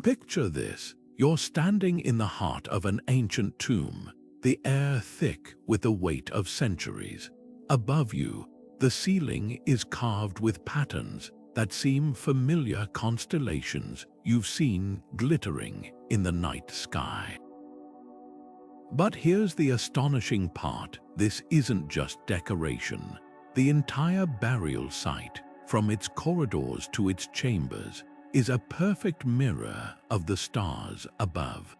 Picture this. You're standing in the heart of an ancient tomb, the air thick with the weight of centuries. Above you, the ceiling is carved with patterns that seem familiar, constellations you've seen glittering in the night sky. But here's the astonishing part. This isn't just decoration. The entire burial site, from its corridors to its chambers, is a perfect mirror of the stars above.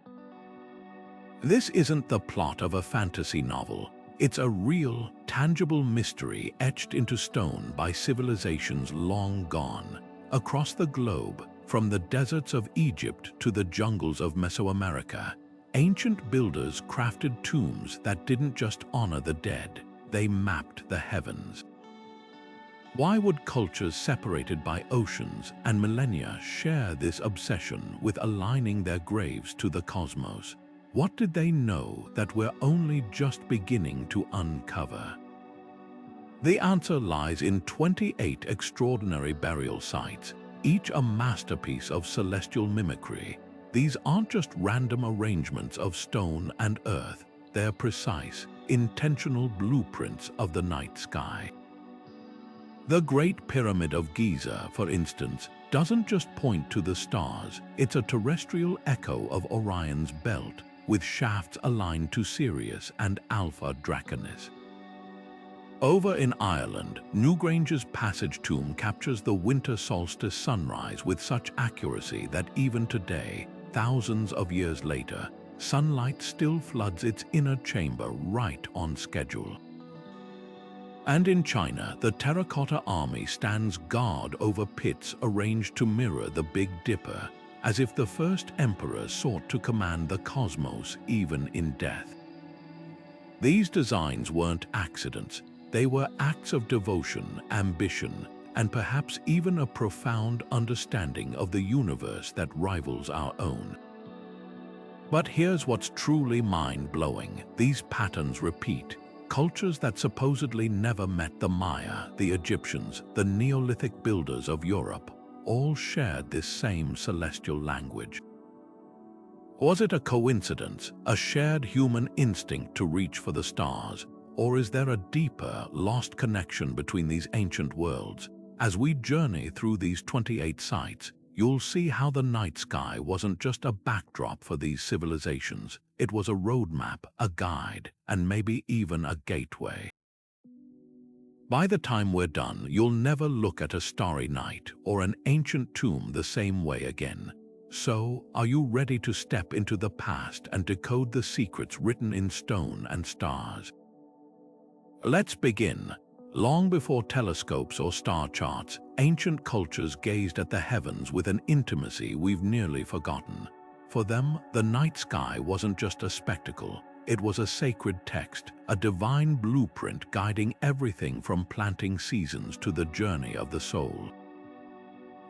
This isn't the plot of a fantasy novel. It's a real, tangible mystery etched into stone by civilizations long gone. Across the globe, from the deserts of Egypt to the jungles of Mesoamerica, ancient builders crafted tombs that didn't just honor the dead, they mapped the heavens. Why would cultures separated by oceans and millennia share this obsession with aligning their graves to the cosmos? What did they know that we're only just beginning to uncover? The answer lies in 28 extraordinary burial sites, each a masterpiece of celestial mimicry. These aren't just random arrangements of stone and earth, they're precise, intentional blueprints of the night sky. The Great Pyramid of Giza, for instance, doesn't just point to the stars, it's a terrestrial echo of Orion's belt, with shafts aligned to Sirius and Alpha Draconis. Over in Ireland, Grange's passage tomb captures the winter solstice sunrise with such accuracy that even today, thousands of years later, sunlight still floods its inner chamber right on schedule. And in China, the terracotta army stands guard over pits arranged to mirror the Big Dipper, as if the first emperor sought to command the cosmos even in death. These designs weren't accidents. They were acts of devotion, ambition, and perhaps even a profound understanding of the universe that rivals our own. But here's what's truly mind-blowing. These patterns repeat. Cultures that supposedly never met the Maya, the Egyptians, the Neolithic builders of Europe, all shared this same celestial language. Was it a coincidence, a shared human instinct to reach for the stars, or is there a deeper, lost connection between these ancient worlds? As we journey through these 28 sites, you'll see how the night sky wasn't just a backdrop for these civilizations. It was a roadmap, a guide, and maybe even a gateway. By the time we're done, you'll never look at a starry night or an ancient tomb the same way again. So, are you ready to step into the past and decode the secrets written in stone and stars? Let's begin. Long before telescopes or star charts, ancient cultures gazed at the heavens with an intimacy we've nearly forgotten. For them, the night sky wasn't just a spectacle. It was a sacred text, a divine blueprint guiding everything from planting seasons to the journey of the soul.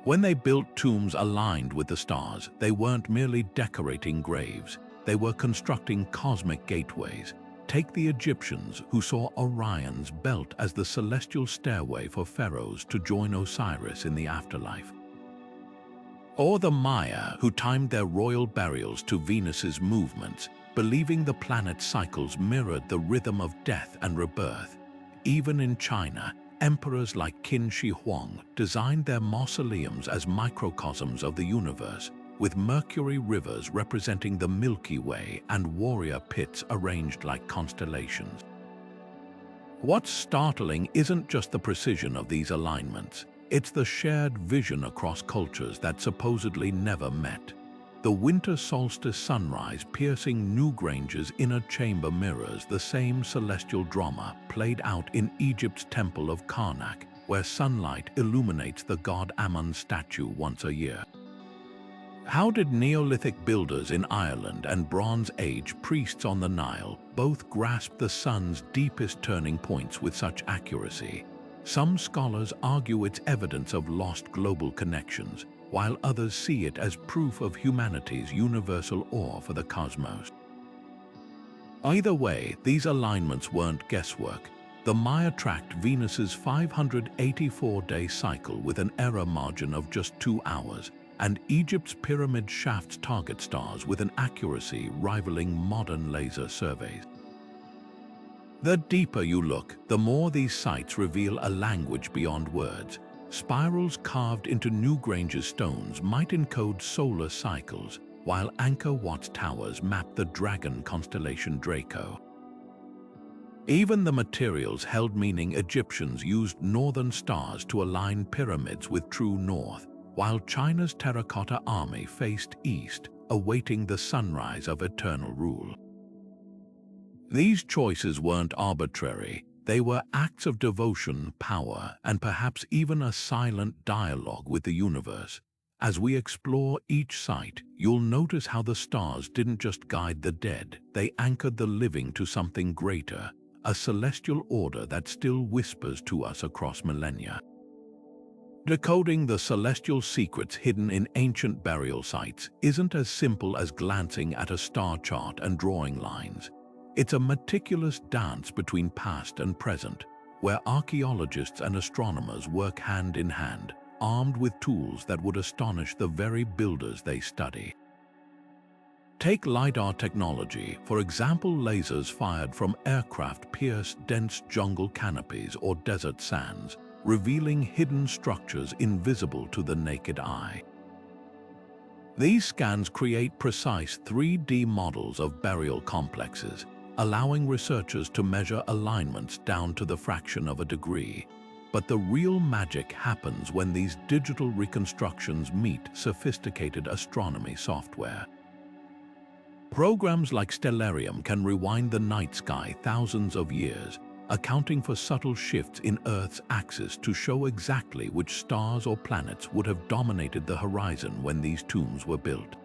When they built tombs aligned with the stars, they weren't merely decorating graves. They were constructing cosmic gateways. Take the Egyptians, who saw Orion's belt as the celestial stairway for pharaohs to join Osiris in the afterlife. Or the Maya, who timed their royal burials to Venus's movements, believing the planet's cycles mirrored the rhythm of death and rebirth. Even in China, emperors like Kinshi Huang designed their mausoleums as microcosms of the universe, with mercury rivers representing the Milky Way and warrior pits arranged like constellations. What's startling isn't just the precision of these alignments, it's the shared vision across cultures that supposedly never met. The winter solstice sunrise piercing Grange's inner chamber mirrors the same celestial drama played out in Egypt's temple of Karnak, where sunlight illuminates the god Ammon's statue once a year. How did Neolithic builders in Ireland and Bronze Age priests on the Nile both grasp the sun's deepest turning points with such accuracy? Some scholars argue it's evidence of lost global connections, while others see it as proof of humanity's universal awe for the cosmos. Either way, these alignments weren't guesswork. The Maya tracked Venus's 584-day cycle with an error margin of just 2 hours, and Egypt's pyramid shafts target stars with an accuracy rivaling modern laser surveys. The deeper you look, the more these sites reveal a language beyond words. Spirals carved into New Grange's stones might encode solar cycles, while Angkor Wat's towers map the dragon constellation Draco. Even the materials held meaning. Egyptians used northern stars to align pyramids with true north, while China's terracotta army faced east, awaiting the sunrise of eternal rule. These choices weren't arbitrary. They were acts of devotion, power, and perhaps even a silent dialogue with the universe. As we explore each site, you'll notice how the stars didn't just guide the dead, they anchored the living to something greater, a celestial order that still whispers to us across millennia. Decoding the celestial secrets hidden in ancient burial sites isn't as simple as glancing at a star chart and drawing lines. It's a meticulous dance between past and present, where archaeologists and astronomers work hand in hand, armed with tools that would astonish the very builders they study. Take Lidar technology, for example. Lasers fired from aircraft pierce dense jungle canopies or desert sands, revealing hidden structures invisible to the naked eye. These scans create precise 3D models of burial complexes, allowing researchers to measure alignments down to the fraction of a degree. But the real magic happens when these digital reconstructions meet sophisticated astronomy software. Programs like Stellarium can rewind the night sky thousands of years, accounting for subtle shifts in Earth's axis to show exactly which stars or planets would have dominated the horizon when these tombs were built.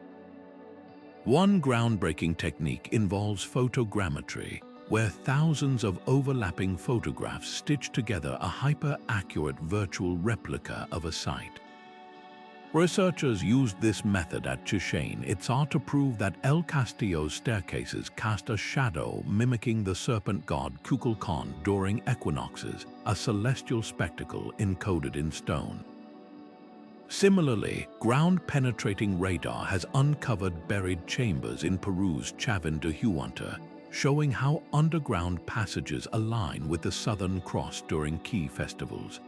One groundbreaking technique involves photogrammetry, where thousands of overlapping photographs stitch together a hyper-accurate virtual replica of a site. Researchers used this method at Chichen Itza to prove that El Castillo's staircases cast a shadow mimicking the serpent god Kukulkan during equinoxes, a celestial spectacle encoded in stone. Similarly, ground-penetrating radar has uncovered buried chambers in Peru's Chavin de Huanta, showing how underground passages align with the Southern Cross during key festivals.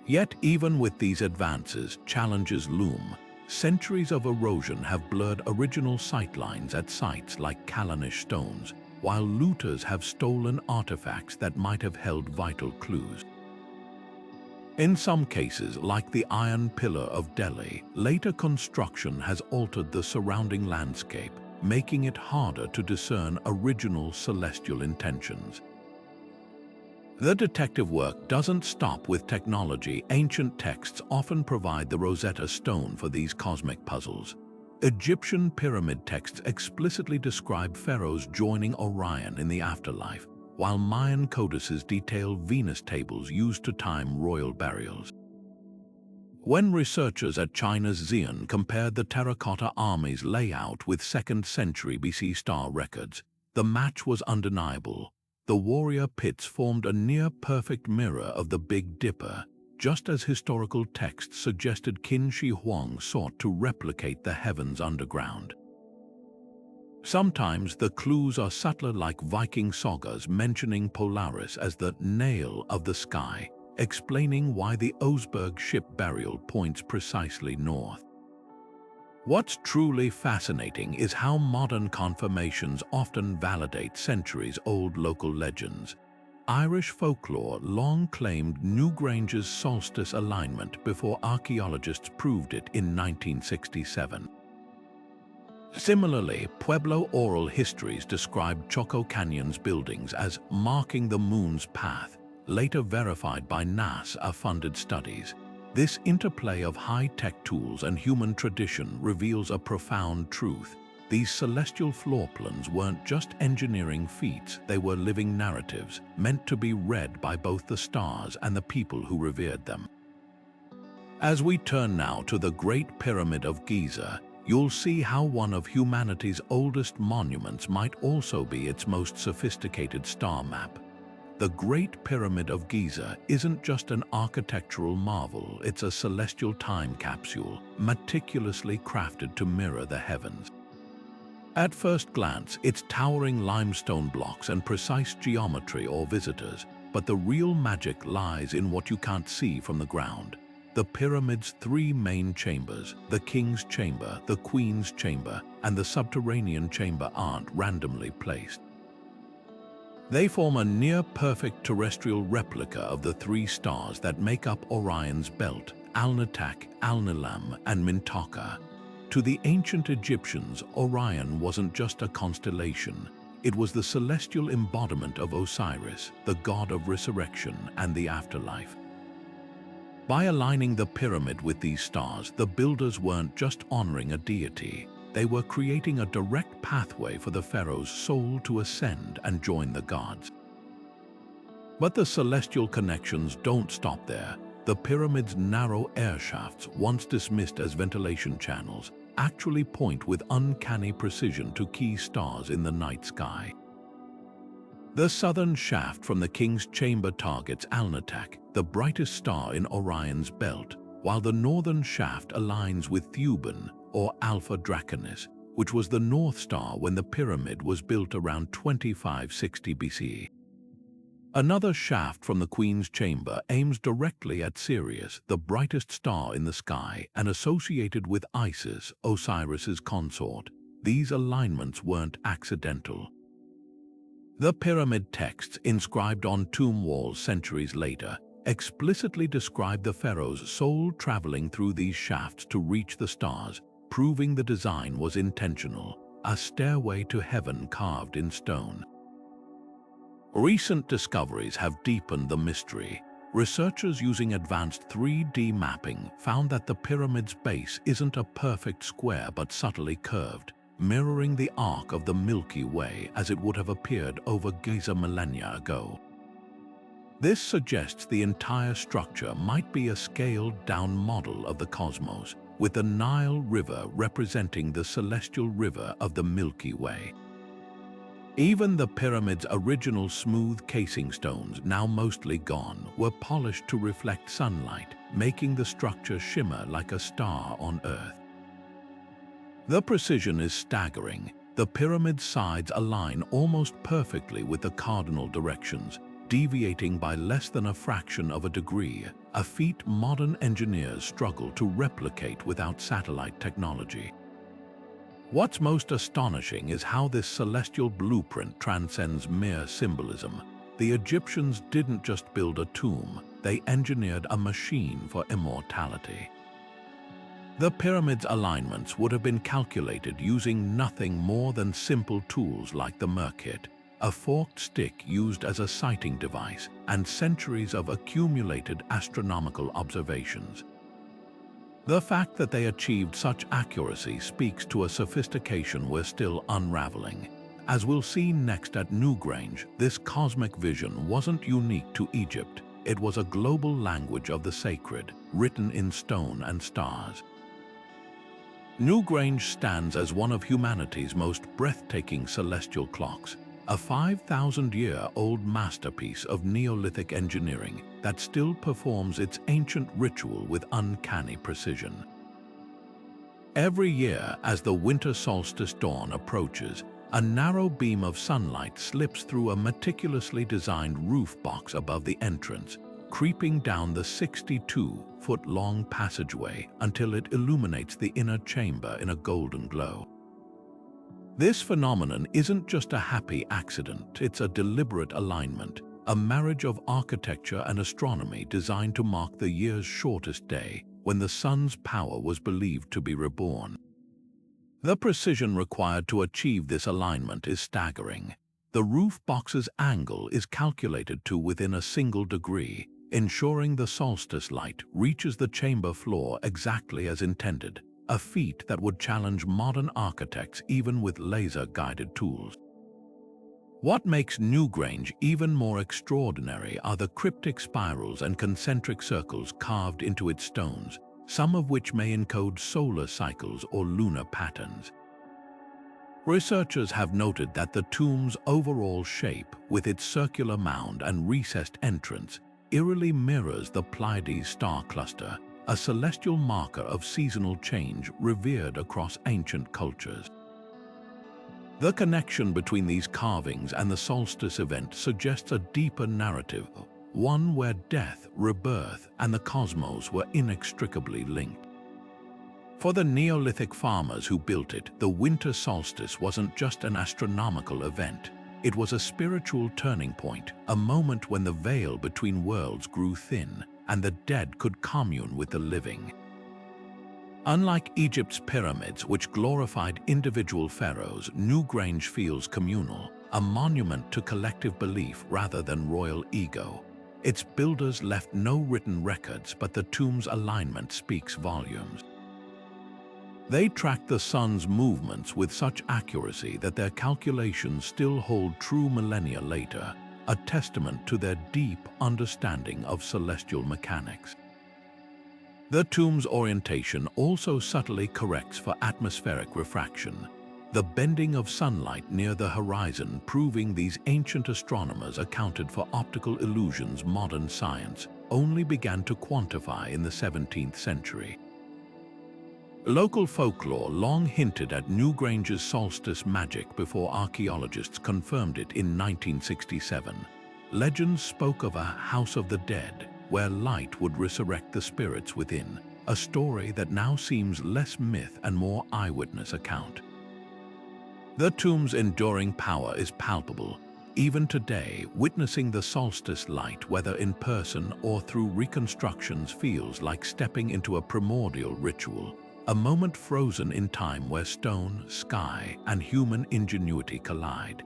Yet even with these advances, challenges loom. Centuries of erosion have blurred original sightlines at sites like Kalanish stones, while looters have stolen artifacts that might have held vital clues. In some cases, like the Iron Pillar of Delhi, later construction has altered the surrounding landscape, making it harder to discern original celestial intentions. The detective work doesn't stop with technology. Ancient texts often provide the Rosetta Stone for these cosmic puzzles. Egyptian pyramid texts explicitly describe pharaohs joining Orion in the afterlife, while Mayan codices detail Venus tables used to time royal burials. When researchers at China's Xi'an compared the terracotta army's layout with 2nd century BC star records, the match was undeniable. The warrior pits formed a near-perfect mirror of the Big Dipper, just as historical texts suggested Kinshi Huang sought to replicate the heavens underground. Sometimes the clues are subtler, like Viking sagas mentioning Polaris as the nail of the sky, explaining why the Oseberg ship burial points precisely north. What's truly fascinating is how modern confirmations often validate centuries-old local legends. Irish folklore long claimed New Grange's solstice alignment before archaeologists proved it in 1967. Similarly, Pueblo oral histories described Choco Canyon's buildings as marking the moon's path, later verified by NASA-funded studies. This interplay of high-tech tools and human tradition reveals a profound truth. These celestial floorplans weren't just engineering feats, they were living narratives, meant to be read by both the stars and the people who revered them. As we turn now to the Great Pyramid of Giza, you'll see how one of humanity's oldest monuments might also be its most sophisticated star map. The Great Pyramid of Giza isn't just an architectural marvel, it's a celestial time capsule, meticulously crafted to mirror the heavens. At first glance, its towering limestone blocks and precise geometry awe visitors, but the real magic lies in what you can't see from the ground. The pyramid's three main chambers, the King's Chamber, the Queen's Chamber, and the subterranean chamber aren't randomly placed. They form a near-perfect terrestrial replica of the three stars that make up Orion's belt, Alnitak, Alnilam, and Mintaka. To the ancient Egyptians, Orion wasn't just a constellation. It was the celestial embodiment of Osiris, the god of resurrection and the afterlife. By aligning the pyramid with these stars, the builders weren't just honoring a deity. They were creating a direct pathway for the pharaoh's soul to ascend and join the gods. But the celestial connections don't stop there. The pyramid's narrow air shafts, once dismissed as ventilation channels, actually point with uncanny precision to key stars in the night sky. The southern shaft from the King's Chamber targets Alnitak, the brightest star in Orion's belt, while the northern shaft aligns with Thuban, or Alpha Draconis, which was the North Star when the pyramid was built around 2560 BC. Another shaft from the Queen's Chamber aims directly at Sirius, the brightest star in the sky and associated with Isis, Osiris's consort. These alignments weren't accidental. The pyramid texts inscribed on tomb walls centuries later explicitly describe the pharaoh's soul traveling through these shafts to reach the stars, proving the design was intentional, a stairway to heaven carved in stone. Recent discoveries have deepened the mystery. Researchers using advanced 3D mapping found that the pyramid's base isn't a perfect square but subtly curved, mirroring the arc of the Milky Way as it would have appeared over Giza millennia ago. This suggests the entire structure might be a scaled-down model of the cosmos, with the Nile River representing the celestial river of the Milky Way. Even the pyramid's original smooth casing stones, now mostly gone, were polished to reflect sunlight, making the structure shimmer like a star on Earth. The precision is staggering. The pyramid's sides align almost perfectly with the cardinal directions, deviating by less than a fraction of a degree, a feat modern engineers struggle to replicate without satellite technology. What's most astonishing is how this celestial blueprint transcends mere symbolism. The Egyptians didn't just build a tomb, they engineered a machine for immortality. The pyramid's alignments would have been calculated using nothing more than simple tools like the Merkit, a forked stick used as a sighting device, and centuries of accumulated astronomical observations. The fact that they achieved such accuracy speaks to a sophistication we're still unraveling. As we'll see next at New Grange, this cosmic vision wasn't unique to Egypt. It was a global language of the sacred, written in stone and stars. New Grange stands as one of humanity's most breathtaking celestial clocks, a 5,000-year-old masterpiece of Neolithic engineering that still performs its ancient ritual with uncanny precision. Every year, as the winter solstice dawn approaches, a narrow beam of sunlight slips through a meticulously designed roof box above the entrance, creeping down the 62-foot-long passageway until it illuminates the inner chamber in a golden glow. This phenomenon isn't just a happy accident, it's a deliberate alignment, a marriage of architecture and astronomy designed to mark the year's shortest day, when the sun's power was believed to be reborn. The precision required to achieve this alignment is staggering. The roof box's angle is calculated to within a single degree, ensuring the solstice light reaches the chamber floor exactly as intended, a feat that would challenge modern architects even with laser-guided tools. What makes New Grange even more extraordinary are the cryptic spirals and concentric circles carved into its stones, some of which may encode solar cycles or lunar patterns. Researchers have noted that the tomb's overall shape, with its circular mound and recessed entrance, eerily mirrors the Pleiades star cluster, a celestial marker of seasonal change revered across ancient cultures. The connection between these carvings and the solstice event suggests a deeper narrative, one where death, rebirth, and the cosmos were inextricably linked. For the Neolithic farmers who built it, the winter solstice wasn't just an astronomical event. It was a spiritual turning point, a moment when the veil between worlds grew thin and the dead could commune with the living. Unlike Egypt's pyramids, which glorified individual pharaohs, New Grange feels communal, a monument to collective belief rather than royal ego. Its builders left no written records, but the tomb's alignment speaks volumes. They tracked the sun's movements with such accuracy that their calculations still hold true millennia later, a testament to their deep understanding of celestial mechanics. The tomb's orientation also subtly corrects for atmospheric refraction, the bending of sunlight near the horizon proving these ancient astronomers accounted for optical illusions modern science only began to quantify in the 17th century. Local folklore long hinted at New Grange's solstice magic before archaeologists confirmed it in 1967. Legends spoke of a house of the dead, where light would resurrect the spirits within, a story that now seems less myth and more eyewitness account. The tomb's enduring power is palpable. Even today, witnessing the solstice light, whether in person or through reconstructions, feels like stepping into a primordial ritual. A moment frozen in time where stone, sky, and human ingenuity collide.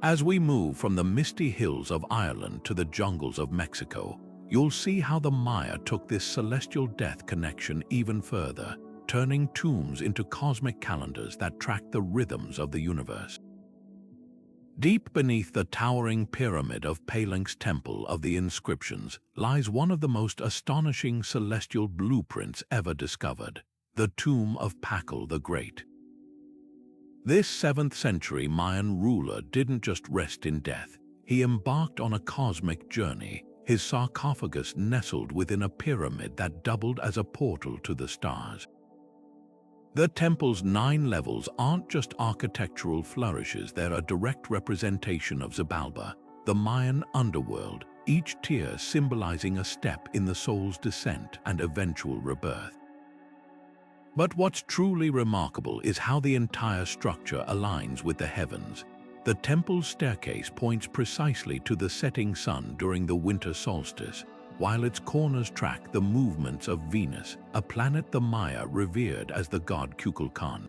As we move from the misty hills of Ireland to the jungles of Mexico, you'll see how the Maya took this celestial death connection even further, turning tombs into cosmic calendars that track the rhythms of the universe. Deep beneath the towering pyramid of Phalanx Temple of the Inscriptions lies one of the most astonishing celestial blueprints ever discovered, the tomb of Pakal the Great. This 7th century Mayan ruler didn't just rest in death, he embarked on a cosmic journey, his sarcophagus nestled within a pyramid that doubled as a portal to the stars. The temple's 9 levels aren't just architectural flourishes, they're a direct representation of Xibalba, the Mayan underworld, each tier symbolizing a step in the soul's descent and eventual rebirth. But what's truly remarkable is how the entire structure aligns with the heavens. The temple's staircase points precisely to the setting sun during the winter solstice, while its corners track the movements of Venus, a planet the Maya revered as the god Kukulkan.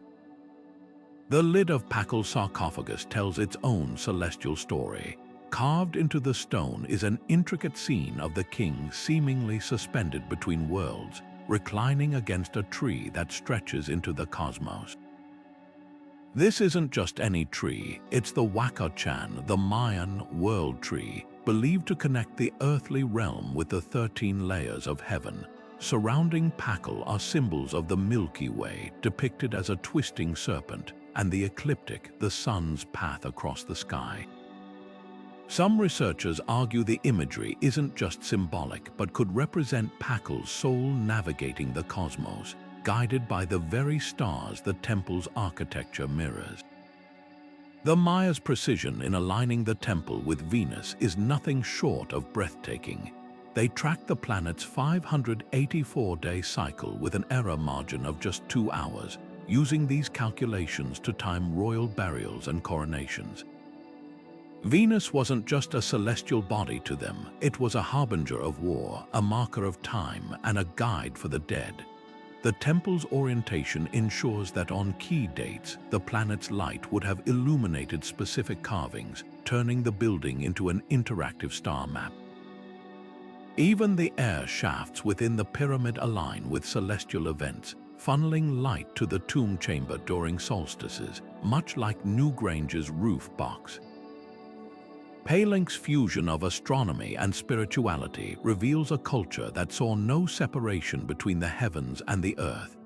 The lid of Pakal's sarcophagus tells its own celestial story. Carved into the stone is an intricate scene of the king seemingly suspended between worlds, reclining against a tree that stretches into the cosmos. This isn't just any tree, it's the Huacachan, the Mayan world tree, believed to connect the earthly realm with the 13 layers of heaven. Surrounding Pakal are symbols of the Milky Way, depicted as a twisting serpent, and the ecliptic, the sun's path across the sky. Some researchers argue the imagery isn't just symbolic, but could represent Pakal's soul navigating the cosmos, guided by the very stars the temple's architecture mirrors. The Maya's precision in aligning the temple with Venus is nothing short of breathtaking. They track the planet's 584-day cycle with an error margin of just 2 hours, using these calculations to time royal burials and coronations. Venus wasn't just a celestial body to them, it was a harbinger of war, a marker of time, and a guide for the dead. The temple's orientation ensures that on key dates, the planet's light would have illuminated specific carvings, turning the building into an interactive star map. Even the air shafts within the pyramid align with celestial events, funneling light to the tomb chamber during solstices, much like New Grange's roof box. Phalanx's fusion of astronomy and spirituality reveals a culture that saw no separation between the heavens and the earth.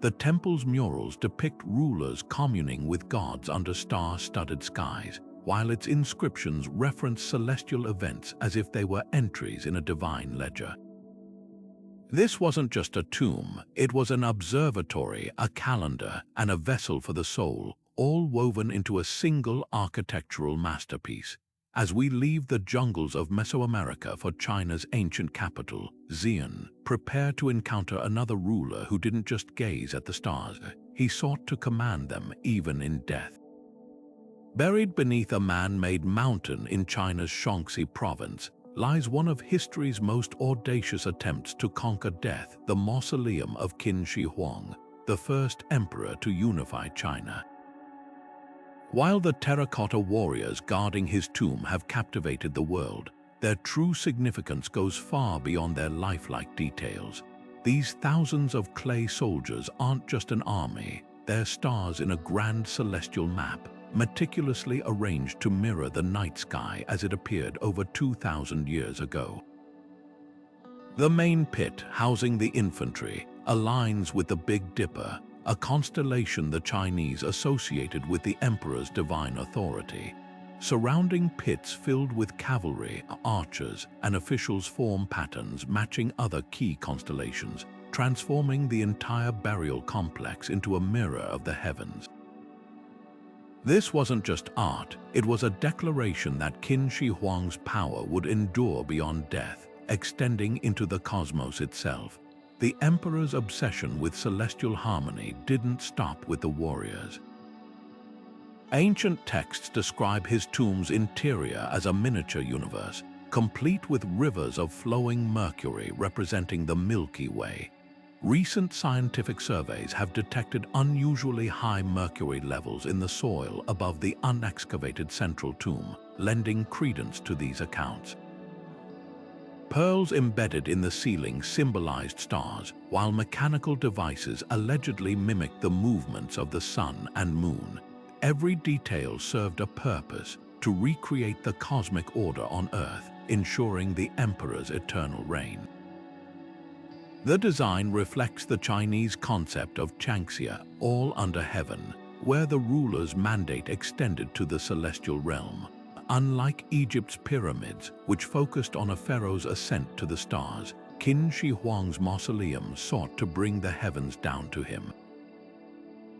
The temple's murals depict rulers communing with gods under star-studded skies, while its inscriptions reference celestial events as if they were entries in a divine ledger. This wasn't just a tomb, it was an observatory, a calendar, and a vessel for the soul, all woven into a single architectural masterpiece. As we leave the jungles of Mesoamerica for China's ancient capital, Xi'an, prepare to encounter another ruler who didn't just gaze at the stars, he sought to command them even in death. Buried beneath a man-made mountain in China's Shaanxi province lies one of history's most audacious attempts to conquer death, the Mausoleum of Kinshi Huang, the first emperor to unify China. While the terracotta warriors guarding his tomb have captivated the world, their true significance goes far beyond their lifelike details. These thousands of clay soldiers aren't just an army, they're stars in a grand celestial map, meticulously arranged to mirror the night sky as it appeared over 2,000 years ago. The main pit, housing the infantry, aligns with the Big Dipper, a constellation the Chinese associated with the emperor's divine authority. Surrounding pits filled with cavalry, archers, and officials form patterns matching other key constellations, transforming the entire burial complex into a mirror of the heavens. This wasn't just art, it was a declaration that Kinshi Huang's power would endure beyond death, extending into the cosmos itself. The emperor's obsession with celestial harmony didn't stop with the warriors. Ancient texts describe his tomb's interior as a miniature universe, complete with rivers of flowing mercury representing the Milky Way. Recent scientific surveys have detected unusually high mercury levels in the soil above the unexcavated central tomb, lending credence to these accounts. Pearls embedded in the ceiling symbolized stars, while mechanical devices allegedly mimicked the movements of the sun and moon. Every detail served a purpose: to recreate the cosmic order on Earth, ensuring the emperor's eternal reign. The design reflects the Chinese concept of Changxia, all under heaven, where the ruler's mandate extended to the celestial realm. Unlike Egypt's pyramids, which focused on a pharaoh's ascent to the stars, Kinshi Huang's mausoleum sought to bring the heavens down to him.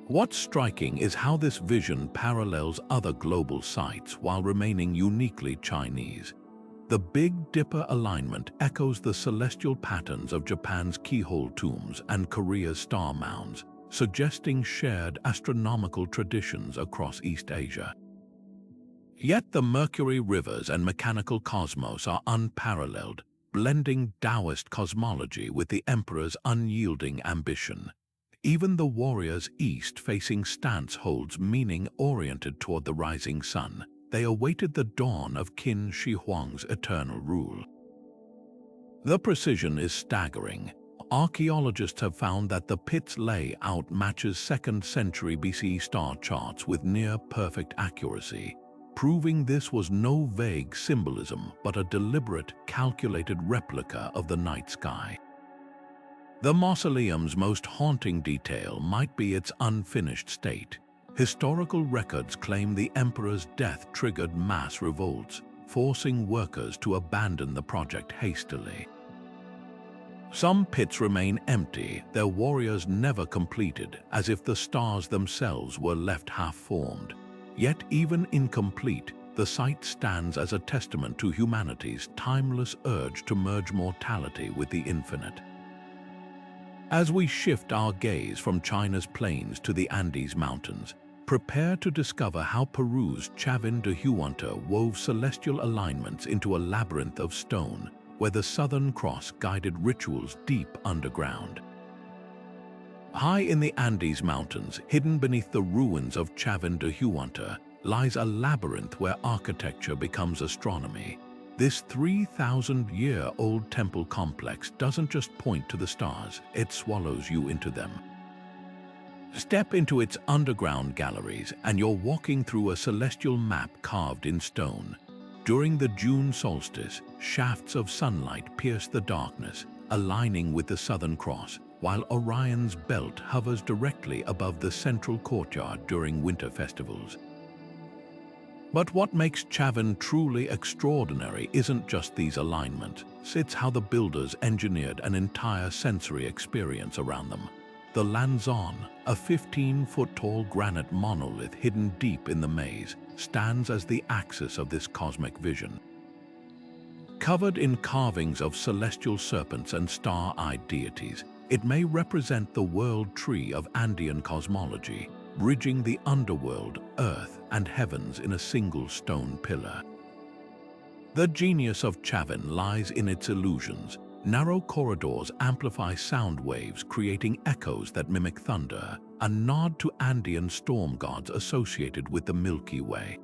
What's striking is how this vision parallels other global sites while remaining uniquely Chinese. The Big Dipper alignment echoes the celestial patterns of Japan's keyhole tombs and Korea's star mounds, suggesting shared astronomical traditions across East Asia. Yet the Mercury rivers and mechanical cosmos are unparalleled, blending Taoist cosmology with the emperor's unyielding ambition. Even the warrior's east-facing stance holds meaning oriented toward the rising sun. They awaited the dawn of Kinshi Huang's eternal rule. The precision is staggering. Archaeologists have found that the pit's layout matches 2nd century BCE star charts with near-perfect accuracy, proving this was no vague symbolism but a deliberate, calculated replica of the night sky. The mausoleum's most haunting detail might be its unfinished state. Historical records claim the emperor's death triggered mass revolts, forcing workers to abandon the project hastily. Some pits remain empty, their warriors never completed, as if the stars themselves were left half-formed. Yet even incomplete, the site stands as a testament to humanity's timeless urge to merge mortality with the infinite. As we shift our gaze from China's plains to the Andes Mountains, prepare to discover how Peru's Chavin de Huanta wove celestial alignments into a labyrinth of stone, where the Southern Cross guided rituals deep underground. High in the Andes Mountains, hidden beneath the ruins of Chavin de Huanta, lies a labyrinth where architecture becomes astronomy. This 3,000-year-old temple complex doesn't just point to the stars, it swallows you into them. Step into its underground galleries and you're walking through a celestial map carved in stone. During the June solstice, shafts of sunlight pierce the darkness, aligning with the Southern Cross, while Orion's belt hovers directly above the central courtyard during winter festivals. But what makes Chavin truly extraordinary isn't just these alignments, it's how the builders engineered an entire sensory experience around them. The Lanzon, a 15-foot-tall granite monolith hidden deep in the maze, stands as the axis of this cosmic vision. Covered in carvings of celestial serpents and star-eyed deities, it may represent the world tree of Andean cosmology, bridging the underworld, earth, and heavens in a single stone pillar. The genius of Chavin lies in its illusions. Narrow corridors amplify sound waves, creating echoes that mimic thunder, a nod to Andean storm gods associated with the Milky Way.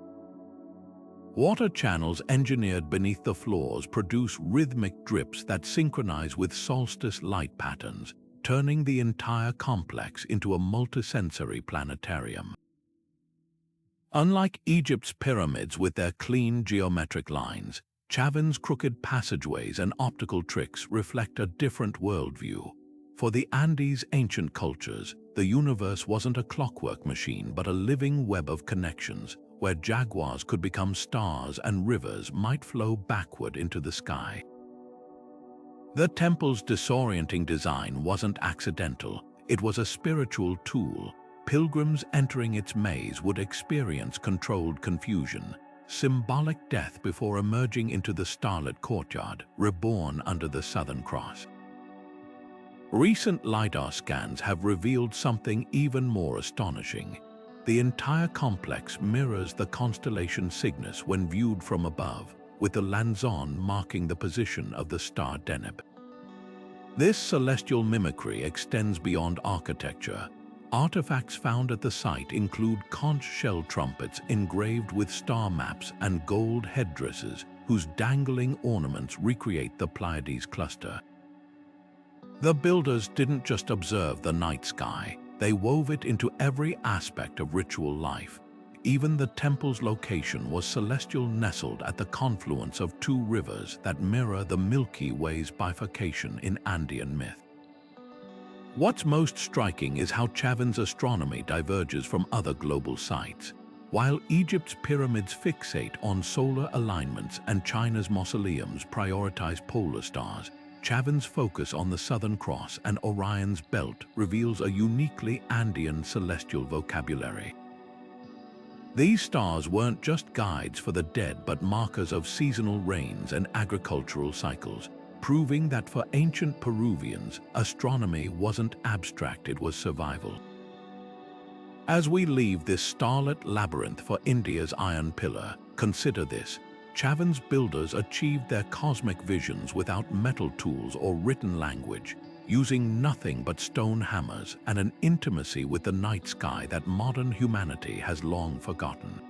Water channels engineered beneath the floors produce rhythmic drips that synchronize with solstice light patterns, turning the entire complex into a multisensory planetarium. Unlike Egypt's pyramids with their clean geometric lines, Chavin's crooked passageways and optical tricks reflect a different worldview. For the Andes' ancient cultures, the universe wasn't a clockwork machine but a living web of connections, where jaguars could become stars and rivers might flow backward into the sky. The temple's disorienting design wasn't accidental, it was a spiritual tool. Pilgrims entering its maze would experience controlled confusion, symbolic death before emerging into the starlit courtyard, reborn under the Southern Cross. Recent Lidar scans have revealed something even more astonishing. The entire complex mirrors the constellation Cygnus when viewed from above, with the Lanzon marking the position of the star Deneb. This celestial mimicry extends beyond architecture. Artifacts found at the site include conch shell trumpets engraved with star maps and gold headdresses whose dangling ornaments recreate the Pleiades cluster. The builders didn't just observe the night sky, they wove it into every aspect of ritual life. Even the temple's location was celestial, nestled at the confluence of two rivers that mirror the Milky Way's bifurcation in Andean myth. What's most striking is how Chavin's astronomy diverges from other global sites. While Egypt's pyramids fixate on solar alignments and China's mausoleums prioritize polar stars, Chavin's focus on the Southern Cross and Orion's belt reveals a uniquely Andean celestial vocabulary. These stars weren't just guides for the dead but markers of seasonal rains and agricultural cycles, proving that for ancient Peruvians, astronomy wasn't abstract, it was survival. As we leave this starlit labyrinth for India's Iron Pillar, consider this. Chavin's builders achieved their cosmic visions without metal tools or written language, using nothing but stone hammers and an intimacy with the night sky that modern humanity has long forgotten.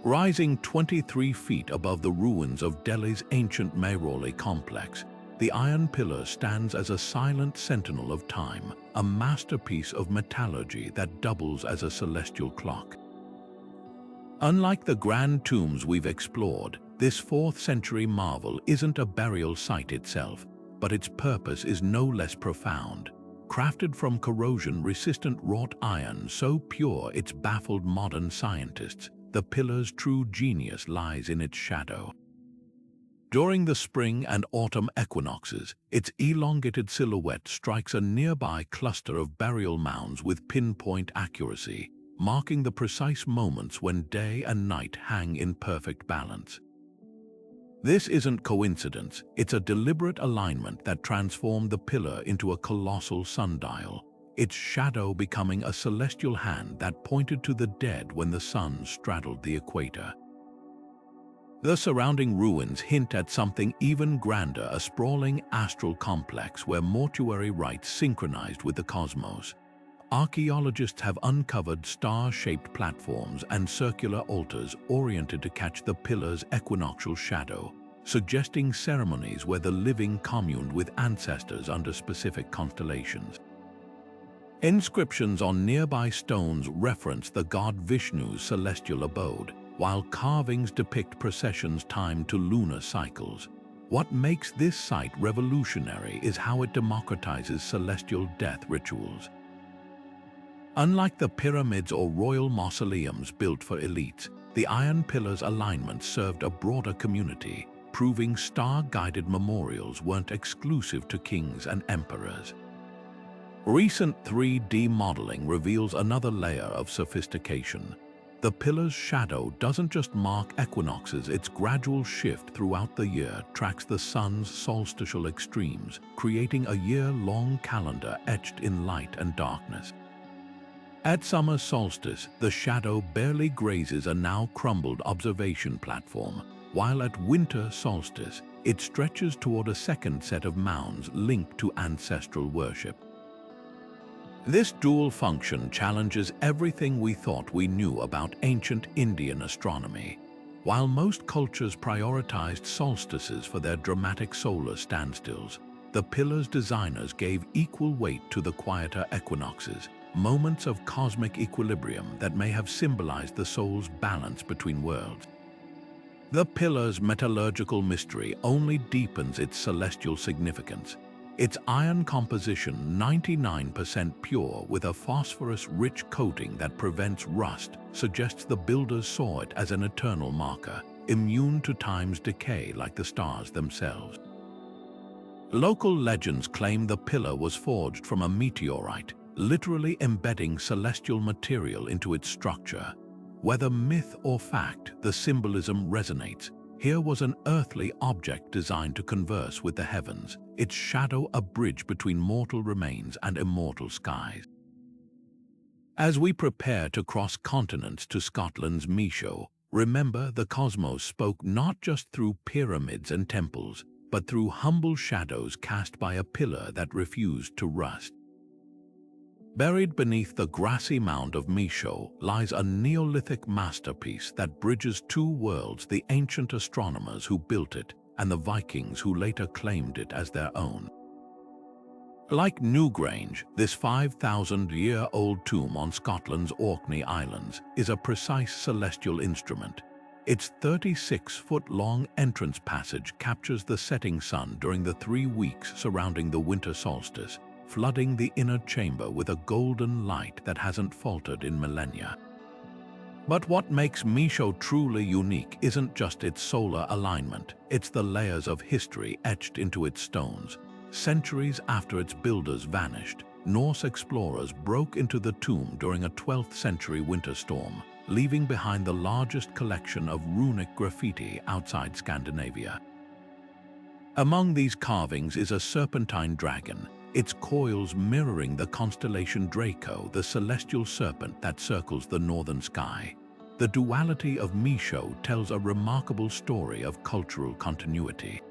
Rising 23 feet above the ruins of Delhi's ancient Mehroli complex, the Iron Pillar stands as a silent sentinel of time, a masterpiece of metallurgy that doubles as a celestial clock. Unlike the grand tombs we've explored, this 4th century marvel isn't a burial site itself, but its purpose is no less profound. Crafted from corrosion-resistant wrought iron so pure it's baffled modern scientists, the pillar's true genius lies in its shadow. During the spring and autumn equinoxes, its elongated silhouette strikes a nearby cluster of burial mounds with pinpoint accuracy, marking the precise moments when day and night hang in perfect balance. This isn't coincidence, it's a deliberate alignment that transformed the pillar into a colossal sundial, its shadow becoming a celestial hand that pointed to the dead when the sun straddled the equator. The surrounding ruins hint at something even grander, a sprawling astral complex where mortuary rites synchronized with the cosmos. Archaeologists have uncovered star-shaped platforms and circular altars oriented to catch the pillar's equinoctial shadow, suggesting ceremonies where the living communed with ancestors under specific constellations. Inscriptions on nearby stones reference the god Vishnu's celestial abode, while carvings depict processions timed to lunar cycles. What makes this site revolutionary is how it democratizes celestial death rituals. Unlike the pyramids or royal mausoleums built for elites, the iron pillars' alignment served a broader community, proving star-guided memorials weren't exclusive to kings and emperors. Recent 3D modeling reveals another layer of sophistication. The pillar's shadow doesn't just mark equinoxes, its gradual shift throughout the year tracks the sun's solstitial extremes, creating a year-long calendar etched in light and darkness. At summer solstice, the shadow barely grazes a now crumbled observation platform, while at winter solstice, it stretches toward a second set of mounds linked to ancestral worship. This dual function challenges everything we thought we knew about ancient Indian astronomy. While most cultures prioritized solstices for their dramatic solar standstills, the pillar's designers gave equal weight to the quieter equinoxes, moments of cosmic equilibrium that may have symbolized the soul's balance between worlds. The pillar's metallurgical mystery only deepens its celestial significance. Its iron composition, 99% pure with a phosphorus-rich coating that prevents rust, suggests the builders saw it as an eternal marker, immune to time's decay like the stars themselves. Local legends claim the pillar was forged from a meteorite, literally embedding celestial material into its structure. Whether myth or fact, the symbolism resonates. Here was an earthly object designed to converse with the heavens, its shadow a bridge between mortal remains and immortal skies. As we prepare to cross continents to Scotland's Micho, remember the cosmos spoke not just through pyramids and temples, but through humble shadows cast by a pillar that refused to rust. Buried beneath the grassy mound of Micho lies a Neolithic masterpiece that bridges two worlds: the ancient astronomers who built it and the Vikings who later claimed it as their own. Like New Grange, this 5,000-year-old tomb on Scotland's Orkney Islands is a precise celestial instrument. Its 36-foot-long entrance passage captures the setting sun during the 3 weeks surrounding the winter solstice, flooding the inner chamber with a golden light that hasn't faltered in millennia. But what makes Micho truly unique isn't just its solar alignment, it's the layers of history etched into its stones. Centuries after its builders vanished, Norse explorers broke into the tomb during a 12th century winter storm, leaving behind the largest collection of runic graffiti outside Scandinavia. Among these carvings is a serpentine dragon, its coils mirroring the constellation Draco, the celestial serpent that circles the northern sky. The duality of Micho tells a remarkable story of cultural continuity.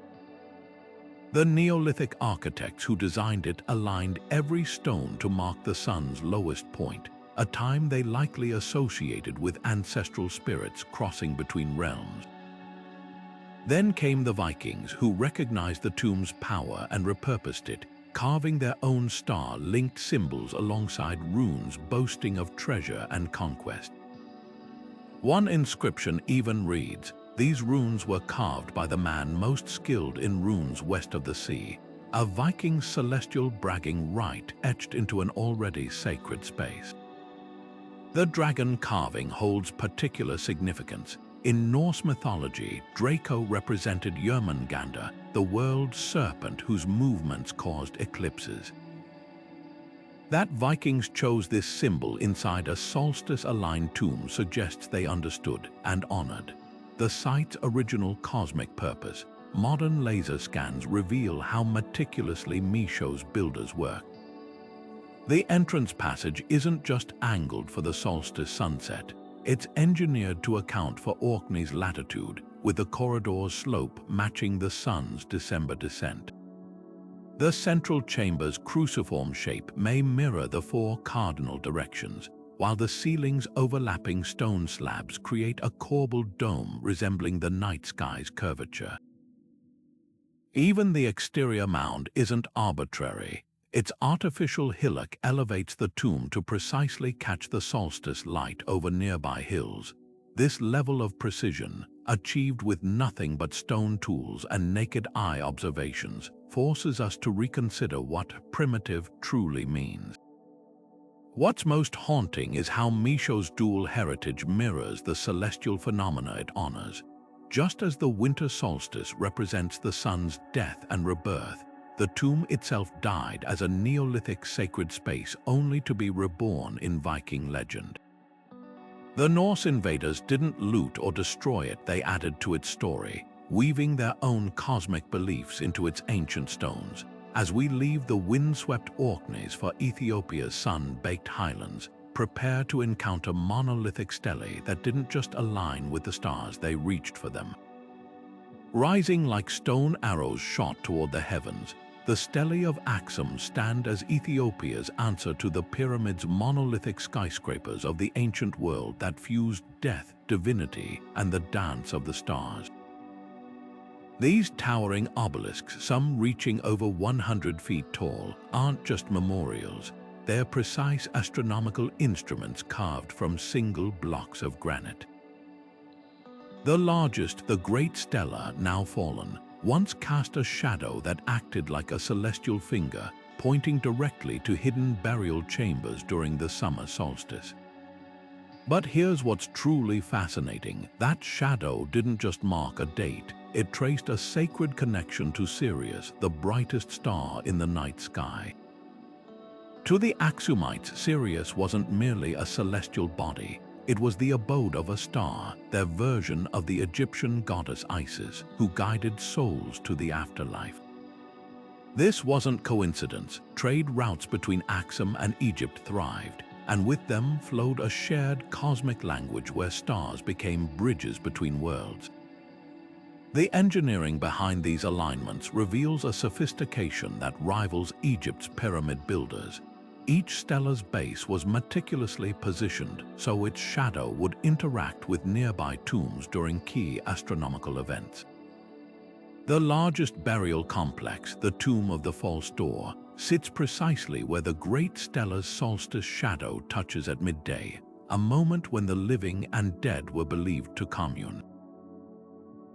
The Neolithic architects who designed it aligned every stone to mark the sun's lowest point, a time they likely associated with ancestral spirits crossing between realms. Then came the Vikings, who recognized the tomb's power and repurposed it, carving their own star-linked symbols alongside runes boasting of treasure and conquest. One inscription even reads, "These runes were carved by the man most skilled in runes west of the sea," a Viking's celestial bragging right etched into an already sacred space. The dragon carving holds particular significance. In Norse mythology, Draco represented Jörmungandr, the world's serpent whose movements caused eclipses. That Vikings chose this symbol inside a solstice-aligned tomb suggests they understood and honored the site's original cosmic purpose. Modern laser scans reveal how meticulously Micho's builders worked. The entrance passage isn't just angled for the solstice sunset. It's engineered to account for Orkney's latitude, with the corridor's slope matching the sun's December descent. The central chamber's cruciform shape may mirror the 4 cardinal directions, while the ceiling's overlapping stone slabs create a corbelled dome resembling the night sky's curvature. Even the exterior mound isn't arbitrary. Its artificial hillock elevates the tomb to precisely catch the solstice light over nearby hills. This level of precision, achieved with nothing but stone tools and naked eye observations, forces us to reconsider what primitive truly means. What's most haunting is how Micho's dual heritage mirrors the celestial phenomena it honors. Just as the winter solstice represents the sun's death and rebirth, the tomb itself died as a Neolithic sacred space only to be reborn in Viking legend. The Norse invaders didn't loot or destroy it, they added to its story, weaving their own cosmic beliefs into its ancient stones. As we leave the windswept Orkneys for Ethiopia's sun-baked highlands, prepare to encounter monolithic Stelli that didn't just align with the stars, they reached for them. Rising like stone arrows shot toward the heavens, the Stelli of Axum stand as Ethiopia's answer to the pyramid's monolithic skyscrapers of the ancient world that fused death, divinity, and the dance of the stars. These towering obelisks, some reaching over 100 feet tall, aren't just memorials. They're precise astronomical instruments carved from single blocks of granite. The largest, the Great Stela, now fallen, once cast a shadow that acted like a celestial finger, pointing directly to hidden burial chambers during the summer solstice. But here's what's truly fascinating. That shadow didn't just mark a date. It traced a sacred connection to Sirius, the brightest star in the night sky. To the Axumites, Sirius wasn't merely a celestial body. It was the abode of a star, their version of the Egyptian goddess Isis, who guided souls to the afterlife. This wasn't coincidence. Trade routes between Axum and Egypt thrived, and with them flowed a shared cosmic language where stars became bridges between worlds. The engineering behind these alignments reveals a sophistication that rivals Egypt's pyramid builders. Each stela's base was meticulously positioned so its shadow would interact with nearby tombs during key astronomical events. The largest burial complex, the Tomb of the False Door, sits precisely where the Great Stela's solstice shadow touches at midday, a moment when the living and dead were believed to commune.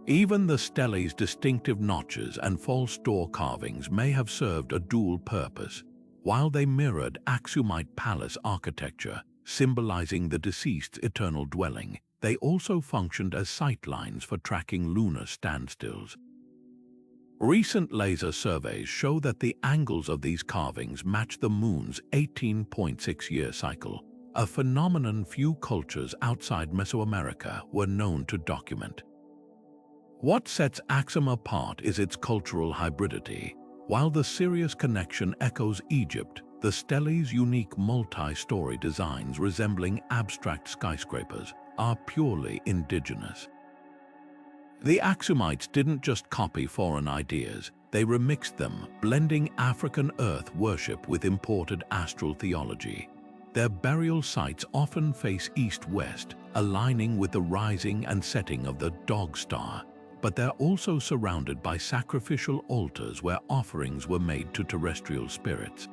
Even the Stelli's distinctive notches and false door carvings may have served a dual purpose. While they mirrored Axumite palace architecture, symbolizing the deceased's eternal dwelling, they also functioned as sightlines for tracking lunar standstills. Recent laser surveys show that the angles of these carvings match the moon's 18.6-year cycle, a phenomenon few cultures outside Mesoamerica were known to document. What sets Axum apart is its cultural hybridity. While the Sirius connection echoes Egypt, the Stelli's unique multi-story designs resembling abstract skyscrapers are purely indigenous. The Axumites didn't just copy foreign ideas, they remixed them, blending African earth worship with imported astral theology. Their burial sites often face east-west, aligning with the rising and setting of the Dog Star, but they're also surrounded by sacrificial altars where offerings were made to terrestrial spirits.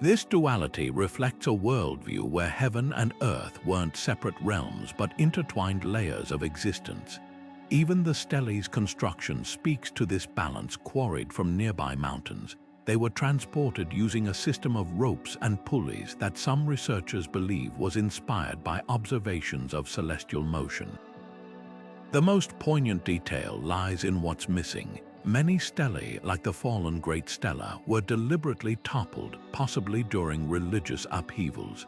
This duality reflects a worldview where heaven and earth weren't separate realms but intertwined layers of existence. Even the Stelli's construction speaks to this balance. Quarried from nearby mountains, they were transported using a system of ropes and pulleys that some researchers believe was inspired by observations of celestial motion. The most poignant detail lies in what's missing. Many Stelli, like the fallen Great Stela, were deliberately toppled, possibly during religious upheavals.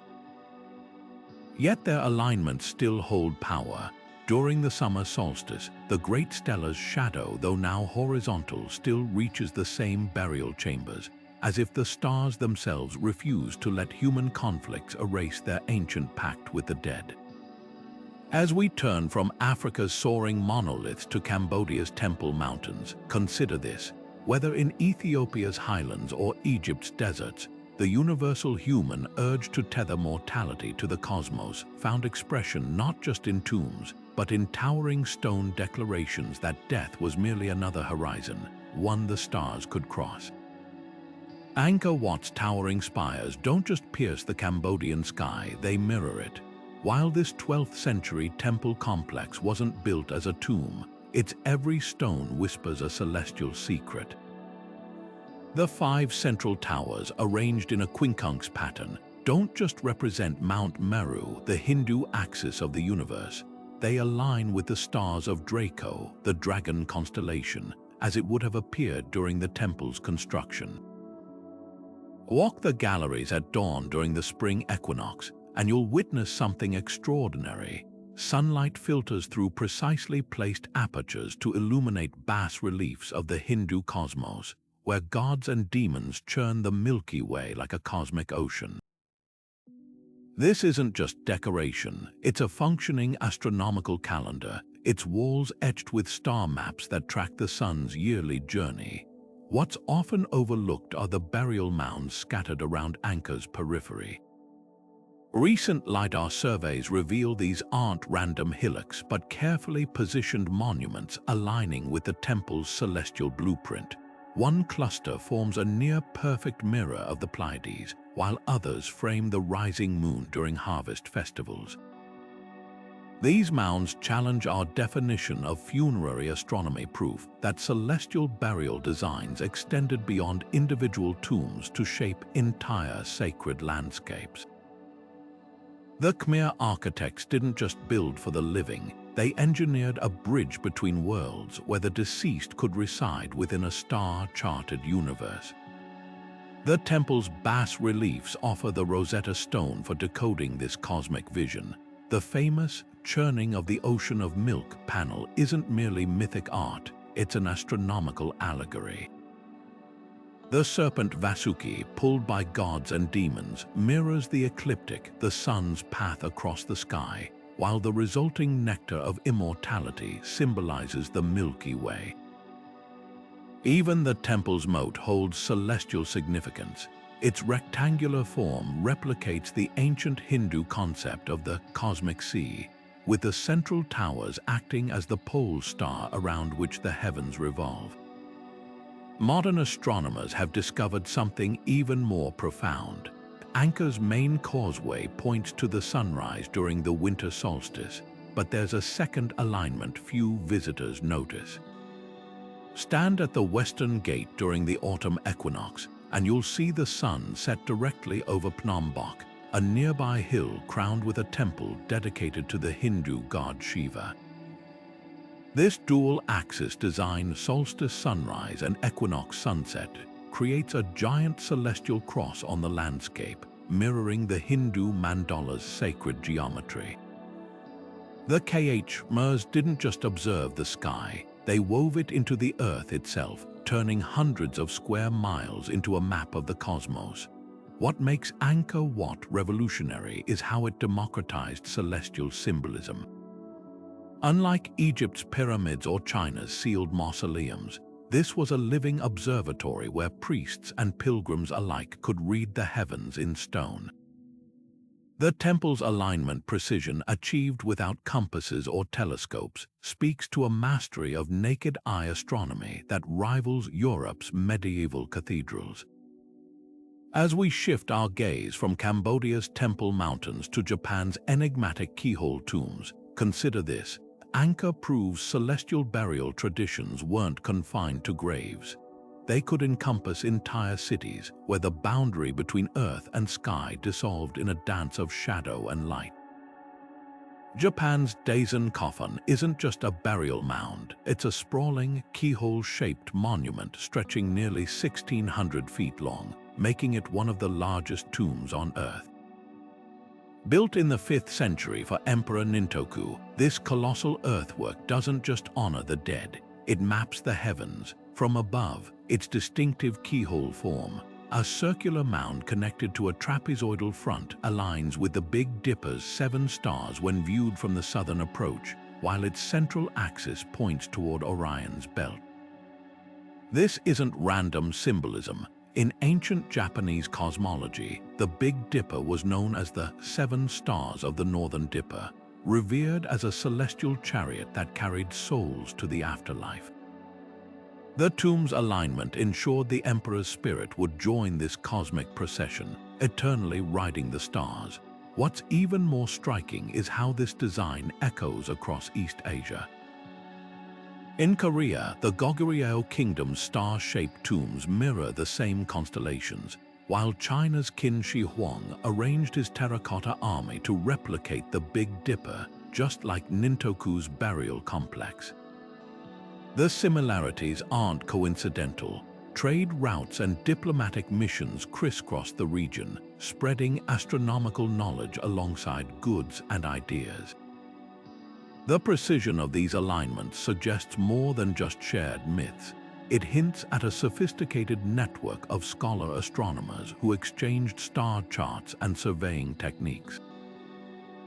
Yet their alignments still hold power. During the summer solstice, the Great Stela's shadow, though now horizontal, still reaches the same burial chambers, as if the stars themselves refuse to let human conflicts erase their ancient pact with the dead. As we turn from Africa's soaring monoliths to Cambodia's Temple Mountains, consider this. Whether in Ethiopia's highlands or Egypt's deserts, the universal human urge to tether mortality to the cosmos found expression not just in tombs, but in towering stone declarations that death was merely another horizon, one the stars could cross. Angkor Wat's towering spires don't just pierce the Cambodian sky, they mirror it. While this 12th century temple complex wasn't built as a tomb, its every stone whispers a celestial secret. The 5 central towers, arranged in a quincunx pattern, don't just represent Mount Meru, the Hindu axis of the universe. They align with the stars of Draco, the dragon constellation, as it would have appeared during the temple's construction. Walk the galleries at dawn during the spring equinox, and you'll witness something extraordinary. Sunlight filters through precisely placed apertures to illuminate bas-reliefs of the Hindu cosmos, where gods and demons churn the Milky Way like a cosmic ocean. This isn't just decoration, it's a functioning astronomical calendar, its walls etched with star maps that track the sun's yearly journey. What's often overlooked are the burial mounds scattered around Angkor's periphery. Recent Lidar surveys reveal these aren't random hillocks but carefully positioned monuments aligning with the temple's celestial blueprint. One cluster forms a near-perfect mirror of the Pleiades, while others frame the rising moon during harvest festivals. These mounds challenge our definition of funerary astronomy, proof that celestial burial designs extended beyond individual tombs to shape entire sacred landscapes. The Khmer architects didn't just build for the living, they engineered a bridge between worlds where the deceased could reside within a star-charted universe. The temple's bas-reliefs offer the Rosetta Stone for decoding this cosmic vision. The famous churning of the ocean of milk panel isn't merely mythic art, it's an astronomical allegory. The serpent Vasuki, pulled by gods and demons, mirrors the ecliptic, the sun's path across the sky, while the resulting nectar of immortality symbolizes the Milky Way. Even the temple's moat holds celestial significance. Its rectangular form replicates the ancient Hindu concept of the cosmic sea, with the central towers acting as the pole star around which the heavens revolve. Modern astronomers have discovered something even more profound. Angkor's main causeway points to the sunrise during the winter solstice, but there's a second alignment few visitors notice. Stand at the western gate during the autumn equinox, and you'll see the sun set directly over Phnom Bok, a nearby hill crowned with a temple dedicated to the Hindu god Shiva. This dual-axis design, solstice sunrise and equinox sunset, creates a giant celestial cross on the landscape, mirroring the Hindu mandala's sacred geometry. The Khmers didn't just observe the sky, they wove it into the earth itself, turning hundreds of square miles into a map of the cosmos. What makes Angkor Wat revolutionary is how it democratized celestial symbolism. Unlike Egypt's pyramids or China's sealed mausoleums, this was a living observatory where priests and pilgrims alike could read the heavens in stone. The temple's alignment precision, achieved without compasses or telescopes, speaks to a mastery of naked eye astronomy that rivals Europe's medieval cathedrals. As we shift our gaze from Cambodia's Temple Mountains to Japan's enigmatic keyhole tombs, consider this. Angkor proves celestial burial traditions weren't confined to graves. They could encompass entire cities, where the boundary between earth and sky dissolved in a dance of shadow and light. Japan's Daisin Coffin isn't just a burial mound, it's a sprawling, keyhole-shaped monument stretching nearly 1,600 feet long, making it one of the largest tombs on Earth. Built in the 5th century for Emperor Nintoku, this colossal earthwork doesn't just honor the dead, it maps the heavens. From above, its distinctive keyhole form, a circular mound connected to a trapezoidal front, aligns with the Big Dipper's 7 stars when viewed from the southern approach, while its central axis points toward Orion's belt. This isn't random symbolism. In ancient Japanese cosmology, the Big Dipper was known as the 7 stars of the Northern Dipper, revered as a celestial chariot that carried souls to the afterlife. The tomb's alignment ensured the emperor's spirit would join this cosmic procession, eternally riding the stars. What's even more striking is how this design echoes across East Asia. In Korea, the Goguryeo Kingdom's star-shaped tombs mirror the same constellations, while China's Kinshi Huang arranged his terracotta army to replicate the Big Dipper, just like Nintoku's burial complex. The similarities aren't coincidental. Trade routes and diplomatic missions crisscross the region, spreading astronomical knowledge alongside goods and ideas. The precision of these alignments suggests more than just shared myths. It hints at a sophisticated network of scholar astronomers who exchanged star charts and surveying techniques.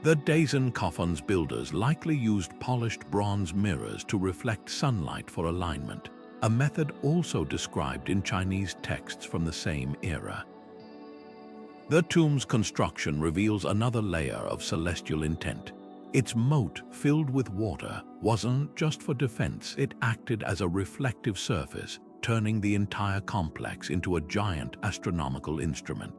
The Daisin coffin's builders likely used polished bronze mirrors to reflect sunlight for alignment, a method also described in Chinese texts from the same era. The tomb's construction reveals another layer of celestial intent. Its moat, filled with water, wasn't just for defense, it acted as a reflective surface, turning the entire complex into a giant astronomical instrument.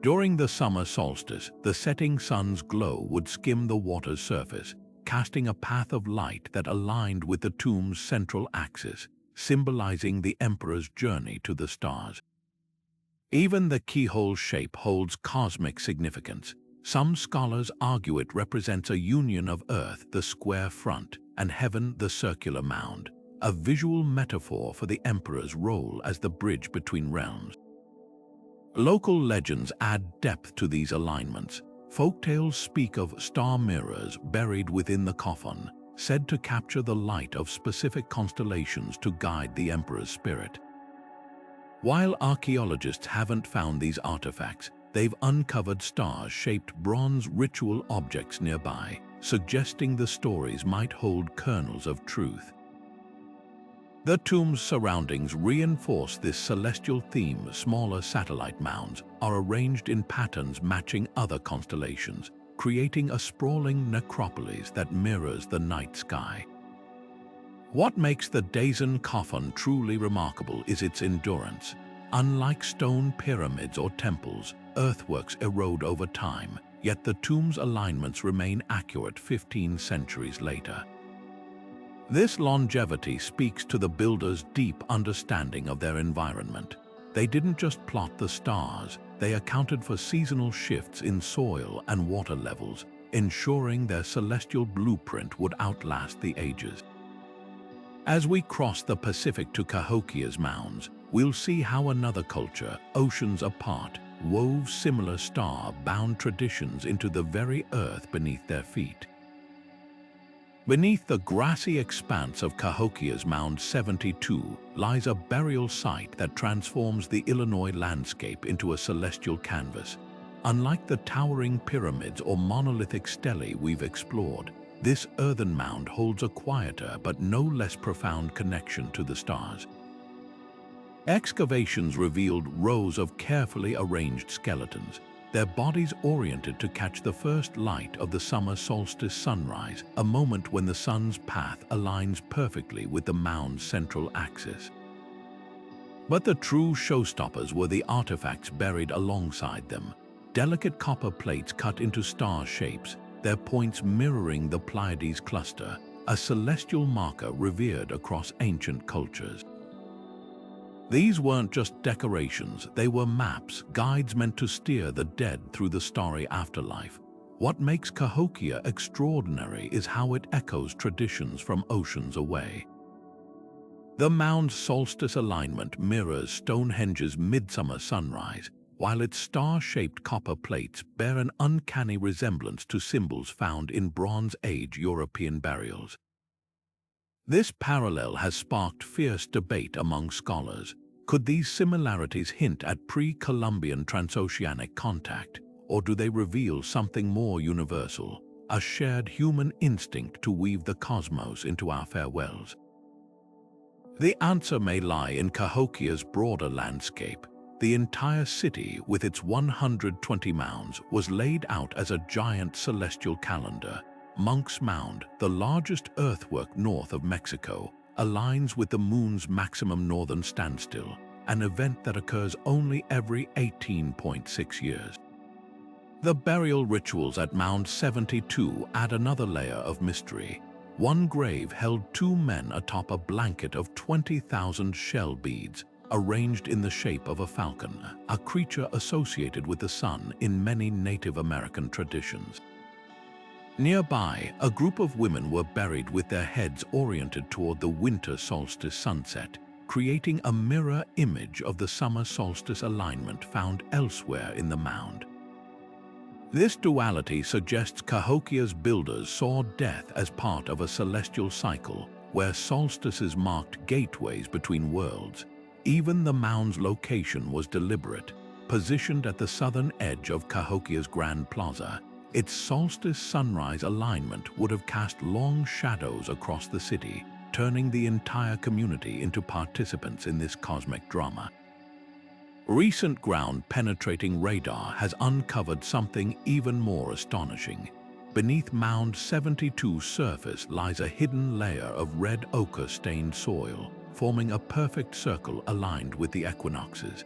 During the summer solstice, the setting sun's glow would skim the water's surface, casting a path of light that aligned with the tomb's central axis, symbolizing the emperor's journey to the stars. Even the keyhole shape holds cosmic significance. Some scholars argue it represents a union of Earth, the square front, and heaven, the circular mound, a visual metaphor for the emperor's role as the bridge between realms. Local legends add depth to these alignments. Folktales speak of star mirrors buried within the coffin, said to capture the light of specific constellations to guide the emperor's spirit. While archaeologists haven't found these artifacts, they've uncovered star-shaped bronze ritual objects nearby, suggesting the stories might hold kernels of truth. The tomb's surroundings reinforce this celestial theme. Smaller satellite mounds are arranged in patterns matching other constellations, creating a sprawling necropolis that mirrors the night sky. What makes the Daisin coffin truly remarkable is its endurance. Unlike stone pyramids or temples, earthworks erode over time, yet the tomb's alignments remain accurate 15 centuries later. This longevity speaks to the builders' deep understanding of their environment. They didn't just plot the stars, they accounted for seasonal shifts in soil and water levels, ensuring their celestial blueprint would outlast the ages. As we cross the Pacific to Cahokia's mounds, we'll see how another culture, oceans apart, wove similar star-bound traditions into the very earth beneath their feet. Beneath the grassy expanse of Cahokia's Mound 72 lies a burial site that transforms the Illinois landscape into a celestial canvas. Unlike the towering pyramids or monolithic stelae we've explored, this earthen mound holds a quieter but no less profound connection to the stars. Excavations revealed rows of carefully arranged skeletons, their bodies oriented to catch the first light of the summer solstice sunrise, a moment when the sun's path aligns perfectly with the mound's central axis. But the true showstoppers were the artifacts buried alongside them, delicate copper plates cut into star shapes, their points mirroring the Pleiades cluster, a celestial marker revered across ancient cultures. These weren't just decorations, they were maps, guides meant to steer the dead through the starry afterlife. What makes Cahokia extraordinary is how it echoes traditions from oceans away. The mound's solstice alignment mirrors Stonehenge's midsummer sunrise, while its star-shaped copper plates bear an uncanny resemblance to symbols found in Bronze Age European burials. This parallel has sparked fierce debate among scholars. Could these similarities hint at pre-Columbian transoceanic contact, or do they reveal something more universal, a shared human instinct to weave the cosmos into our farewells? The answer may lie in Cahokia's broader landscape. The entire city, with its 120 mounds, was laid out as a giant celestial calendar. Monk's Mound, the largest earthwork north of Mexico, aligns with the moon's maximum northern standstill, an event that occurs only every 18.6 years. The burial rituals at Mound 72 add another layer of mystery. One grave held two men atop a blanket of 20,000 shell beads, arranged in the shape of a falcon, a creature associated with the sun in many Native American traditions. Nearby, a group of women were buried with their heads oriented toward the winter solstice sunset, creating a mirror image of the summer solstice alignment found elsewhere in the mound. This duality suggests Cahokia's builders saw death as part of a celestial cycle where solstices marked gateways between worlds. Even the mound's location was deliberate. Positioned at the southern edge of Cahokia's Grand Plaza, its solstice-sunrise alignment would have cast long shadows across the city, turning the entire community into participants in this cosmic drama. Recent ground-penetrating radar has uncovered something even more astonishing. Beneath Mound 72's surface lies a hidden layer of red ochre-stained soil, forming a perfect circle aligned with the equinoxes.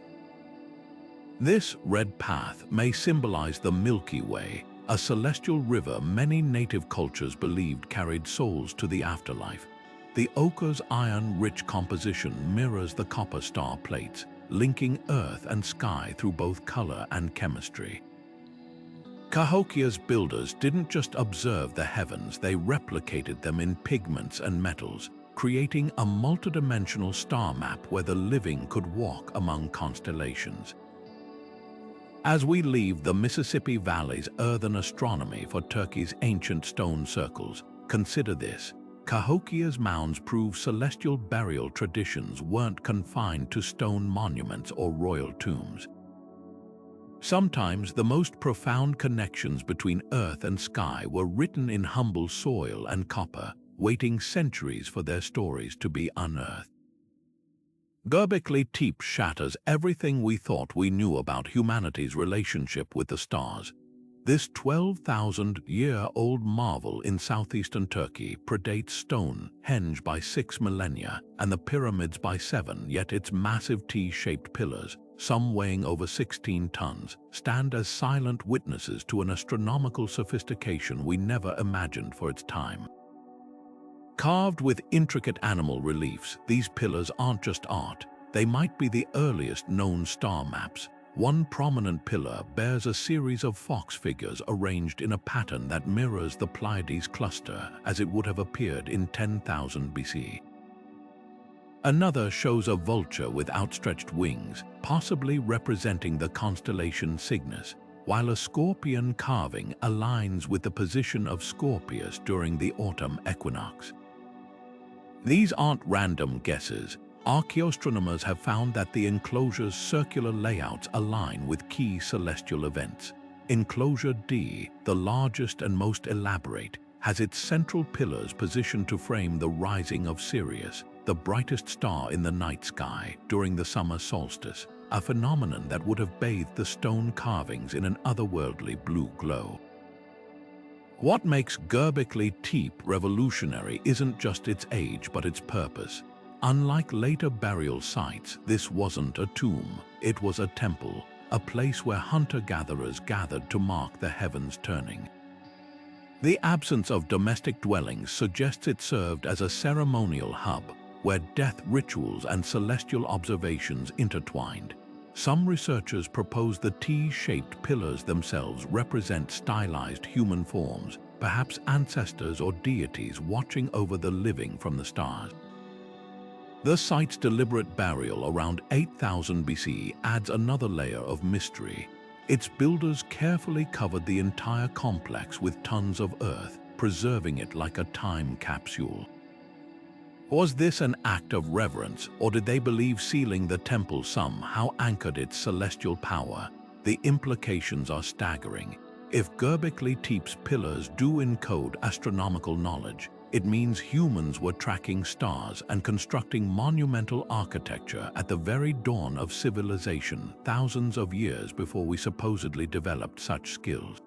This red path may symbolize the Milky Way, a celestial river many native cultures believed carried souls to the afterlife. The ochre's iron-rich composition mirrors the copper star plates, linking Earth and sky through both color and chemistry. Cahokia's builders didn't just observe the heavens, they replicated them in pigments and metals, creating a multidimensional star map where the living could walk among constellations. As we leave the Mississippi Valley's earthen astronomy for Turkey's ancient stone circles, consider this. Cahokia's mounds prove celestial burial traditions weren't confined to stone monuments or royal tombs. Sometimes the most profound connections between earth and sky were written in humble soil and copper, waiting centuries for their stories to be unearthed. Gobekli Tepe shatters everything we thought we knew about humanity's relationship with the stars. This 12,000-year-old marvel in southeastern Turkey predates Stonehenge by 6 millennia and the pyramids by 7, yet its massive T-shaped pillars, some weighing over 16 tons, stand as silent witnesses to an astronomical sophistication we never imagined for its time. Carved with intricate animal reliefs, these pillars aren't just art, they might be the earliest known star maps. One prominent pillar bears a series of fox figures arranged in a pattern that mirrors the Pleiades cluster as it would have appeared in 10,000 BC. Another shows a vulture with outstretched wings, possibly representing the constellation Cygnus, while a scorpion carving aligns with the position of Scorpius during the autumn equinox. These aren't random guesses. Archaeoastronomers have found that the enclosure's circular layouts align with key celestial events. Enclosure D, the largest and most elaborate, has its central pillars positioned to frame the rising of Sirius, the brightest star in the night sky during the summer solstice, a phenomenon that would have bathed the stone carvings in an otherworldly blue glow. What makes Gobekli Tepe revolutionary isn't just its age but its purpose. Unlike later burial sites, this wasn't a tomb, it was a temple, a place where hunter-gatherers gathered to mark the heavens turning. The absence of domestic dwellings suggests it served as a ceremonial hub, where death rituals and celestial observations intertwined. Some researchers propose the T-shaped pillars themselves represent stylized human forms, perhaps ancestors or deities watching over the living from the stars. The site's deliberate burial around 8000 BC adds another layer of mystery. Its builders carefully covered the entire complex with tons of earth, preserving it like a time capsule. Was this an act of reverence, or did they believe sealing the temple somehow anchored its celestial power? The implications are staggering. If Gobekli Tepe's pillars do encode astronomical knowledge, it means humans were tracking stars and constructing monumental architecture at the very dawn of civilization, thousands of years before we supposedly developed such skills.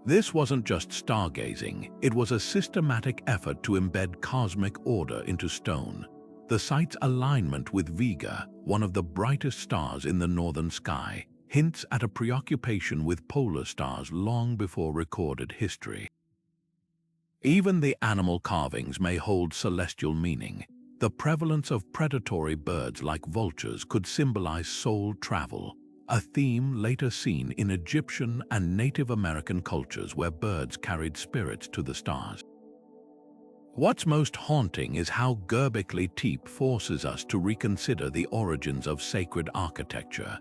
This wasn't just stargazing, it was a systematic effort to embed cosmic order into stone. The site's alignment with Vega, one of the brightest stars in the northern sky, hints at a preoccupation with polar stars long before recorded history. Even the animal carvings may hold celestial meaning. The prevalence of predatory birds like vultures could symbolize soul travel, a theme later seen in Egyptian and Native American cultures where birds carried spirits to the stars. What's most haunting is how Gobekli Tepe forces us to reconsider the origins of sacred architecture.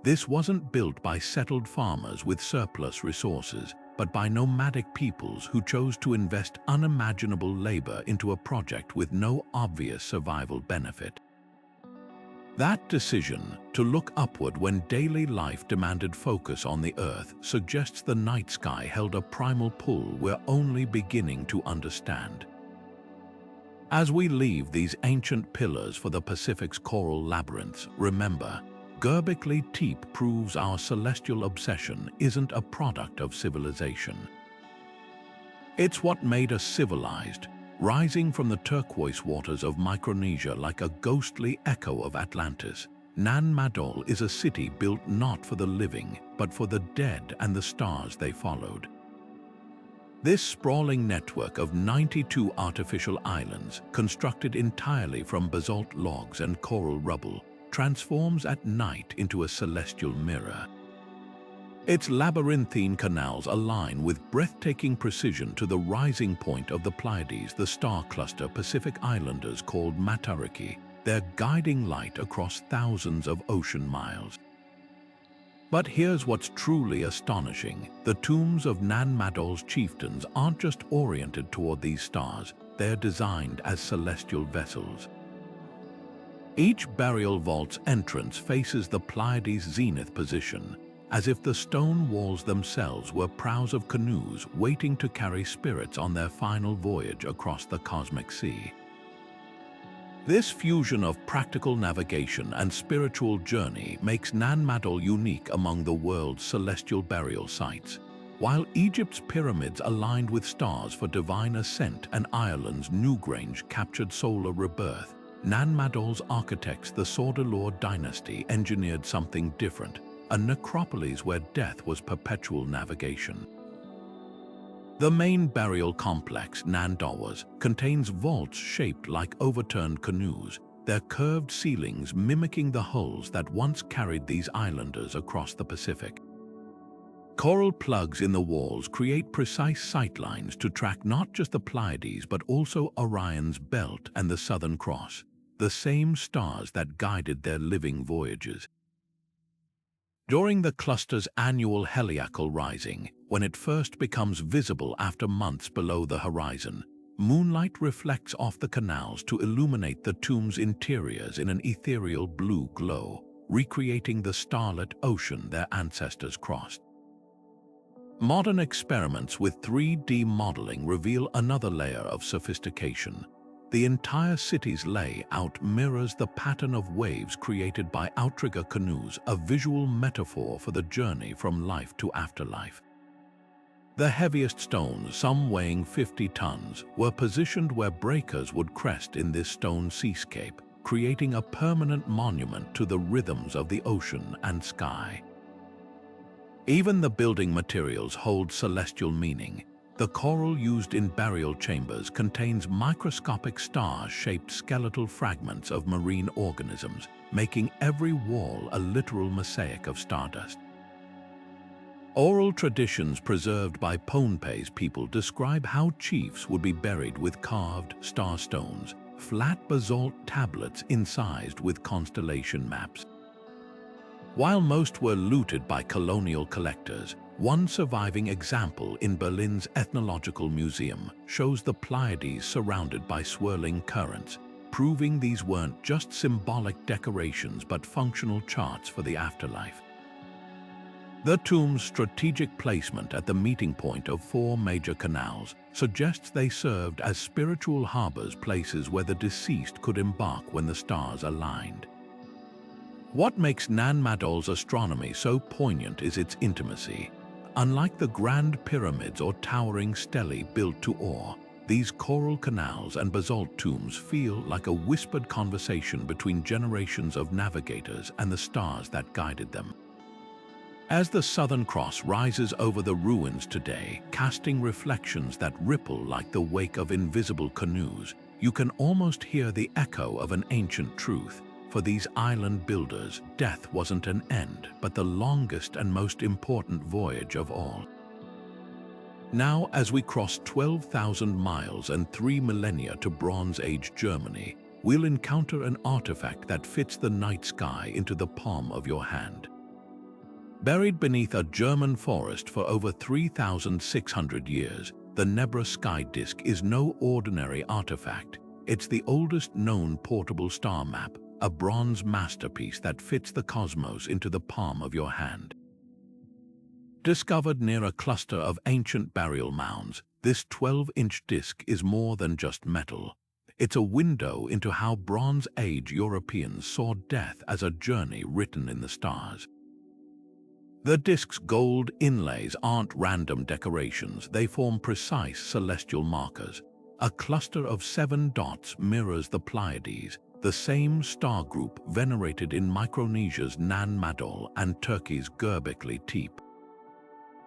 This wasn't built by settled farmers with surplus resources, but by nomadic peoples who chose to invest unimaginable labor into a project with no obvious survival benefit. That decision, to look upward when daily life demanded focus on the earth, suggests the night sky held a primal pull we're only beginning to understand. As we leave these ancient pillars for the Pacific's coral labyrinths, remember, Gobekli Tepe proves our celestial obsession isn't a product of civilization. It's what made us civilized, rising from the turquoise waters of Micronesia like a ghostly echo of Atlantis. Nan Madol is a city built not for the living, but for the dead and the stars they followed. This sprawling network of 92 artificial islands, constructed entirely from basalt logs and coral rubble, transforms at night into a celestial mirror. Its labyrinthine canals align with breathtaking precision to the rising point of the Pleiades, the star cluster Pacific Islanders called Matariki, their guiding light across thousands of ocean miles. But here's what's truly astonishing. The tombs of Nan Madol's chieftains aren't just oriented toward these stars, they're designed as celestial vessels. Each burial vault's entrance faces the Pleiades' zenith position, as if the stone walls themselves were prows of canoes waiting to carry spirits on their final voyage across the cosmic sea. This fusion of practical navigation and spiritual journey makes Nan Madol unique among the world's celestial burial sites. While Egypt's pyramids aligned with stars for divine ascent and Ireland's New Grange captured solar rebirth, Nan Madol's architects, the Sordelor dynasty, engineered something different, a necropolis where death was perpetual navigation. The main burial complex, Nan Dawas, contains vaults shaped like overturned canoes, their curved ceilings mimicking the hulls that once carried these islanders across the Pacific. Coral plugs in the walls create precise sightlines to track not just the Pleiades but also Orion's belt and the Southern Cross, the same stars that guided their living voyages. During the cluster's annual heliacal rising, when it first becomes visible after months below the horizon, moonlight reflects off the canals to illuminate the tomb's interiors in an ethereal blue glow, recreating the starlit ocean their ancestors crossed. Modern experiments with 3D modeling reveal another layer of sophistication. The entire city's layout mirrors the pattern of waves created by outrigger canoes, a visual metaphor for the journey from life to afterlife. The heaviest stones, some weighing 50 tons, were positioned where breakers would crest in this stone seascape, creating a permanent monument to the rhythms of the ocean and sky. Even the building materials hold celestial meaning. The coral used in burial chambers contains microscopic star-shaped skeletal fragments of marine organisms, making every wall a literal mosaic of stardust. Oral traditions preserved by Pohnpei's people describe how chiefs would be buried with carved star stones, flat basalt tablets incised with constellation maps. While most were looted by colonial collectors, one surviving example in Berlin's Ethnological Museum shows the Pleiades surrounded by swirling currents, proving these weren't just symbolic decorations but functional charts for the afterlife. The tomb's strategic placement at the meeting point of 4 major canals suggests they served as spiritual harbors, places where the deceased could embark when the stars aligned. What makes Nan Madol's astronomy so poignant is its intimacy. Unlike the grand pyramids or towering Stelli built to awe, these coral canals and basalt tombs feel like a whispered conversation between generations of navigators and the stars that guided them. As the Southern Cross rises over the ruins today, casting reflections that ripple like the wake of invisible canoes, you can almost hear the echo of an ancient truth. For these island builders, death wasn't an end, but the longest and most important voyage of all. Now, as we cross 12,000 miles and 3 millennia to Bronze Age Germany, we'll encounter an artifact that fits the night sky into the palm of your hand. Buried beneath a German forest for over 3,600 years, the Nebra sky disk is no ordinary artifact. It's the oldest known portable star map, a bronze masterpiece that fits the cosmos into the palm of your hand. Discovered near a cluster of ancient burial mounds, this 12-inch disk is more than just metal. It's a window into how Bronze Age Europeans saw death as a journey written in the stars. The disk's gold inlays aren't random decorations, they form precise celestial markers. A cluster of 7 dots mirrors the Pleiades, the same star group venerated in Micronesia's Nan Madol and Turkey's Gobekli Tepe.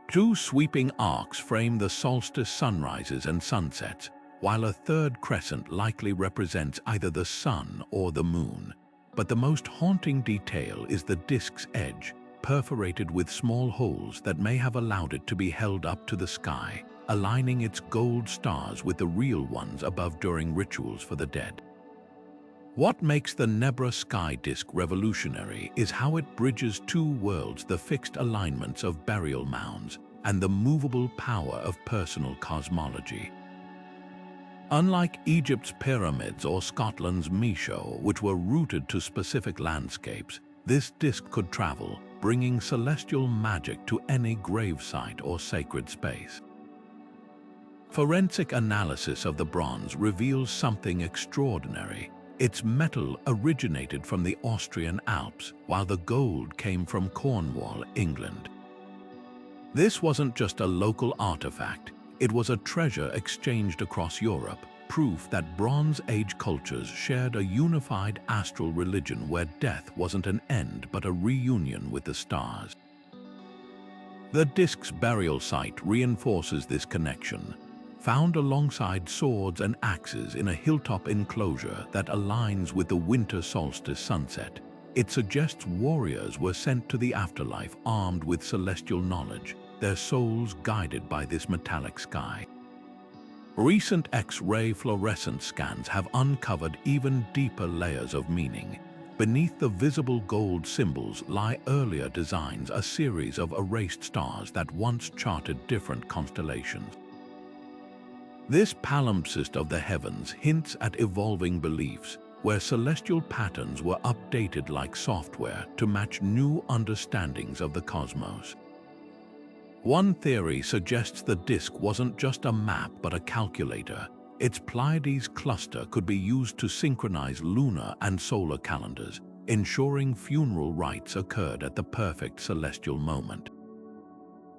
2 sweeping arcs frame the solstice sunrises and sunsets, while a third crescent likely represents either the sun or the moon. But the most haunting detail is the disk's edge, perforated with small holes that may have allowed it to be held up to the sky, aligning its gold stars with the real ones above during rituals for the dead. What makes the Nebra sky disk revolutionary is how it bridges 2 worlds: the fixed alignments of burial mounds and the movable power of personal cosmology. Unlike Egypt's pyramids or Scotland's Micho, which were rooted to specific landscapes, this disk could travel, bringing celestial magic to any gravesite or sacred space. Forensic analysis of the bronze reveals something extraordinary. Its metal originated from the Austrian Alps, while the gold came from Cornwall, England. This wasn't just a local artifact, it was a treasure exchanged across Europe, proof that Bronze Age cultures shared a unified astral religion where death wasn't an end but a reunion with the stars. The disk's burial site reinforces this connection. Found alongside swords and axes in a hilltop enclosure that aligns with the winter solstice sunset, it suggests warriors were sent to the afterlife armed with celestial knowledge, their souls guided by this metallic sky. Recent X-ray fluorescence scans have uncovered even deeper layers of meaning. Beneath the visible gold symbols lie earlier designs, a series of erased stars that once charted different constellations. This palimpsest of the heavens hints at evolving beliefs, where celestial patterns were updated like software to match new understandings of the cosmos. One theory suggests the disk wasn't just a map but a calculator. Its Pleiades cluster could be used to synchronize lunar and solar calendars, ensuring funeral rites occurred at the perfect celestial moment.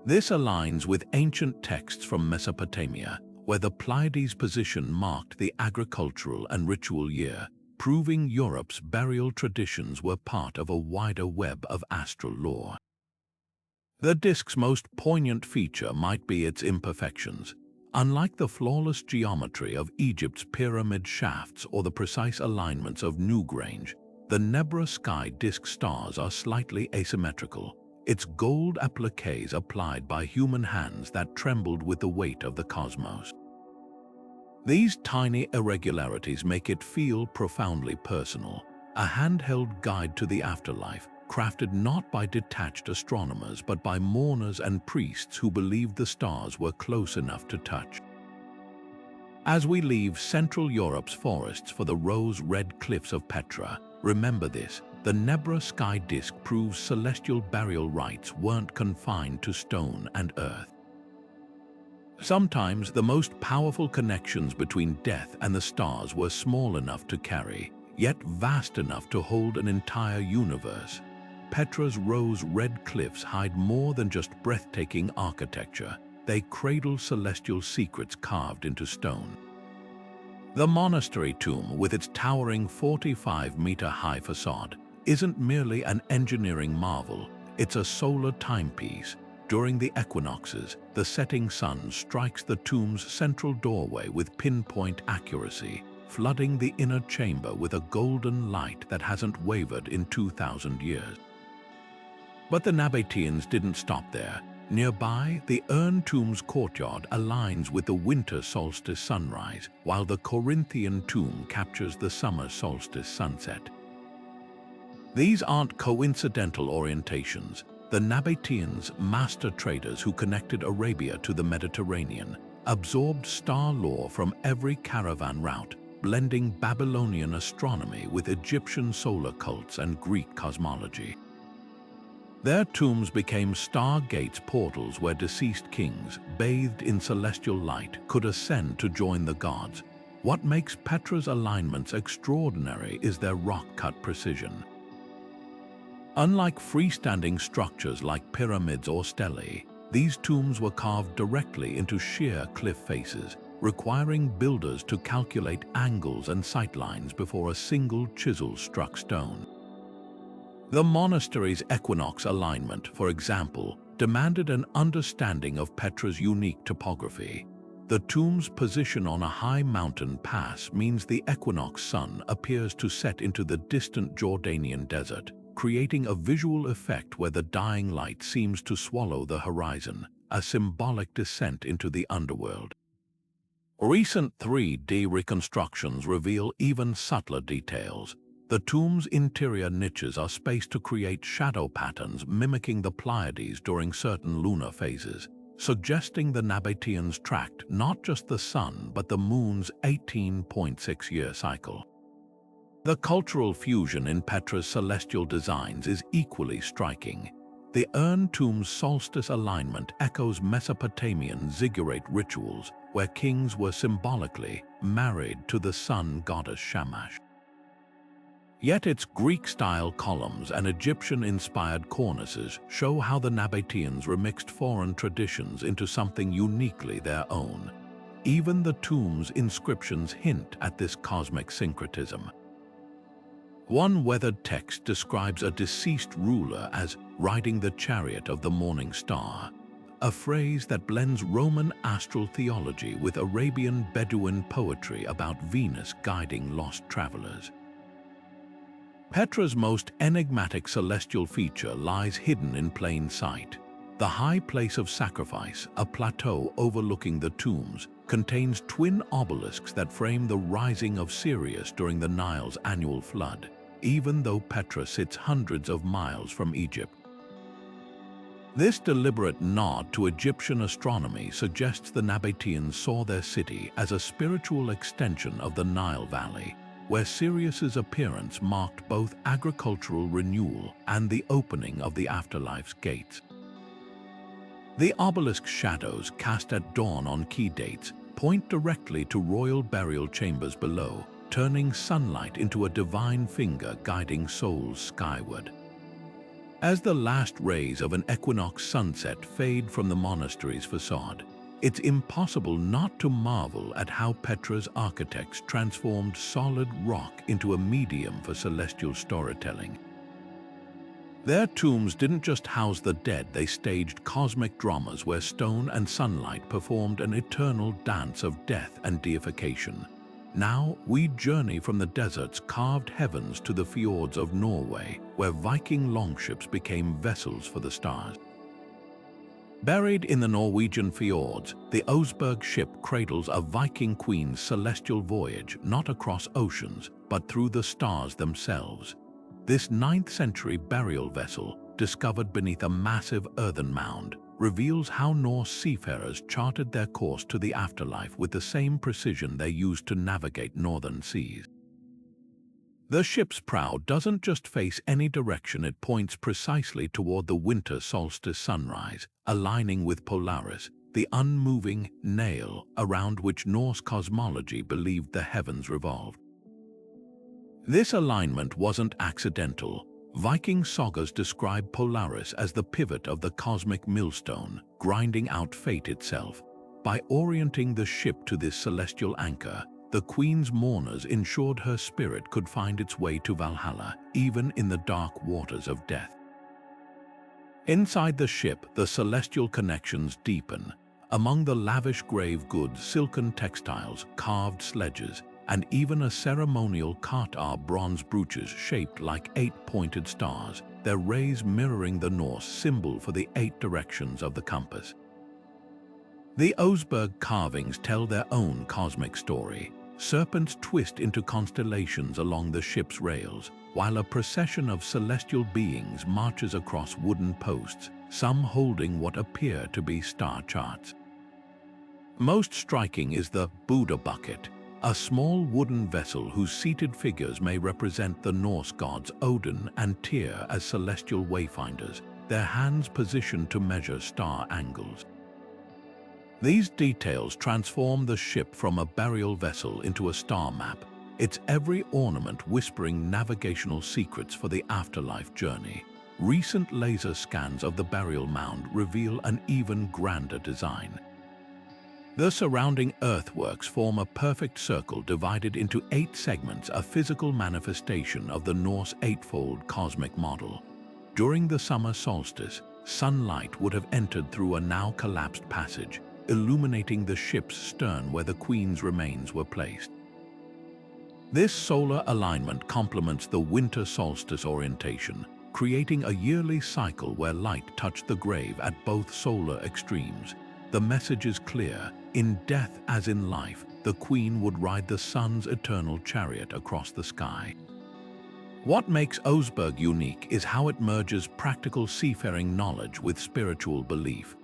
This aligns with ancient texts from Mesopotamia, where the Pleiades' position marked the agricultural and ritual year, proving Europe's burial traditions were part of a wider web of astral lore. The disk's most poignant feature might be its imperfections. Unlike the flawless geometry of Egypt's pyramid shafts or the precise alignments of New Grange, the Nebra sky disk stars are slightly asymmetrical, its gold appliques applied by human hands that trembled with the weight of the cosmos. These tiny irregularities make it feel profoundly personal, a handheld guide to the afterlife, crafted not by detached astronomers but by mourners and priests who believed the stars were close enough to touch. As we leave Central Europe's forests for the rose-red cliffs of Petra, remember this: the Nebra sky disk proves celestial burial rites weren't confined to stone and earth. Sometimes the most powerful connections between death and the stars were small enough to carry, yet vast enough to hold an entire universe. Petra's rose-red cliffs hide more than just breathtaking architecture. They cradle celestial secrets carved into stone. The monastery tomb, with its towering 45-meter-high facade, isn't merely an engineering marvel. It's a solar timepiece. During the equinoxes, the setting sun strikes the tomb's central doorway with pinpoint accuracy, flooding the inner chamber with a golden light that hasn't wavered in 2,000 years. But the Nabateans didn't stop there. Nearby, the urn tomb's courtyard aligns with the winter solstice sunrise, while the Corinthian tomb captures the summer solstice sunset. These aren't coincidental orientations. The Nabateans, master traders who connected Arabia to the Mediterranean, absorbed star lore from every caravan route, blending Babylonian astronomy with Egyptian solar cults and Greek cosmology. Their tombs became stargates, portals where deceased kings, bathed in celestial light, could ascend to join the gods. What makes Petra's alignments extraordinary is their rock-cut precision. Unlike freestanding structures like pyramids or Stelli, these tombs were carved directly into sheer cliff faces, requiring builders to calculate angles and sightlines before a single chisel struck stone. The monastery's equinox alignment, for example, demanded an understanding of Petra's unique topography. The tomb's position on a high mountain pass means the equinox sun appears to set into the distant Jordanian desert, creating a visual effect where the dying light seems to swallow the horizon, a symbolic descent into the underworld. Recent 3D reconstructions reveal even subtler details. The tomb's interior niches are spaced to create shadow patterns mimicking the Pleiades during certain lunar phases, suggesting the Nabateans tracked not just the sun but the moon's 18.6-year cycle. The cultural fusion in Petra's celestial designs is equally striking. The urn tomb's solstice alignment echoes Mesopotamian ziggurat rituals, where kings were symbolically married to the sun goddess Shamash. Yet its Greek-style columns and Egyptian-inspired cornices show how the Nabateans remixed foreign traditions into something uniquely their own. Even the tomb's inscriptions hint at this cosmic syncretism. One weathered text describes a deceased ruler as riding the chariot of the morning star, a phrase that blends Roman astral theology with Arabian Bedouin poetry about Venus guiding lost travelers. Petra's most enigmatic celestial feature lies hidden in plain sight. The high place of sacrifice, a plateau overlooking the tombs, contains twin obelisks that frame the rising of Sirius during the Nile's annual flood, even though Petra sits hundreds of miles from Egypt. This deliberate nod to Egyptian astronomy suggests the Nabateans saw their city as a spiritual extension of the Nile Valley, where Sirius's appearance marked both agricultural renewal and the opening of the afterlife's gates. The obelisk shadows cast at dawn on key dates point directly to royal burial chambers below, turning sunlight into a divine finger guiding souls skyward. As the last rays of an equinox sunset fade from the monastery's facade, it's impossible not to marvel at how Petra's architects transformed solid rock into a medium for celestial storytelling. Their tombs didn't just house the dead, they staged cosmic dramas where stone and sunlight performed an eternal dance of death and deification. Now we journey from the desert's carved heavens to the fjords of Norway, where Viking longships became vessels for the stars. Buried in the Norwegian fjords, the Oseberg ship cradles a Viking queen's celestial voyage not across oceans, but through the stars themselves. This 9th-century burial vessel, discovered beneath a massive earthen mound, reveals how Norse seafarers charted their course to the afterlife with the same precision they used to navigate northern seas. The ship's prow doesn't just face any direction, it points precisely toward the winter solstice sunrise, aligning with Polaris, the unmoving nail around which Norse cosmology believed the heavens revolved. This alignment wasn't accidental. Viking sagas describe Polaris as the pivot of the cosmic millstone, grinding out fate itself. By orienting the ship to this celestial anchor, the queen's mourners ensured her spirit could find its way to Valhalla, even in the dark waters of death. Inside the ship, the celestial connections deepen. Among the lavish grave goods, silken textiles, carved sledges, and even a ceremonial cart are bronze brooches shaped like 8-pointed stars, their rays mirroring the Norse symbol for the 8 directions of the compass. The Oseberg carvings tell their own cosmic story. Serpents twist into constellations along the ship's rails, while a procession of celestial beings marches across wooden posts, some holding what appear to be star charts. Most striking is the Buddha bucket, a small wooden vessel whose seated figures may represent the Norse gods Odin and Tyr as celestial wayfinders, their hands positioned to measure star angles. These details transform the ship from a burial vessel into a star map, its every ornament whispering navigational secrets for the afterlife journey. Recent laser scans of the burial mound reveal an even grander design. The surrounding earthworks form a perfect circle divided into 8 segments, a physical manifestation of the Norse eightfold cosmic model. During the summer solstice, sunlight would have entered through a now collapsed passage, illuminating the ship's stern where the Queen's remains were placed. This solar alignment complements the winter solstice orientation, creating a yearly cycle where light touched the grave at both solar extremes. The message is clear: in death as in life, the Queen would ride the sun's eternal chariot across the sky. What makes Oseberg unique is how it merges practical seafaring knowledge with spiritual belief.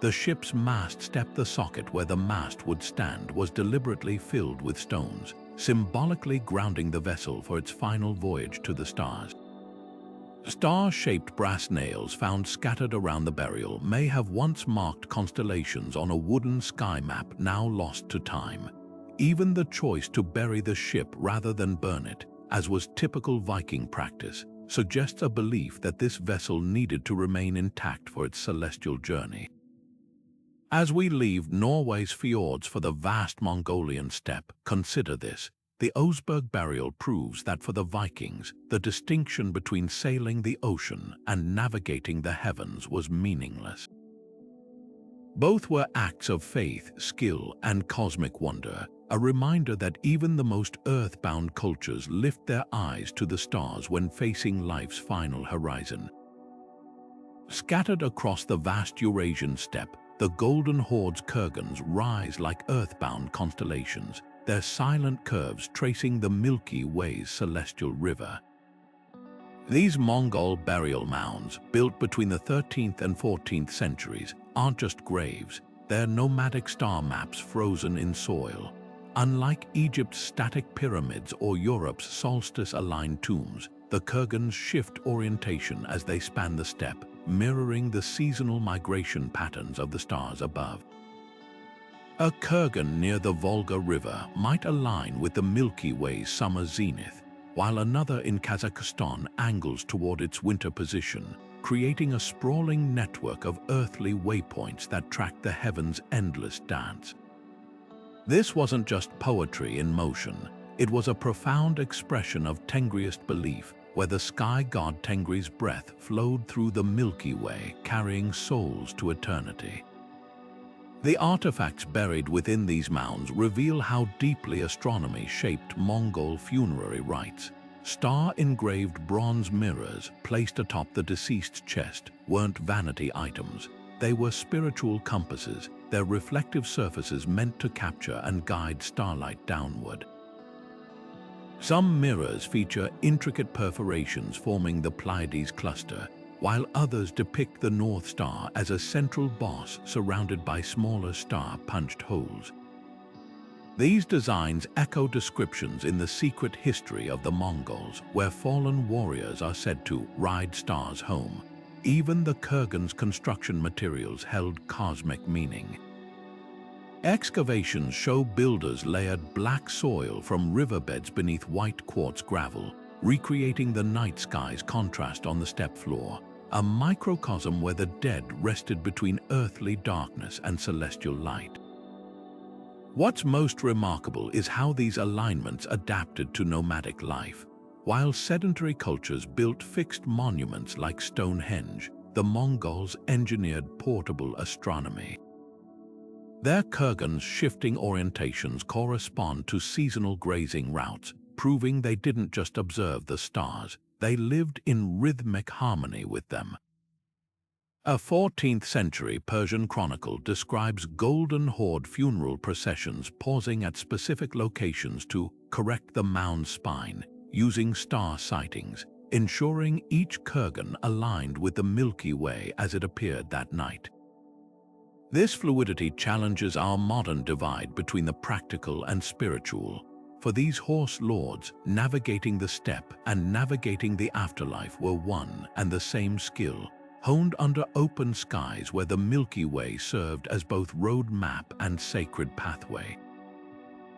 The ship's mast step, the socket where the mast would stand, was deliberately filled with stones, symbolically grounding the vessel for its final voyage to the stars. Star-shaped brass nails found scattered around the burial may have once marked constellations on a wooden sky map now lost to time. Even the choice to bury the ship rather than burn it, as was typical Viking practice, suggests a belief that this vessel needed to remain intact for its celestial journey. As we leave Norway's fjords for the vast Mongolian steppe, consider this. The Oseberg burial proves that for the Vikings, the distinction between sailing the ocean and navigating the heavens was meaningless. Both were acts of faith, skill, and cosmic wonder, a reminder that even the most earthbound cultures lift their eyes to the stars when facing life's final horizon. Scattered across the vast Eurasian steppe, the Golden Horde's kurgans rise like earthbound constellations, their silent curves tracing the Milky Way's celestial river. These Mongol burial mounds, built between the 13th and 14th centuries, aren't just graves, they're nomadic star maps frozen in soil. Unlike Egypt's static pyramids or Europe's solstice-aligned tombs, the kurgans shift orientation as they span the steppe, mirroring the seasonal migration patterns of the stars above. A kurgan near the Volga River might align with the Milky Way's summer zenith, while another in Kazakhstan angles toward its winter position, creating a sprawling network of earthly waypoints that track the heavens' endless dance. This wasn't just poetry in motion, it was a profound expression of Tengriist belief, where the sky god Tengri's breath flowed through the Milky Way, carrying souls to eternity. The artifacts buried within these mounds reveal how deeply astronomy shaped Mongol funerary rites. Star-engraved bronze mirrors placed atop the deceased's chest weren't vanity items. They were spiritual compasses, their reflective surfaces meant to capture and guide starlight downward. Some mirrors feature intricate perforations forming the Pleiades cluster, while others depict the North Star as a central boss surrounded by smaller star-punched holes. These designs echo descriptions in the secret history of the Mongols, where fallen warriors are said to ride stars home. Even the kurgan's construction materials held cosmic meaning. Excavations show builders layered black soil from riverbeds beneath white quartz gravel, recreating the night sky's contrast on the steppe floor, a microcosm where the dead rested between earthly darkness and celestial light. What's most remarkable is how these alignments adapted to nomadic life. While sedentary cultures built fixed monuments like Stonehenge, the Mongols engineered portable astronomy. Their kurgan's shifting orientations correspond to seasonal grazing routes, proving they didn't just observe the stars, they lived in rhythmic harmony with them. A 14th-century Persian chronicle describes Golden Horde funeral processions pausing at specific locations to correct the mound's spine, using star sightings, ensuring each kurgan aligned with the Milky Way as it appeared that night. This fluidity challenges our modern divide between the practical and spiritual. For these horse lords, navigating the steppe and navigating the afterlife were one and the same skill, honed under open skies where the Milky Way served as both road map and sacred pathway.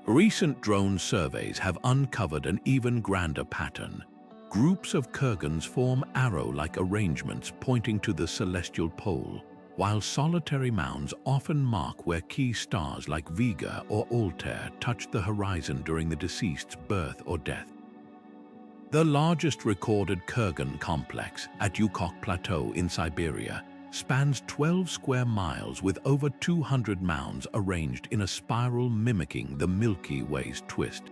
Recent drone surveys have uncovered an even grander pattern. Groups of kurgans form arrow-like arrangements pointing to the celestial pole, while solitary mounds often mark where key stars like Vega or Altair touched the horizon during the deceased's birth or death. The largest recorded kurgan complex at Yukok Plateau in Siberia spans 12 square miles with over 200 mounds arranged in a spiral mimicking the Milky Way's twist.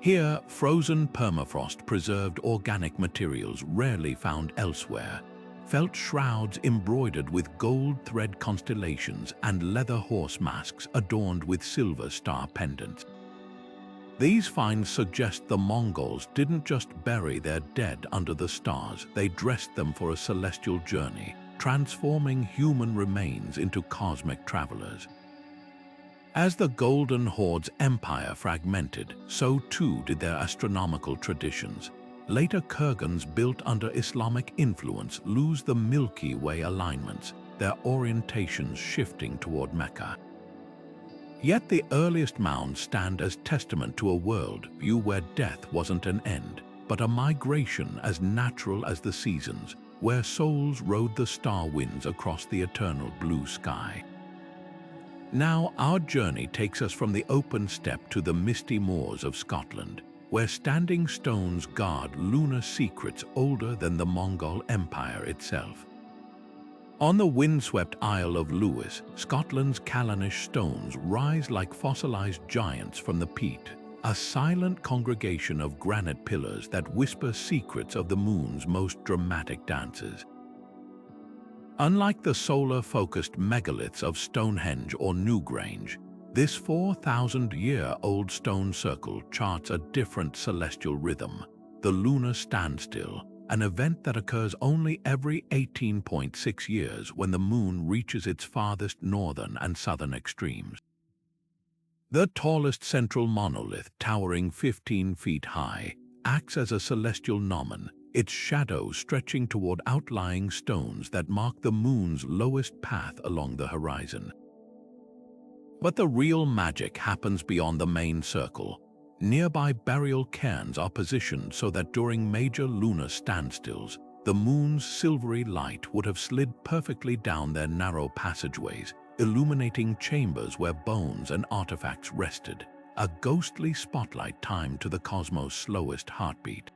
Here, frozen permafrost preserved organic materials rarely found elsewhere, felt shrouds embroidered with gold thread constellations and leather horse masks adorned with silver star pendants. These finds suggest the Mongols didn't just bury their dead under the stars, they dressed them for a celestial journey, transforming human remains into cosmic travelers. As the Golden Horde's empire fragmented, so too did their astronomical traditions. Later kurgans built under Islamic influence lose the Milky Way alignments, their orientations shifting toward Mecca. Yet the earliest mounds stand as testament to a world view where death wasn't an end, but a migration as natural as the seasons, where souls rode the star winds across the eternal blue sky. Now our journey takes us from the open steppe to the misty moors of Scotland, where standing stones guard lunar secrets older than the Mongol Empire itself. On the windswept Isle of Lewis, Scotland's Callanish stones rise like fossilized giants from the peat, a silent congregation of granite pillars that whisper secrets of the moon's most dramatic dances. Unlike the solar-focused megaliths of Stonehenge or Grange, this 4,000-year-old stone circle charts a different celestial rhythm, the lunar standstill, an event that occurs only every 18.6 years when the moon reaches its farthest northern and southern extremes. The tallest central monolith, towering 15 feet high, acts as a celestial gnomon, its shadow stretching toward outlying stones that mark the moon's lowest path along the horizon. But the real magic happens beyond the main circle. Nearby burial cairns are positioned so that during major lunar standstills, the moon's silvery light would have slid perfectly down their narrow passageways, illuminating chambers where bones and artifacts rested, a ghostly spotlight timed to the cosmos' slowest heartbeat.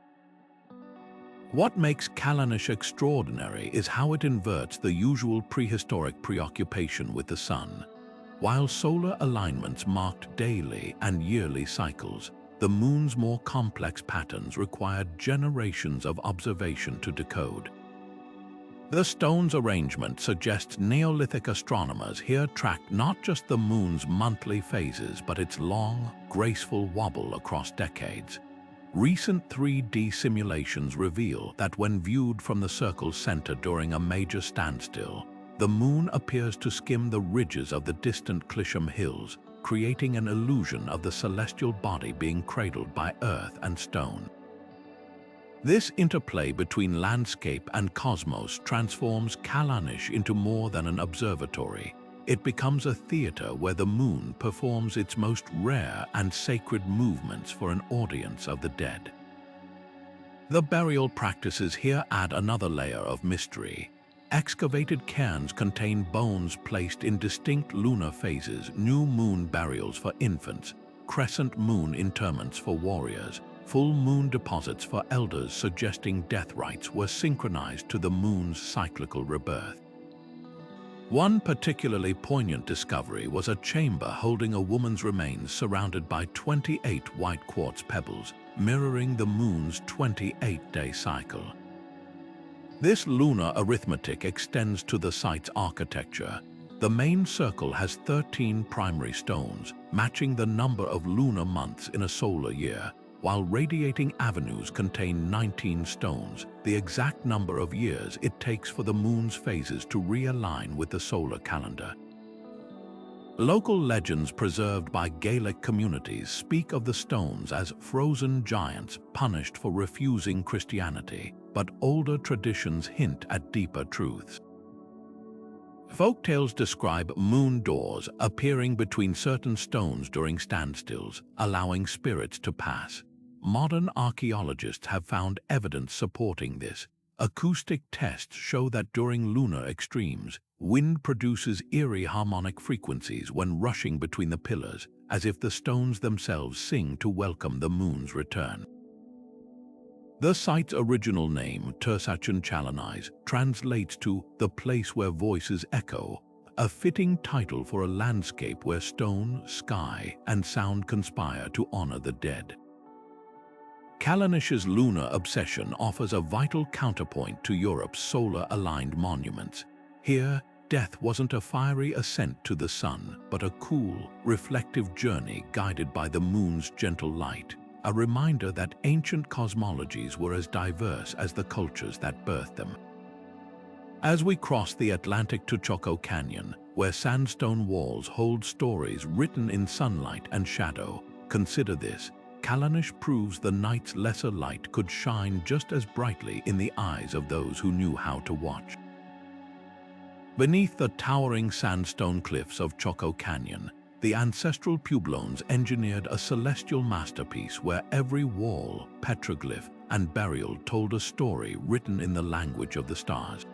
What makes Callanish extraordinary is how it inverts the usual prehistoric preoccupation with the sun. While solar alignments marked daily and yearly cycles, the moon's more complex patterns required generations of observation to decode. The stone's arrangement suggests Neolithic astronomers here tracked not just the moon's monthly phases but its long, graceful wobble across decades. Recent 3D simulations reveal that when viewed from the circle's center during a major standstill, the moon appears to skim the ridges of the distant Clisham Hills, creating an illusion of the celestial body being cradled by earth and stone. This interplay between landscape and cosmos transforms Callanish into more than an observatory. It becomes a theater where the moon performs its most rare and sacred movements for an audience of the dead. The burial practices here add another layer of mystery. Excavated cairns contain bones placed in distinct lunar phases, new moon burials for infants, crescent moon interments for warriors, full moon deposits for elders suggesting death rites were synchronized to the moon's cyclical rebirth. One particularly poignant discovery was a chamber holding a woman's remains surrounded by 28 white quartz pebbles, mirroring the moon's 28-day cycle. This lunar arithmetic extends to the site's architecture. The main circle has 13 primary stones, matching the number of lunar months in a solar year, while radiating avenues contain 19 stones, the exact number of years it takes for the moon's phases to realign with the solar calendar. Local legends preserved by Gaelic communities speak of the stones as frozen giants punished for refusing Christianity, but older traditions hint at deeper truths. Folktales describe moon doors appearing between certain stones during standstills, allowing spirits to pass. Modern archaeologists have found evidence supporting this. Acoustic tests show that during lunar extremes, wind produces eerie harmonic frequencies when rushing between the pillars, as if the stones themselves sing to welcome the moon's return. The site's original name, Tursachin Chalonais, translates to the place where voices echo, a fitting title for a landscape where stone, sky, and sound conspire to honor the dead. Chalonish's lunar obsession offers a vital counterpoint to Europe's solar-aligned monuments. Here, death wasn't a fiery ascent to the sun, but a cool, reflective journey guided by the moon's gentle light, a reminder that ancient cosmologies were as diverse as the cultures that birthed them. As we cross the Atlantic to Choco Canyon, where sandstone walls hold stories written in sunlight and shadow, consider this: Chalonish proves the night's lesser light could shine just as brightly in the eyes of those who knew how to watch. Beneath the towering sandstone cliffs of Choco Canyon, the ancestral Puebloans engineered a celestial masterpiece where every wall, petroglyph, and burial told a story written in the language of the stars.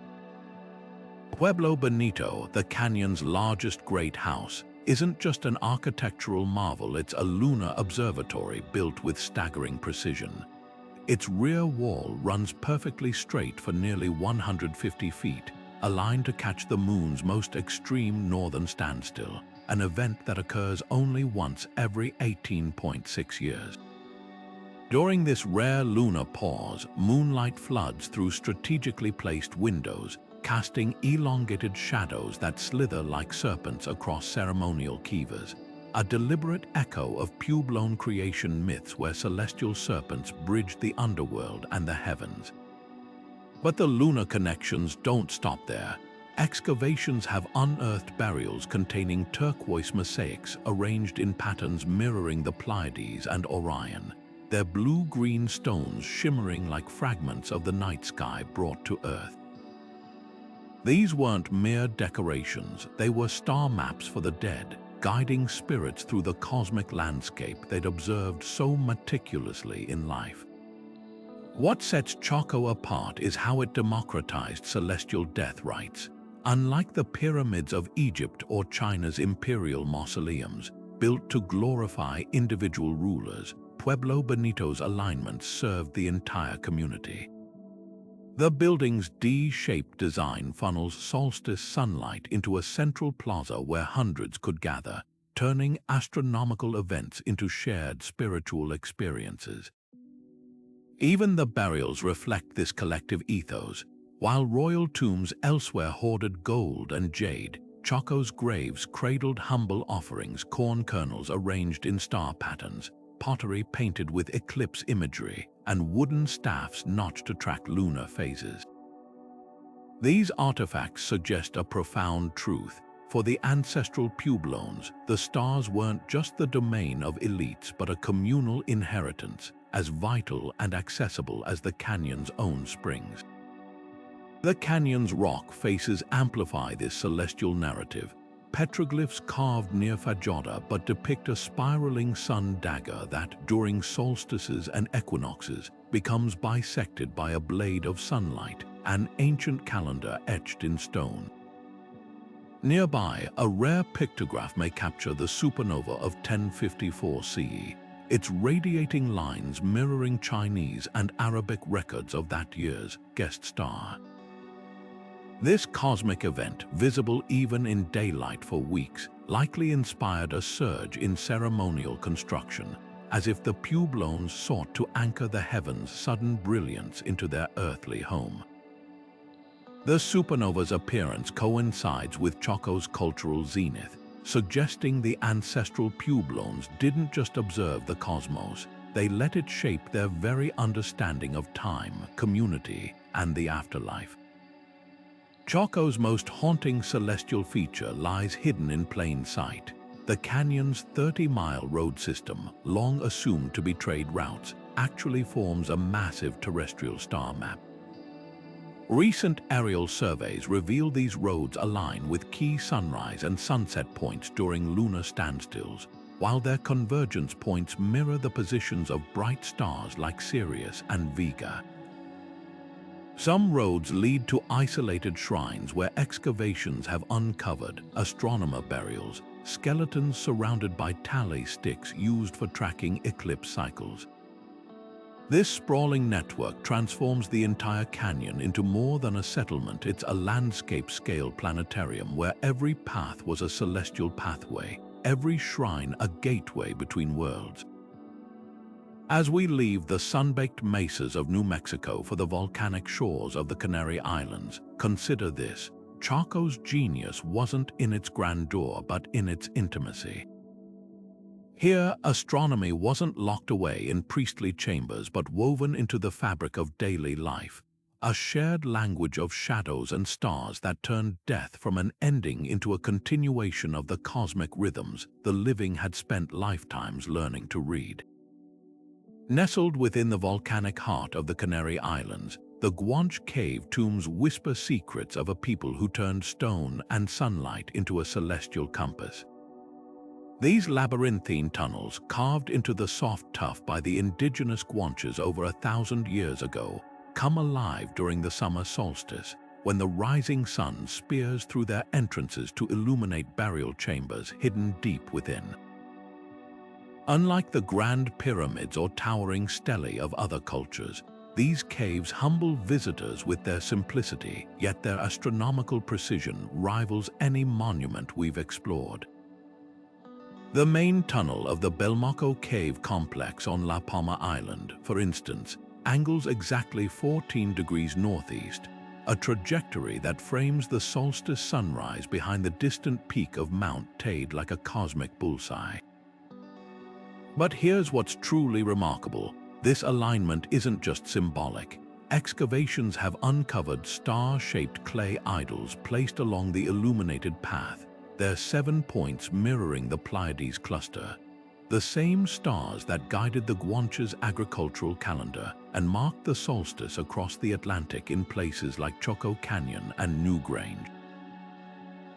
Pueblo Bonito, the canyon's largest great house, isn't just an architectural marvel, it's a lunar observatory built with staggering precision. Its rear wall runs perfectly straight for nearly 150 feet, aligned to catch the moon's most extreme northern standstill, an event that occurs only once every 18.6 years. During this rare lunar pause, moonlight floods through strategically placed windows, casting elongated shadows that slither like serpents across ceremonial kivas, a deliberate echo of Puebloan creation myths where celestial serpents bridged the underworld and the heavens. But the lunar connections don't stop there. Excavations have unearthed burials containing turquoise mosaics arranged in patterns mirroring the Pleiades and Orion, their blue-green stones shimmering like fragments of the night sky brought to Earth. These weren't mere decorations, they were star maps for the dead, guiding spirits through the cosmic landscape they'd observed so meticulously in life. What sets Choco apart is how it democratized celestial death rites. Unlike the pyramids of Egypt or China's imperial mausoleums, built to glorify individual rulers, Pueblo Bonito's alignments served the entire community. The building's D-shaped design funnels solstice sunlight into a central plaza where hundreds could gather, turning astronomical events into shared spiritual experiences. Even the burials reflect this collective ethos. While royal tombs elsewhere hoarded gold and jade, Choco's graves cradled humble offerings, corn kernels arranged in star patterns, pottery painted with eclipse imagery, and wooden staffs notched to track lunar phases. These artifacts suggest a profound truth. For the ancestral Puebloans, the stars weren't just the domain of elites but a communal inheritance, as vital and accessible as the canyon's own springs. The canyon's rock faces amplify this celestial narrative. Petroglyphs carved near Fajoda but depict a spiraling sun dagger that, during solstices and equinoxes, becomes bisected by a blade of sunlight, an ancient calendar etched in stone. Nearby, a rare pictograph may capture the supernova of 1054 CE, its radiating lines mirroring Chinese and Arabic records of that year's guest star. This cosmic event, visible even in daylight for weeks, likely inspired a surge in ceremonial construction, as if the Puebloans sought to anchor the heavens' sudden brilliance into their earthly home. The supernova's appearance coincides with Choco's cultural zenith, suggesting the ancestral Puebloans didn't just observe the cosmos, they let it shape their very understanding of time, community, and the afterlife. Choco's most haunting celestial feature lies hidden in plain sight. The canyon's 30-mile road system, long assumed to be trade routes, actually forms a massive terrestrial star map. Recent aerial surveys reveal these roads align with key sunrise and sunset points during lunar standstills, while their convergence points mirror the positions of bright stars like Sirius and Vega. Some roads lead to isolated shrines where excavations have uncovered astronomer burials, skeletons surrounded by tally sticks used for tracking eclipse cycles. This sprawling network transforms the entire canyon into more than a settlement. It's a landscape-scale planetarium where every path was a celestial pathway, every shrine a gateway between worlds. As we leave the sun-baked mesas of New Mexico for the volcanic shores of the Canary Islands, consider this: Choco's genius wasn't in its grandeur but in its intimacy. Here, astronomy wasn't locked away in priestly chambers but woven into the fabric of daily life, a shared language of shadows and stars that turned death from an ending into a continuation of the cosmic rhythms the living had spent lifetimes learning to read. Nestled within the volcanic heart of the Canary Islands, the Grange cave tombs whisper secrets of a people who turned stone and sunlight into a celestial compass. These labyrinthine tunnels, carved into the soft tuff by the indigenous Granges over 1,000 years ago, come alive during the summer solstice, when the rising sun spears through their entrances to illuminate burial chambers hidden deep within. Unlike the grand pyramids or towering Stelli of other cultures, these caves humble visitors with their simplicity, yet their astronomical precision rivals any monument we've explored. The main tunnel of the Belmoco Cave complex on La Palma Island, for instance, angles exactly 14 degrees northeast, a trajectory that frames the solstice sunrise behind the distant peak of Mount Tade like a cosmic bullseye. But here's what's truly remarkable. This alignment isn't just symbolic. Excavations have uncovered star-shaped clay idols placed along the illuminated path, their 7 points mirroring the Pleiades cluster, the same stars that guided the Grange's agricultural calendar and marked the solstice across the Atlantic in places like Choco Canyon and New Grange.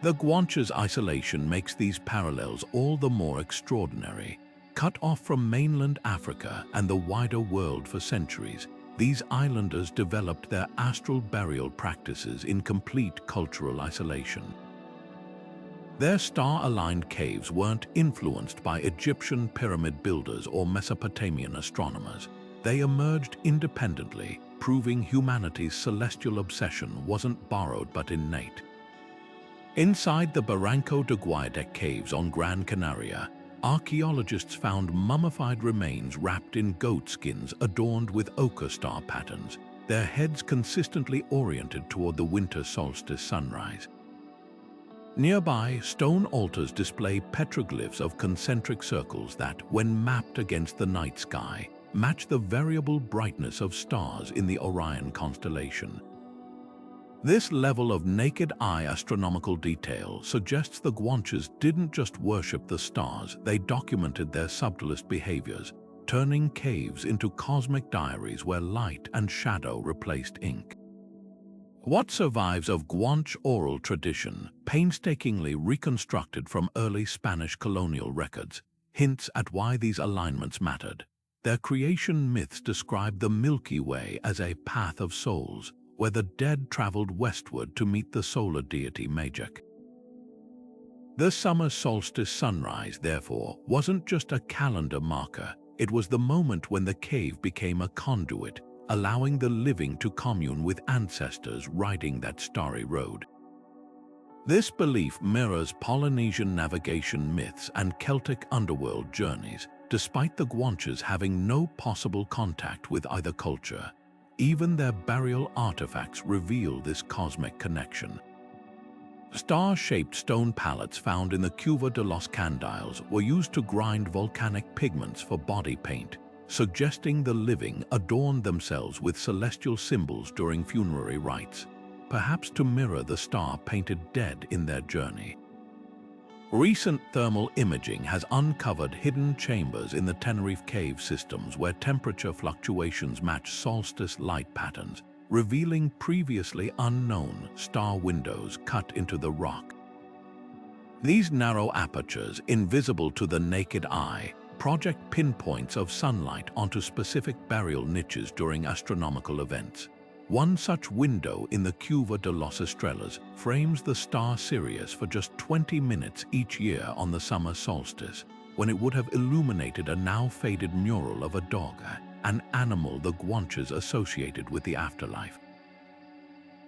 The Grange's isolation makes these parallels all the more extraordinary. Cut off from mainland Africa and the wider world for centuries, these islanders developed their astral burial practices in complete cultural isolation. Their star-aligned caves weren't influenced by Egyptian pyramid builders or Mesopotamian astronomers. They emerged independently, proving humanity's celestial obsession wasn't borrowed but innate. Inside the Barranco de Guaidec caves on Gran Canaria, archaeologists found mummified remains wrapped in goat skins adorned with ochre star patterns, their heads consistently oriented toward the winter solstice sunrise. Nearby, stone altars display petroglyphs of concentric circles that, when mapped against the night sky, match the variable brightness of stars in the Orion constellation. This level of naked-eye astronomical detail suggests the Granges didn't just worship the stars, they documented their subtlest behaviors, turning caves into cosmic diaries where light and shadow replaced ink. What survives of Grange oral tradition, painstakingly reconstructed from early Spanish colonial records, hints at why these alignments mattered. Their creation myths describe the Milky Way as a path of souls, where the dead traveled westward to meet the solar deity Magic. The summer solstice sunrise, therefore, wasn't just a calendar marker, It was the moment when the cave became a conduit, allowing the living to commune with ancestors riding that starry road. This belief mirrors Polynesian navigation myths and Celtic underworld journeys, despite the Guanches having no possible contact with either culture. Even their burial artifacts reveal this cosmic connection. Star-shaped stone palettes found in the Cueva de los Candiles were used to grind volcanic pigments for body paint, suggesting the living adorned themselves with celestial symbols during funerary rites, perhaps to mirror the star-painted dead in their journey. Recent thermal imaging has uncovered hidden chambers in the Tenerife cave systems where temperature fluctuations match solstice light patterns, revealing previously unknown star windows cut into the rock. These narrow apertures, invisible to the naked eye, project pinpoints of sunlight onto specific burial niches during astronomical events. One such window in the Cueva de los Estrellas frames the star Sirius for just 20 minutes each year on the summer solstice, when it would have illuminated a now-faded mural of a dog, an animal the Guanches associated with the afterlife.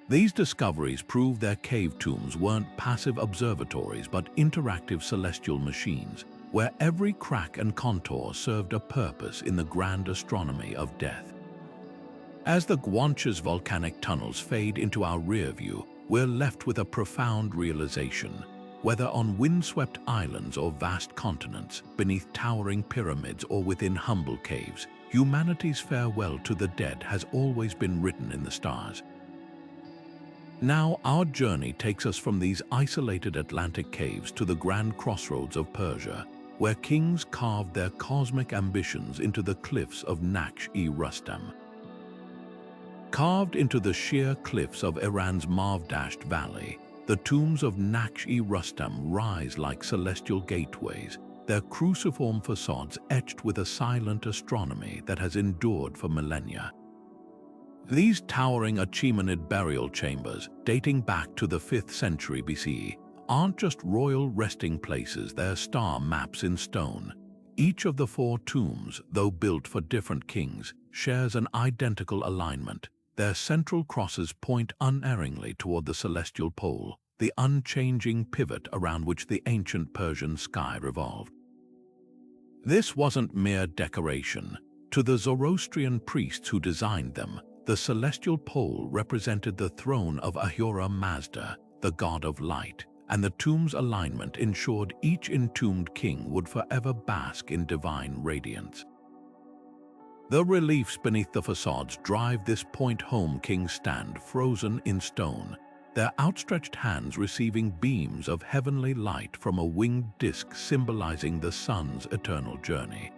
These discoveries prove their cave tombs weren't passive observatories but interactive celestial machines, where every crack and contour served a purpose in the grand astronomy of death. As the Guanches volcanic tunnels fade into our rear view, we're left with a profound realization. Whether on windswept islands or vast continents, beneath towering pyramids or within humble caves, humanity's farewell to the dead has always been written in the stars. Now our journey takes us from these isolated Atlantic caves to the grand crossroads of Persia, where kings carved their cosmic ambitions into the cliffs of Naqsh-e-Rustam. Carved into the sheer cliffs of Iran's Marv-dashed valley, the tombs of Naqsh-e-Rustam rise like celestial gateways, their cruciform facades etched with a silent astronomy that has endured for millennia. These towering Achaemenid burial chambers, dating back to the 5th century BCE, aren't just royal resting places, they're star maps in stone. Each of the 4 tombs, though built for different kings, shares an identical alignment. Their central crosses point unerringly toward the celestial pole, the unchanging pivot around which the ancient Persian sky revolved. This wasn't mere decoration. To the Zoroastrian priests who designed them, the celestial pole represented the throne of Ahura Mazda, the god of light, and the tomb's alignment ensured each entombed king would forever bask in divine radiance. The reliefs beneath the facades drive this point home. Kings stand frozen in stone, their outstretched hands receiving beams of heavenly light from a winged disk symbolizing the sun's eternal journey.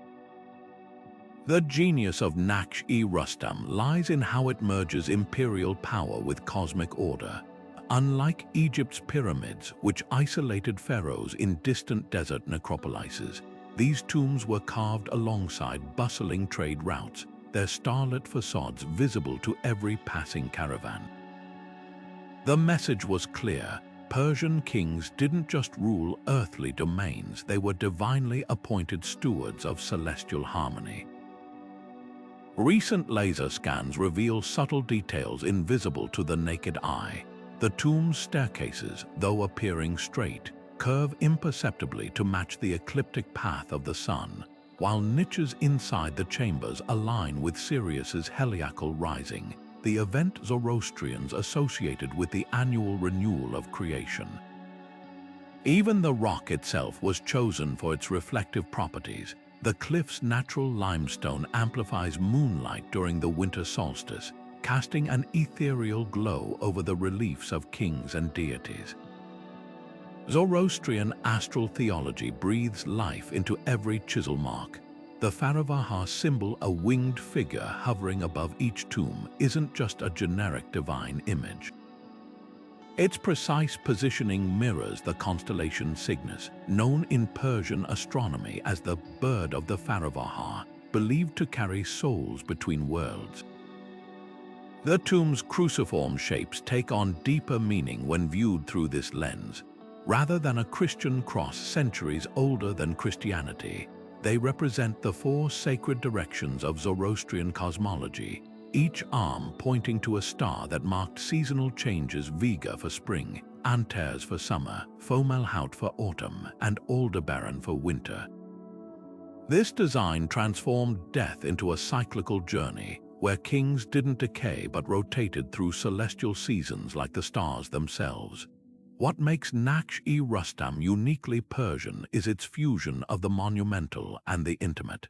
The genius of Naqsh-e-Rustam lies in how it merges imperial power with cosmic order. Unlike Egypt's pyramids, which isolated pharaohs in distant desert necropolises, these tombs were carved alongside bustling trade routes, their starlit facades visible to every passing caravan. The message was clear. Persian kings didn't just rule earthly domains, they were divinely appointed stewards of celestial harmony. Recent laser scans reveal subtle details invisible to the naked eye. The tomb's staircases, though appearing straight, curve imperceptibly to match the ecliptic path of the sun, while niches inside the chambers align with Sirius's heliacal rising, the event Zoroastrians associated with the annual renewal of creation. Even the rock itself was chosen for its reflective properties. The cliff's natural limestone amplifies moonlight during the winter solstice, casting an ethereal glow over the reliefs of kings and deities. Zoroastrian astral theology breathes life into every chisel mark. The Faravaha symbol, a winged figure hovering above each tomb, isn't just a generic divine image. Its precise positioning mirrors the constellation Cygnus, known in Persian astronomy as the bird of the Faravaha, believed to carry souls between worlds. The tomb's cruciform shapes take on deeper meaning when viewed through this lens. Rather than a Christian cross centuries older than Christianity, They represent the four sacred directions of Zoroastrian cosmology, each arm pointing to a star that marked seasonal changes: Vega for spring, Antares for summer, Fomalhaut for autumn, and Aldebaran for winter. This design transformed death into a cyclical journey, where kings didn't decay but rotated through celestial seasons like the stars themselves. What makes Naqsh-e-Rustam uniquely Persian is its fusion of the monumental and the intimate.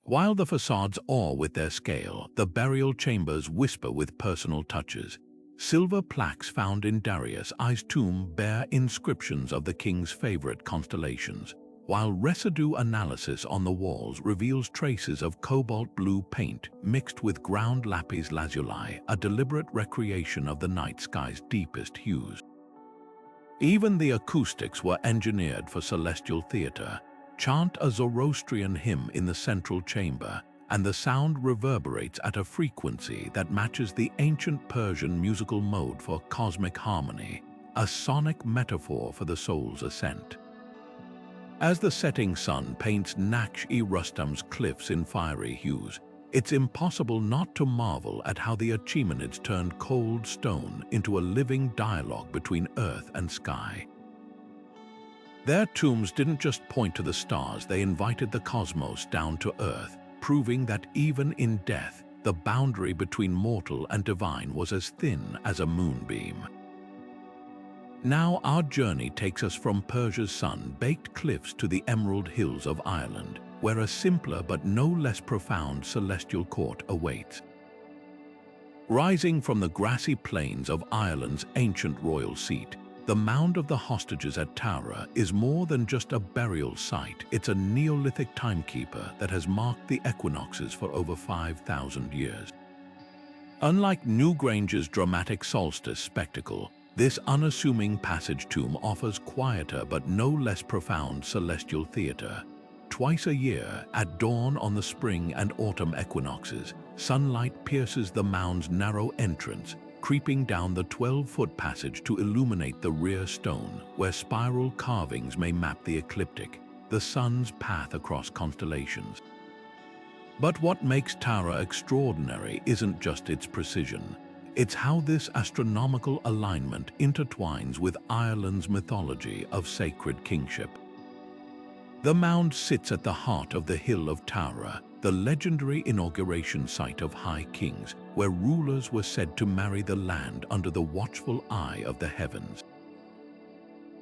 While the facades awe with their scale, the burial chambers whisper with personal touches. Silver plaques found in Darius I's tomb bear inscriptions of the king's favorite constellations, while residue analysis on the walls reveals traces of cobalt blue paint mixed with ground lapis lazuli, a deliberate recreation of the night sky's deepest hues. Even the acoustics were engineered for celestial theater. Chant a Zoroastrian hymn in the central chamber, and the sound reverberates at a frequency that matches the ancient Persian musical mode for cosmic harmony, a sonic metaphor for the soul's ascent. As the setting sun paints Naqsh-e-Rustam's cliffs in fiery hues, it's impossible not to marvel at how the Achaemenids turned cold stone into a living dialogue between earth and sky. Their tombs didn't just point to the stars, they invited the cosmos down to earth, proving that even in death, the boundary between mortal and divine was as thin as a moonbeam. Now our journey takes us from Persia's sun-baked cliffs to the Emerald Hills of Ireland, where a simpler but no less profound celestial court awaits. Rising from the grassy plains of Ireland's ancient royal seat, the Mound of the Hostages at Tara is more than just a burial site. It's a Neolithic timekeeper that has marked the equinoxes for over 5,000 years. Unlike Grange's dramatic solstice spectacle, this unassuming passage tomb offers quieter but no less profound celestial theater. Twice a year, at dawn on the spring and autumn equinoxes, sunlight pierces the mound's narrow entrance, creeping down the 12-foot passage to illuminate the rear stone, where spiral carvings may map the ecliptic, the sun's path across constellations. But what makes Tara extraordinary isn't just its precision. It's how this astronomical alignment intertwines with Ireland's mythology of sacred kingship. The mound sits at the heart of the Hill of Tara, the legendary inauguration site of high kings, where rulers were said to marry the land under the watchful eye of the heavens.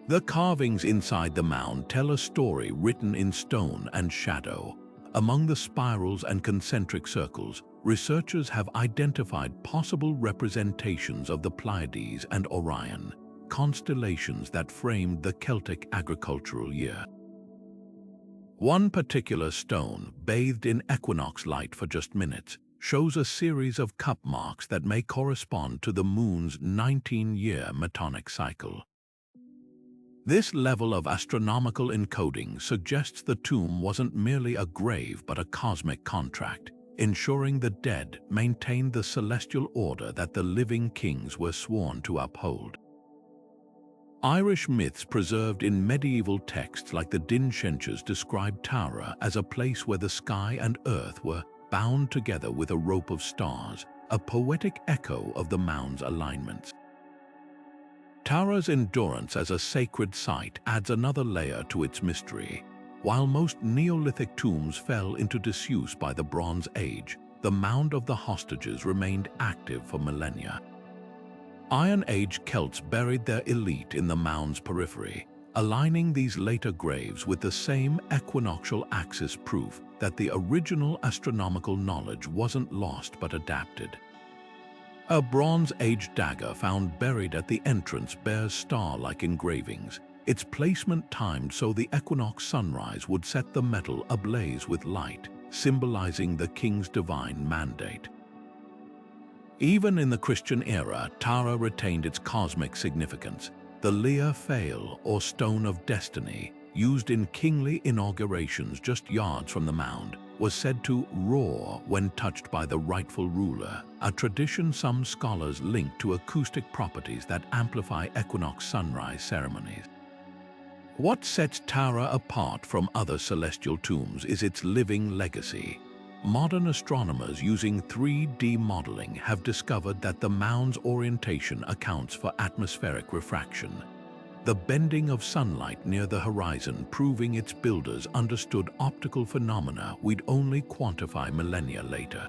The carvings inside the mound tell a story written in stone and shadow. Among the spirals and concentric circles, researchers have identified possible representations of the Pleiades and Orion, constellations that framed the Celtic agricultural year. One particular stone, bathed in equinox light for just minutes, shows a series of cup marks that may correspond to the moon's 19-year metonic cycle. This level of astronomical encoding suggests the tomb wasn't merely a grave but a cosmic contract, ensuring the dead maintained the celestial order that the living kings were sworn to uphold. Irish myths preserved in medieval texts like the Dinshenches describe Tara as a place where the sky and earth were bound together with a rope of stars, a poetic echo of the mound's alignments. Tara's endurance as a sacred site adds another layer to its mystery. While most Neolithic tombs fell into disuse by the Bronze Age, the Mound of the Hostages remained active for millennia. Iron Age Celts buried their elite in the mound's periphery, aligning these later graves with the same equinoctial axis, proof that the original astronomical knowledge wasn't lost but adapted. A Bronze Age dagger found buried at the entrance bears star-like engravings, its placement timed so the equinox sunrise would set the metal ablaze with light, symbolizing the king's divine mandate. Even in the Christian era, Tara retained its cosmic significance. The Lia Fail, or Stone of Destiny, used in kingly inaugurations just yards from the mound, was said to roar when touched by the rightful ruler, a tradition some scholars link to acoustic properties that amplify equinox sunrise ceremonies. What sets Tara apart from other celestial tombs is its living legacy. Modern astronomers using 3D modeling have discovered that the mound's orientation accounts for atmospheric refraction, the bending of sunlight near the horizon proving its builders understood optical phenomena we'd only quantify millennia later.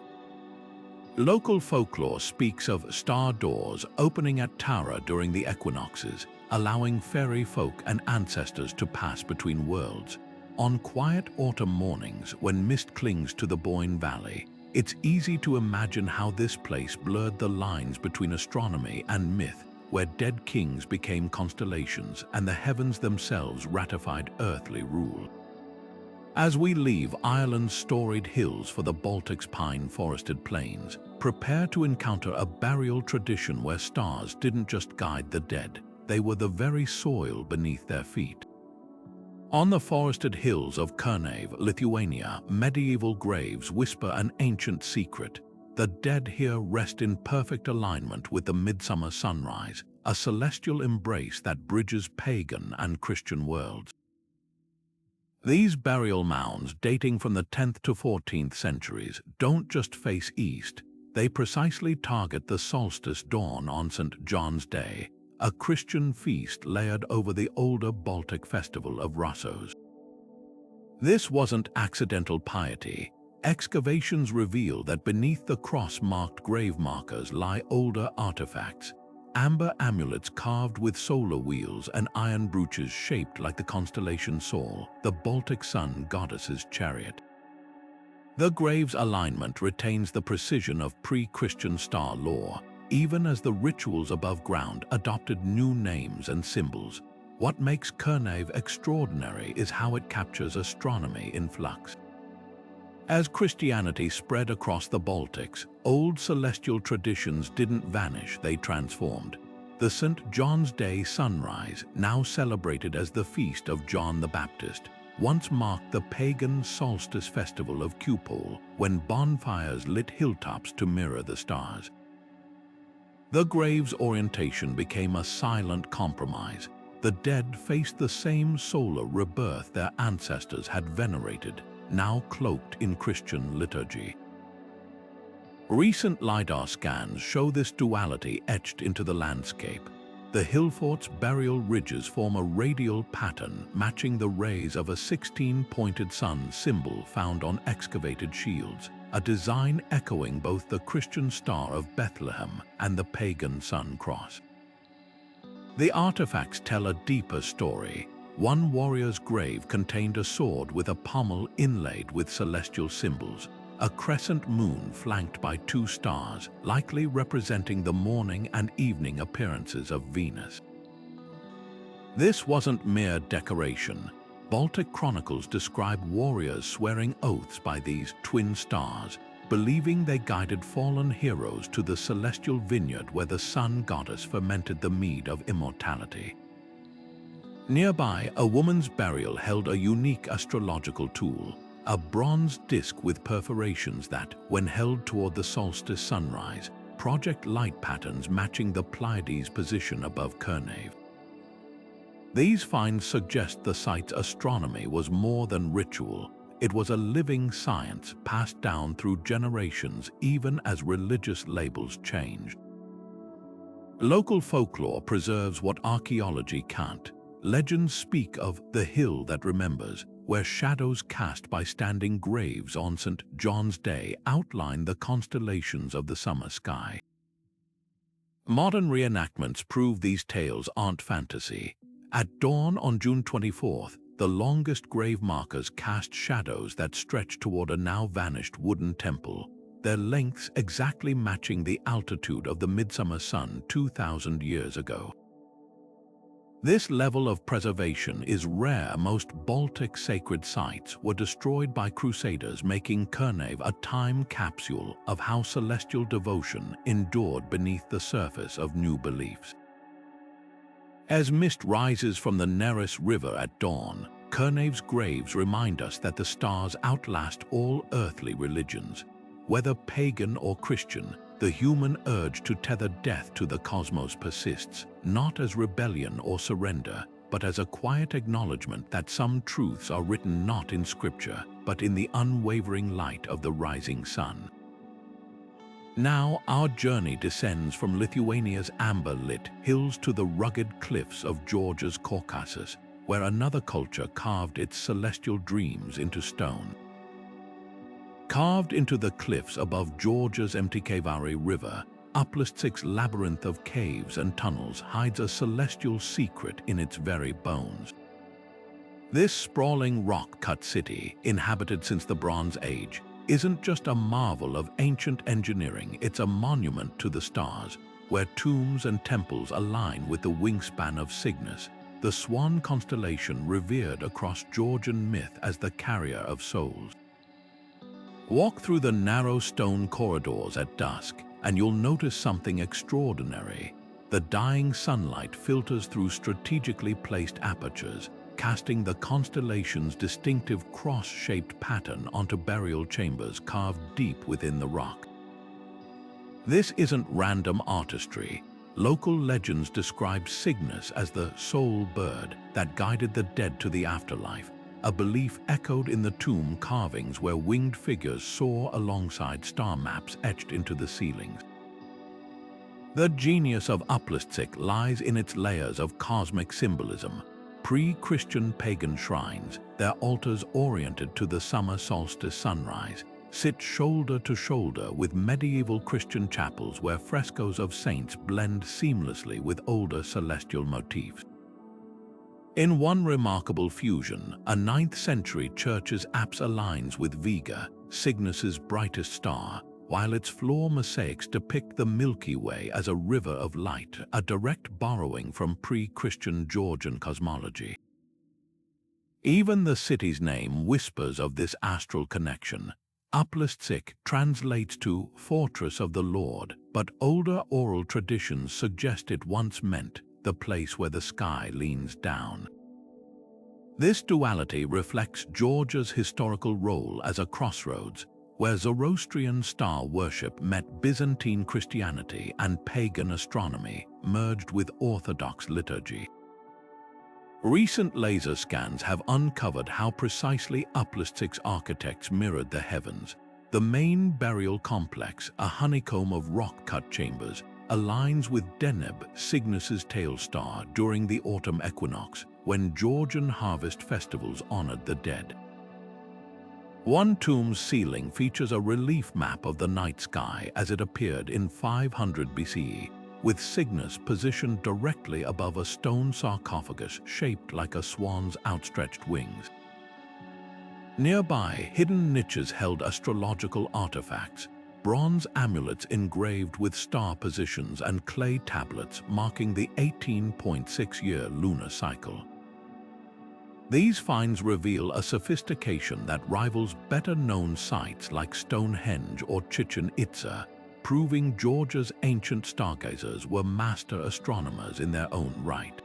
Local folklore speaks of star doors opening at Tara during the equinoxes, allowing fairy folk and ancestors to pass between worlds. On quiet autumn mornings when mist clings to the Boyne Valley, it's easy to imagine how this place blurred the lines between astronomy and myth, where dead kings became constellations and the heavens themselves ratified earthly rule. As we leave Ireland's storied hills for the Baltic's pine-forested plains, prepare to encounter a burial tradition where stars didn't just guide the dead, they were the very soil beneath their feet. On the forested hills of Kernave, Lithuania, medieval graves whisper an ancient secret. The dead here rest in perfect alignment with the midsummer sunrise, a celestial embrace that bridges pagan and Christian worlds. These burial mounds, dating from the 10th to 14th centuries, don't just face east, they precisely target the solstice dawn on St. John's Day, a Christian feast layered over the older Baltic festival of Rassos. This wasn't accidental piety. Excavations reveal that beneath the cross-marked grave markers lie older artifacts, amber amulets carved with solar wheels and iron brooches shaped like the constellation Sol, the Baltic sun goddess's chariot. The grave's alignment retains the precision of pre-Christian star lore, even as the rituals above ground adopted new names and symbols. What makes Kernave extraordinary is how it captures astronomy in flux. As Christianity spread across the Baltics, old celestial traditions didn't vanish, they transformed. The St. John's Day sunrise, now celebrated as the feast of John the Baptist, once marked the pagan solstice festival of Kupol, when bonfires lit hilltops to mirror the stars. The grave's orientation became a silent compromise. The dead faced the same solar rebirth their ancestors had venerated, now cloaked in Christian liturgy. Recent Lidar scans show this duality etched into the landscape. The hillfort's burial ridges form a radial pattern matching the rays of a 16-pointed sun symbol found on excavated shields, a design echoing both the Christian Star of Bethlehem and the pagan Sun Cross. The artifacts tell a deeper story. One warrior's grave contained a sword with a pommel inlaid with celestial symbols, a crescent moon flanked by two stars, likely representing the morning and evening appearances of Venus. This wasn't mere decoration. Baltic chronicles describe warriors swearing oaths by these twin stars, believing they guided fallen heroes to the celestial vineyard where the sun goddess fermented the mead of immortality. Nearby, a woman's burial held a unique astrological tool, a bronze disc with perforations that, when held toward the solstice sunrise, project light patterns matching the Pleiades' position above Kernave. These finds suggest the site's astronomy was more than ritual. It was a living science passed down through generations even as religious labels changed. Local folklore preserves what archaeology can't. Legends speak of the hill that remembers, where shadows cast by standing graves on St. John's Day outline the constellations of the summer sky. Modern reenactments prove these tales aren't fantasy. At dawn on June 24th, the longest grave markers cast shadows that stretch toward a now-vanished wooden temple, their lengths exactly matching the altitude of the midsummer sun 2,000 years ago. This level of preservation is rare. Most Baltic sacred sites were destroyed by crusaders, making Kernave a time capsule of how celestial devotion endured beneath the surface of new beliefs. As mist rises from the Neris River at dawn, Kernave's graves remind us that the stars outlast all earthly religions. Whether pagan or Christian, the human urge to tether death to the cosmos persists, not as rebellion or surrender, but as a quiet acknowledgement that some truths are written not in scripture, but in the unwavering light of the rising sun. Now our journey descends from Lithuania's amber-lit hills to the rugged cliffs of Georgia's Caucasus, where another culture carved its celestial dreams into stone. Carved into the cliffs above Georgia's Mtkavari River, Uplistsik's labyrinth of caves and tunnels hides a celestial secret in its very bones. This sprawling rock-cut city, inhabited since the Bronze Age, isn't just a marvel of ancient engineering, it's a monument to the stars, where tombs and temples align with the wingspan of Cygnus, the swan constellation revered across Georgian myth as the carrier of souls. Walk through the narrow stone corridors at dusk, and you'll notice something extraordinary. The dying sunlight filters through strategically placed apertures, casting the constellation's distinctive cross-shaped pattern onto burial chambers carved deep within the rock. This isn't random artistry. Local legends describe Cygnus as the soul bird that guided the dead to the afterlife, a belief echoed in the tomb carvings where winged figures soar alongside star maps etched into the ceilings. The genius of Uplistsik lies in its layers of cosmic symbolism. Pre-Christian pagan shrines, their altars oriented to the summer solstice sunrise, sit shoulder to shoulder with medieval Christian chapels where frescoes of saints blend seamlessly with older celestial motifs. In one remarkable fusion, a 9th century church's apse aligns with Vega, Cygnus's brightest star, while its floor mosaics depict the Milky Way as a river of light, a direct borrowing from pre-Christian Georgian cosmology. Even the city's name whispers of this astral connection. Uplistsik translates to Fortress of the Lord, but older oral traditions suggest it once meant the place where the sky leans down. This duality reflects Georgia's historical role as a crossroads, where Zoroastrian star worship met Byzantine Christianity and pagan astronomy merged with Orthodox liturgy. Recent laser scans have uncovered how precisely Uplistsik's architects mirrored the heavens. The main burial complex, a honeycomb of rock-cut chambers, aligns with Deneb, Cygnus's tail star, during the autumn equinox, when Georgian harvest festivals honored the dead. One tomb's ceiling features a relief map of the night sky as it appeared in 500 BCE, with Cygnus positioned directly above a stone sarcophagus shaped like a swan's outstretched wings. Nearby, hidden niches held astrological artifacts, bronze amulets engraved with star positions and clay tablets marking the 18.6-year lunar cycle. These finds reveal a sophistication that rivals better-known sites like Stonehenge or Chichen Itza, proving Georgia's ancient stargazers were master astronomers in their own right.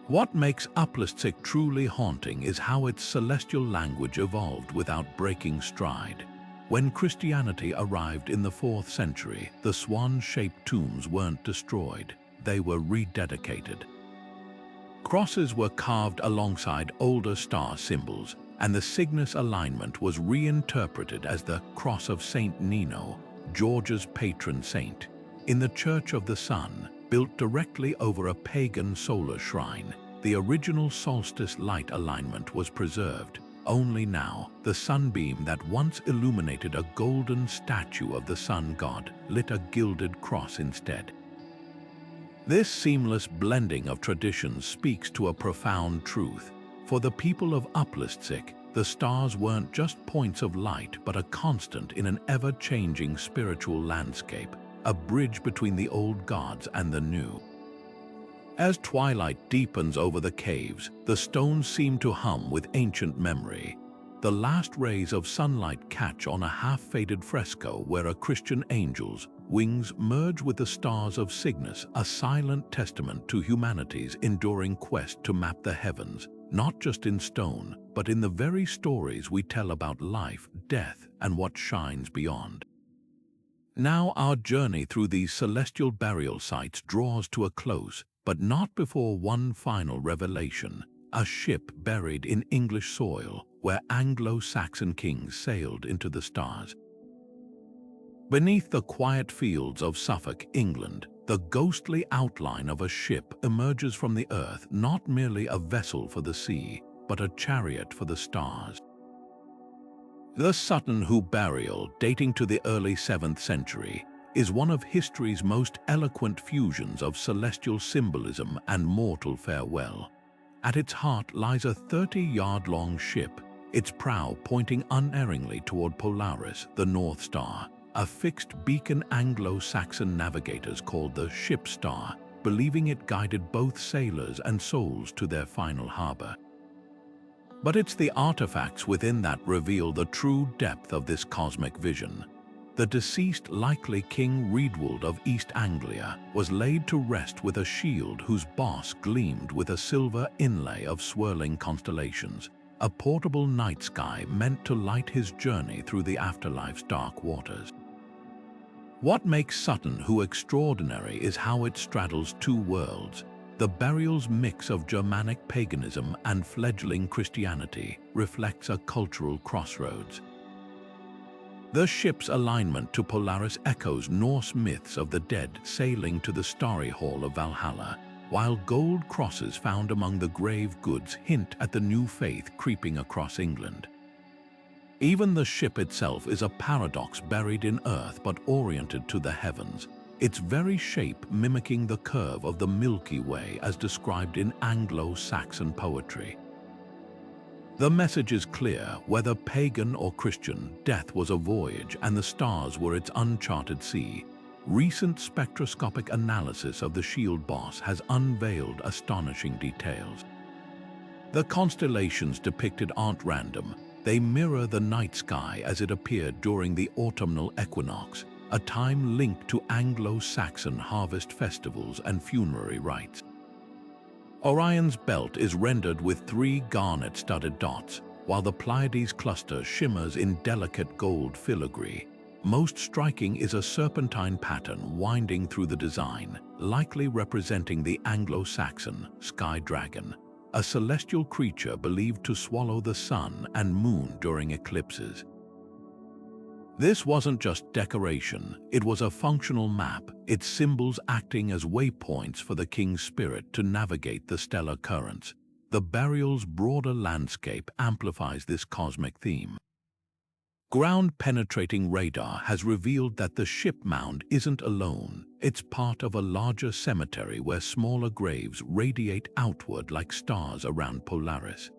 What makes Uplistsik truly haunting is how its celestial language evolved without breaking stride. When Christianity arrived in the 4th century, the swan-shaped tombs weren't destroyed, they were rededicated. Crosses were carved alongside older star symbols, and the Cygnus alignment was reinterpreted as the Cross of Saint Nino, Georgia's patron saint. In the Church of the Sun, built directly over a pagan solar shrine, the original solstice light alignment was preserved. Only now, the sunbeam that once illuminated a golden statue of the sun god lit a gilded cross instead. This seamless blending of traditions speaks to a profound truth. For the people of Uplistsik, the stars weren't just points of light but a constant in an ever-changing spiritual landscape, a bridge between the old gods and the new. As twilight deepens over the caves, the stones seem to hum with ancient memory. The last rays of sunlight catch on a half-faded fresco where a Christian angel's wings merge with the stars of Cygnus, a silent testament to humanity's enduring quest to map the heavens, not just in stone, but in the very stories we tell about life, death, and what shines beyond. Now our journey through these celestial burial sites draws to a close, but not before one final revelation, a ship buried in English soil where Anglo-Saxon kings sailed into the stars. Beneath the quiet fields of Suffolk, England, the ghostly outline of a ship emerges from the earth, not merely a vessel for the sea, but a chariot for the stars. The Sutton Hoo burial, dating to the early 7th century, is one of history's most eloquent fusions of celestial symbolism and mortal farewell. At its heart lies a 30-yard-long ship, its prow pointing unerringly toward Polaris, the North Star, a fixed beacon Anglo-Saxon navigators called the Ship Star, believing it guided both sailors and souls to their final harbor. But it's the artifacts within that reveal the true depth of this cosmic vision. The deceased, likely King Redwald of East Anglia, was laid to rest with a shield whose boss gleamed with a silver inlay of swirling constellations, a portable night sky meant to light his journey through the afterlife's dark waters. What makes Sutton Hoo extraordinary is how it straddles two worlds. The burial's mix of Germanic paganism and fledgling Christianity reflects a cultural crossroads. The ship's alignment to Polaris echoes Norse myths of the dead sailing to the starry hall of Valhalla, while gold crosses found among the grave goods hint at the new faith creeping across England. Even the ship itself is a paradox buried in earth but oriented to the heavens, its very shape mimicking the curve of the Milky Way as described in Anglo-Saxon poetry. The message is clear: whether pagan or Christian, death was a voyage and the stars were its uncharted sea. Recent spectroscopic analysis of the shield boss has unveiled astonishing details. The constellations depicted aren't random. They mirror the night sky as it appeared during the autumnal equinox, a time linked to Anglo-Saxon harvest festivals and funerary rites. Orion's belt is rendered with 3 garnet-studded dots, while the Pleiades cluster shimmers in delicate gold filigree. Most striking is a serpentine pattern winding through the design, likely representing the Anglo-Saxon sky dragon, a celestial creature believed to swallow the sun and moon during eclipses. This wasn't just decoration, it was a functional map, its symbols acting as waypoints for the king's spirit to navigate the stellar currents. The burial's broader landscape amplifies this cosmic theme. Ground-penetrating radar has revealed that the ship mound isn't alone. It's part of a larger cemetery where smaller graves radiate outward like stars around Polaris.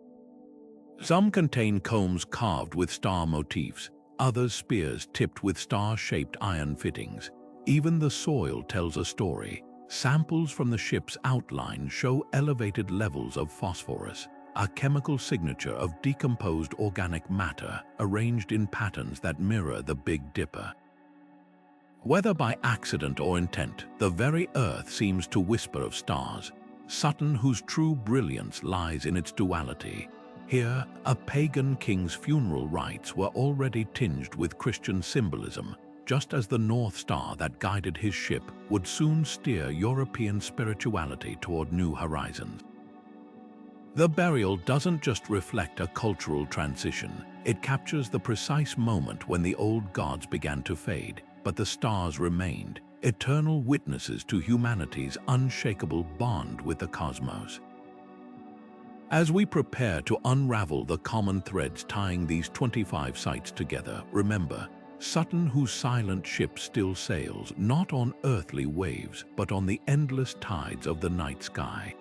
Some contain combs carved with star motifs, others spears tipped with star-shaped iron fittings. Even the soil tells a story. Samples from the ship's outline show elevated levels of phosphorus, a chemical signature of decomposed organic matter arranged in patterns that mirror the Big Dipper. Whether by accident or intent, the very earth seems to whisper of stars. Sutton Hoo's true brilliance lies in its duality. Here, a pagan king's funeral rites were already tinged with Christian symbolism, just as the North Star that guided his ship would soon steer European spirituality toward new horizons. The burial doesn't just reflect a cultural transition, it captures the precise moment when the old gods began to fade, but the stars remained, eternal witnesses to humanity's unshakable bond with the cosmos. As we prepare to unravel the common threads tying these 25 sites together, remember, Sutton Hoo's silent ship still sails, not on earthly waves, but on the endless tides of the night sky.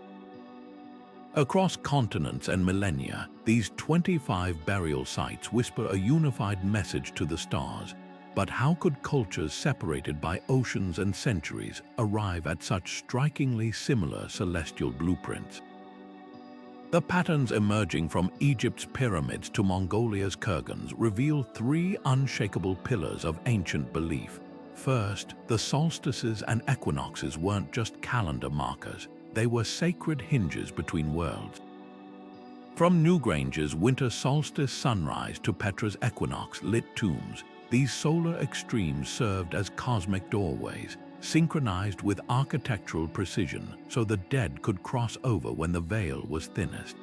Across continents and millennia, these 25 burial sites whisper a unified message to the stars. But how could cultures separated by oceans and centuries arrive at such strikingly similar celestial blueprints? The patterns emerging from Egypt's pyramids to Mongolia's kurgans reveal 3 unshakable pillars of ancient belief. First, the solstices and equinoxes weren't just calendar markers, they were sacred hinges between worlds. From Grange's winter solstice sunrise to Petra's equinox-lit tombs, these solar extremes served as cosmic doorways, synchronized with architectural precision so the dead could cross over when the veil was thinnest.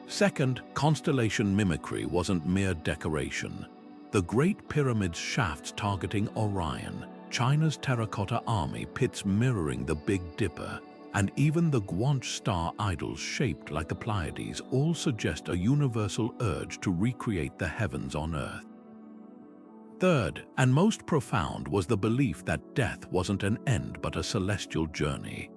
Second, constellation mimicry wasn't mere decoration. The Great Pyramid's shafts targeting Orion, China's terracotta army pits mirroring the Big Dipper, and even the Grange star idols shaped like the Pleiades all suggest a universal urge to recreate the heavens on Earth. Third, and most profound, was the belief that death wasn't an end but a celestial journey.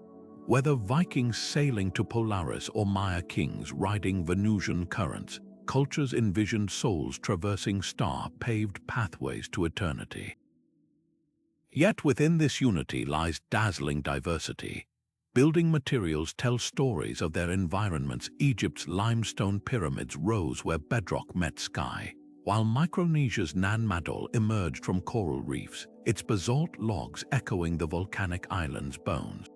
Whether Vikings sailing to Polaris or Maya kings riding Venusian currents, cultures envisioned souls traversing star-paved pathways to eternity. Yet within this unity lies dazzling diversity. Building materials tell stories of their environments. Egypt's limestone pyramids rose where bedrock met sky, while Micronesia's Nan Madol emerged from coral reefs, its basalt logs echoing the volcanic island's bones.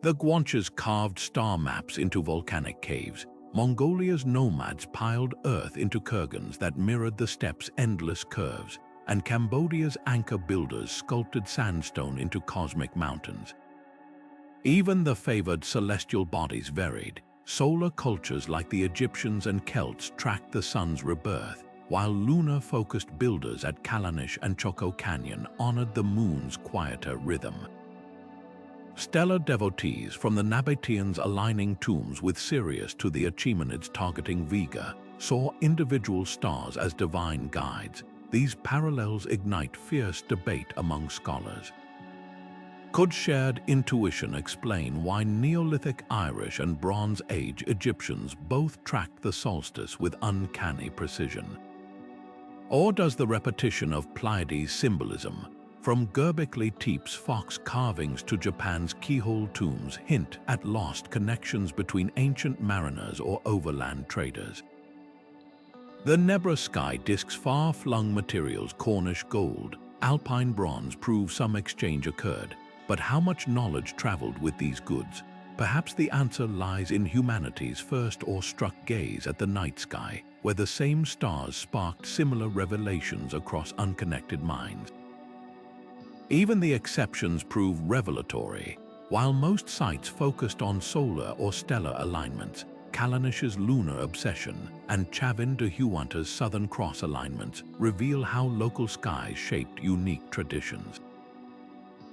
The Guanches carved star maps into volcanic caves. Mongolia's nomads piled earth into kurgans that mirrored the steppes' endless curves, and Cambodia's Angkor builders sculpted sandstone into cosmic mountains. Even the favored celestial bodies varied. Solar cultures like the Egyptians and Celts tracked the sun's rebirth, while lunar-focused builders at Kallanish and Choco Canyon honored the moon's quieter rhythm. Stellar devotees, from the Nabateans aligning tombs with Sirius to the Achaemenids targeting Vega, saw individual stars as divine guides. These parallels ignite fierce debate among scholars. Could shared intuition explain why Neolithic Irish and Bronze Age Egyptians both tracked the solstice with uncanny precision? Or does the repetition of Pleiades symbolism, from Gobekli Tepe's fox carvings to Japan's keyhole tombs, hint at lost connections between ancient mariners or overland traders? The Nebra sky disk's far-flung materials, Cornish gold, Alpine bronze, prove some exchange occurred. But how much knowledge traveled with these goods? Perhaps the answer lies in humanity's first awestruck gaze at the night sky, where the same stars sparked similar revelations across unconnected minds. Even the exceptions prove revelatory. While most sites focused on solar or stellar alignments, Kallanish's lunar obsession and Chavin de Huanta's Southern Cross alignments reveal how local skies shaped unique traditions.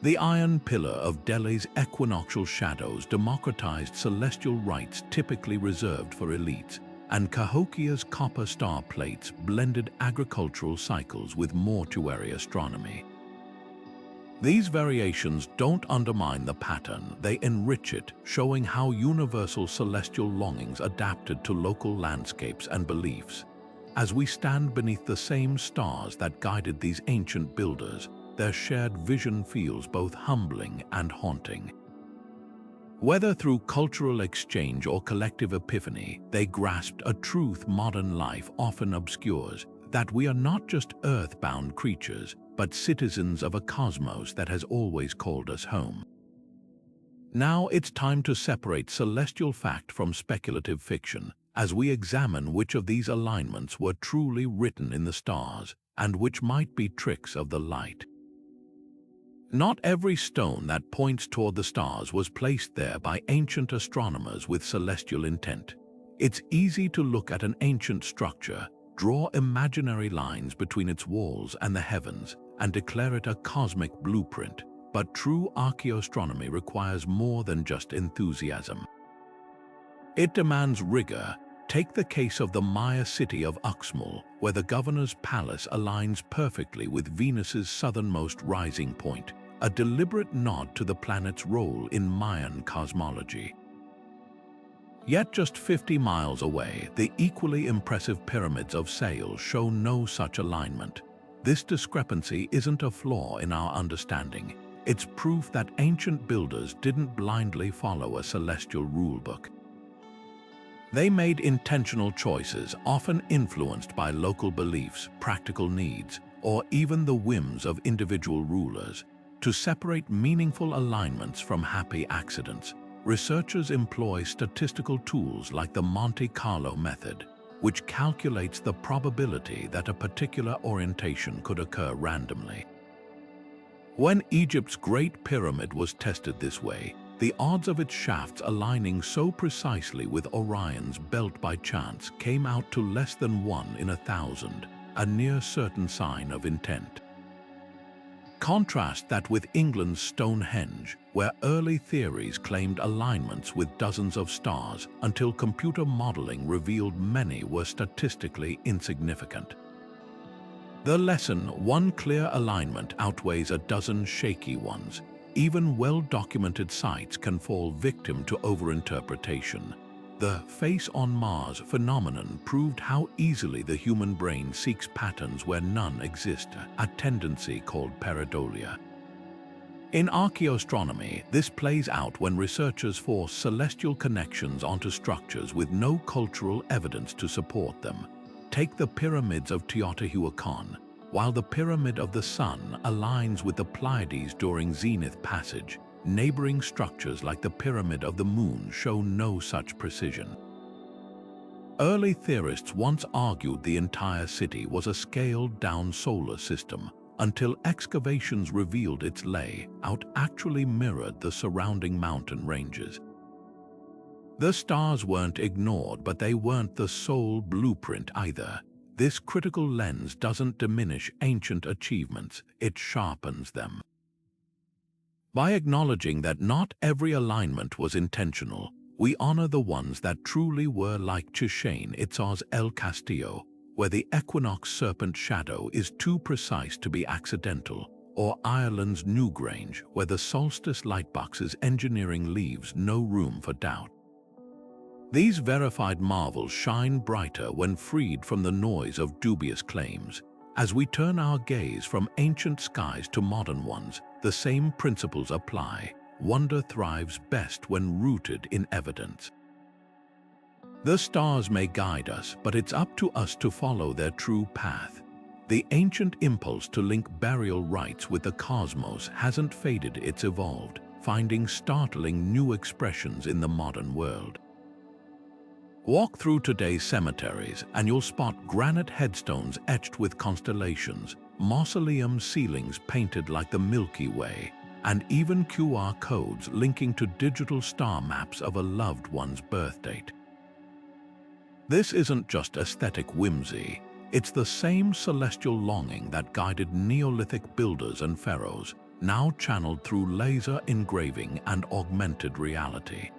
The iron pillar of Delhi's equinoctial shadows democratized celestial rites typically reserved for elites, and Cahokia's copper star plates blended agricultural cycles with mortuary astronomy. These variations don't undermine the pattern, they enrich it, showing how universal celestial longings adapted to local landscapes and beliefs. As we stand beneath the same stars that guided these ancient builders, their shared vision feels both humbling and haunting. Whether through cultural exchange or collective epiphany, they grasped a truth modern life often obscures, that we are not just earthbound creatures, but citizens of a cosmos that has always called us home. Now it's time to separate celestial fact from speculative fiction, as we examine which of these alignments were truly written in the stars, and which might be tricks of the light. Not every stone that points toward the stars was placed there by ancient astronomers with celestial intent. It's easy to look at an ancient structure, draw imaginary lines between its walls and the heavens, and declare it a cosmic blueprint. But true archaeoastronomy requires more than just enthusiasm. It demands rigor. Take the case of the Maya city of Axum, where the governor's palace aligns perfectly with Venus's southernmost rising point, a deliberate nod to the planet's role in Mayan cosmology. Yet just 50 miles away, the equally impressive pyramids of Sales show no such alignment. This discrepancy isn't a flaw in our understanding. It's proof that ancient builders didn't blindly follow a celestial rulebook. They made intentional choices, often influenced by local beliefs, practical needs, or even the whims of individual rulers. To separate meaningful alignments from happy accidents, researchers employ statistical tools like the Monte Carlo method, which calculates the probability that a particular orientation could occur randomly. When Egypt's Great Pyramid was tested this way, the odds of its shafts aligning so precisely with Orion's belt by chance came out to less than 1 in 1,000, a near certain sign of intent. Contrast that with England's Stonehenge, where early theories claimed alignments with dozens of stars until computer modeling revealed many were statistically insignificant. The lesson: one clear alignment outweighs a dozen shaky ones. Even well-documented sites can fall victim to overinterpretation. The "face on Mars" phenomenon proved how easily the human brain seeks patterns where none exist, a tendency called pareidolia. In archaeoastronomy, this plays out when researchers force celestial connections onto structures with no cultural evidence to support them. Take the pyramids of Teotihuacan. While the Pyramid of the Sun aligns with the Pleiades during zenith passage, neighboring structures like the Pyramid of the Moon show no such precision. Early theorists once argued the entire city was a scaled-down solar system, until excavations revealed its layout actually mirrored the surrounding mountain ranges. The stars weren't ignored, but they weren't the sole blueprint either. This critical lens doesn't diminish ancient achievements, it sharpens them. By acknowledging that not every alignment was intentional, we honor the ones that truly were, like Chichen Itza's El Castillo, where the equinox serpent shadow is too precise to be accidental, or Ireland's New Grange, where the solstice lightbox's engineering leaves no room for doubt. These verified marvels shine brighter when freed from the noise of dubious claims. As we turn our gaze from ancient skies to modern ones, the same principles apply. Wonder thrives best when rooted in evidence. The stars may guide us, but it's up to us to follow their true path. The ancient impulse to link burial rites with the cosmos hasn't faded, it's evolved, finding startling new expressions in the modern world. Walk through today's cemeteries and you'll spot granite headstones etched with constellations, mausoleum ceilings painted like the Milky Way, and even QR codes linking to digital star maps of a loved one's birth date. This isn't just aesthetic whimsy, it's the same celestial longing that guided Neolithic builders and pharaohs, now channeled through laser engraving and augmented reality.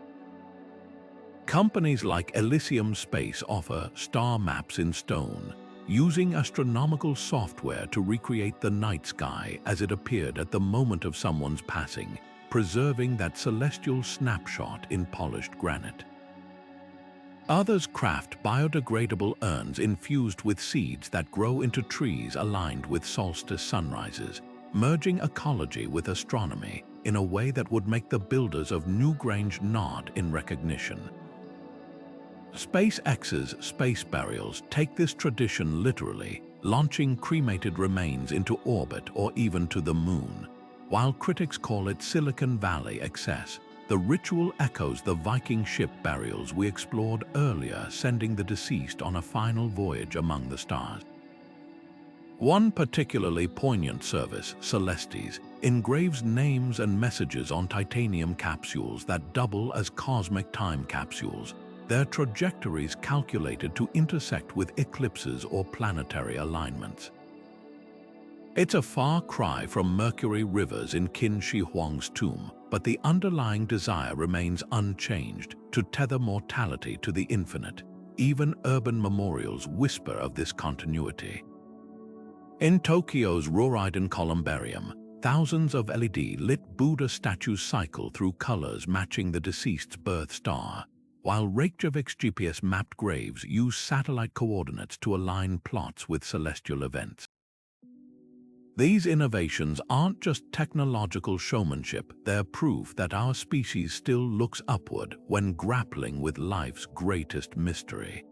Companies like Elysium Space offer star maps in stone, using astronomical software to recreate the night sky as it appeared at the moment of someone's passing, preserving that celestial snapshot in polished granite. Others craft biodegradable urns infused with seeds that grow into trees aligned with solstice sunrises, merging ecology with astronomy in a way that would make the builders of New Grange nod in recognition. SpaceX's space burials take this tradition literally, launching cremated remains into orbit or even to the moon. While critics call it Silicon Valley excess, the ritual echoes the Viking ship burials we explored earlier, sending the deceased on a final voyage among the stars. One particularly poignant service, Celestes, engraves names and messages on titanium capsules that double as cosmic time capsules, their trajectories calculated to intersect with eclipses or planetary alignments. It's a far cry from Mercury rivers in Kinshi Huang's tomb, but the underlying desire remains unchanged, to tether mortality to the infinite. Even urban memorials whisper of this continuity. In Tokyo's Roriden Columbarium, thousands of LED-lit Buddha statues cycle through colors matching the deceased's birth star, while Reykjavik's GPS-mapped graves use satellite coordinates to align plots with celestial events. These innovations aren't just technological showmanship, they're proof that our species still looks upward when grappling with life's greatest mystery.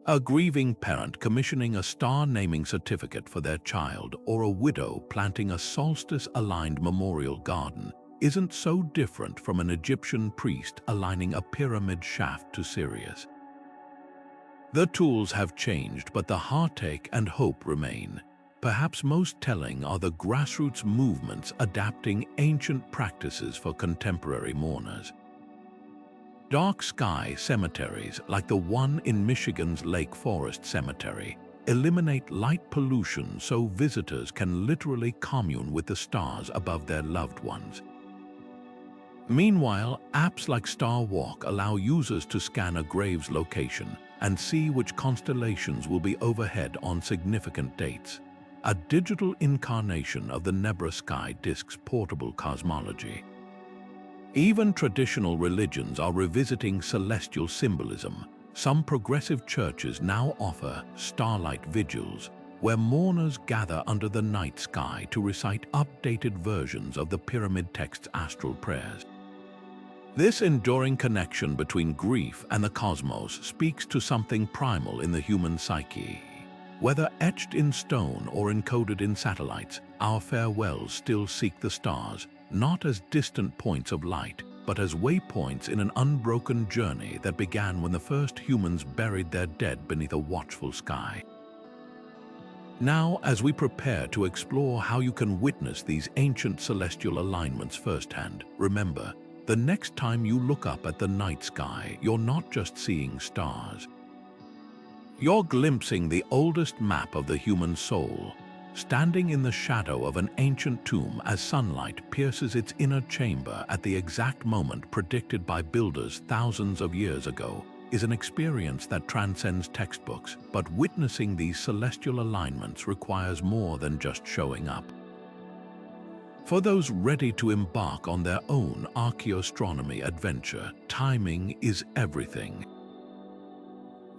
A grieving parent commissioning a star naming certificate for their child, or a widow planting a solstice-aligned memorial garden, isn't so different from an Egyptian priest aligning a pyramid shaft to Sirius. The tools have changed, but the heartache and hope remain. perhaps most telling are the grassroots movements adapting ancient practices for contemporary mourners. Dark sky cemeteries, like the one in Michigan's Lake Forest Cemetery, eliminate light pollution so visitors can literally commune with the stars above their loved ones. Meanwhile, apps like Star Walk allow users to scan a grave's location and see which constellations will be overhead on significant dates, a digital incarnation of the Nebra Sky Disk's portable cosmology. Even traditional religions are revisiting celestial symbolism. Some progressive churches now offer starlight vigils, where mourners gather under the night sky to recite updated versions of the pyramid text's astral prayers. This enduring connection between grief and the cosmos speaks to something primal in the human psyche. Whether etched in stone or encoded in satellites, our farewells still seek the stars, not as distant points of light, but as waypoints in an unbroken journey that began when the first humans buried their dead beneath a watchful sky. Now, as we prepare to explore how you can witness these ancient celestial alignments firsthand, remember, the next time you look up at the night sky, you're not just seeing stars. You're glimpsing the oldest map of the human soul, standing in the shadow of an ancient tomb as sunlight pierces its inner chamber at the exact moment predicted by builders thousands of years ago, is an experience that transcends textbooks, but witnessing these celestial alignments requires more than just showing up. For those ready to embark on their own archaeoastronomy adventure, timing is everything.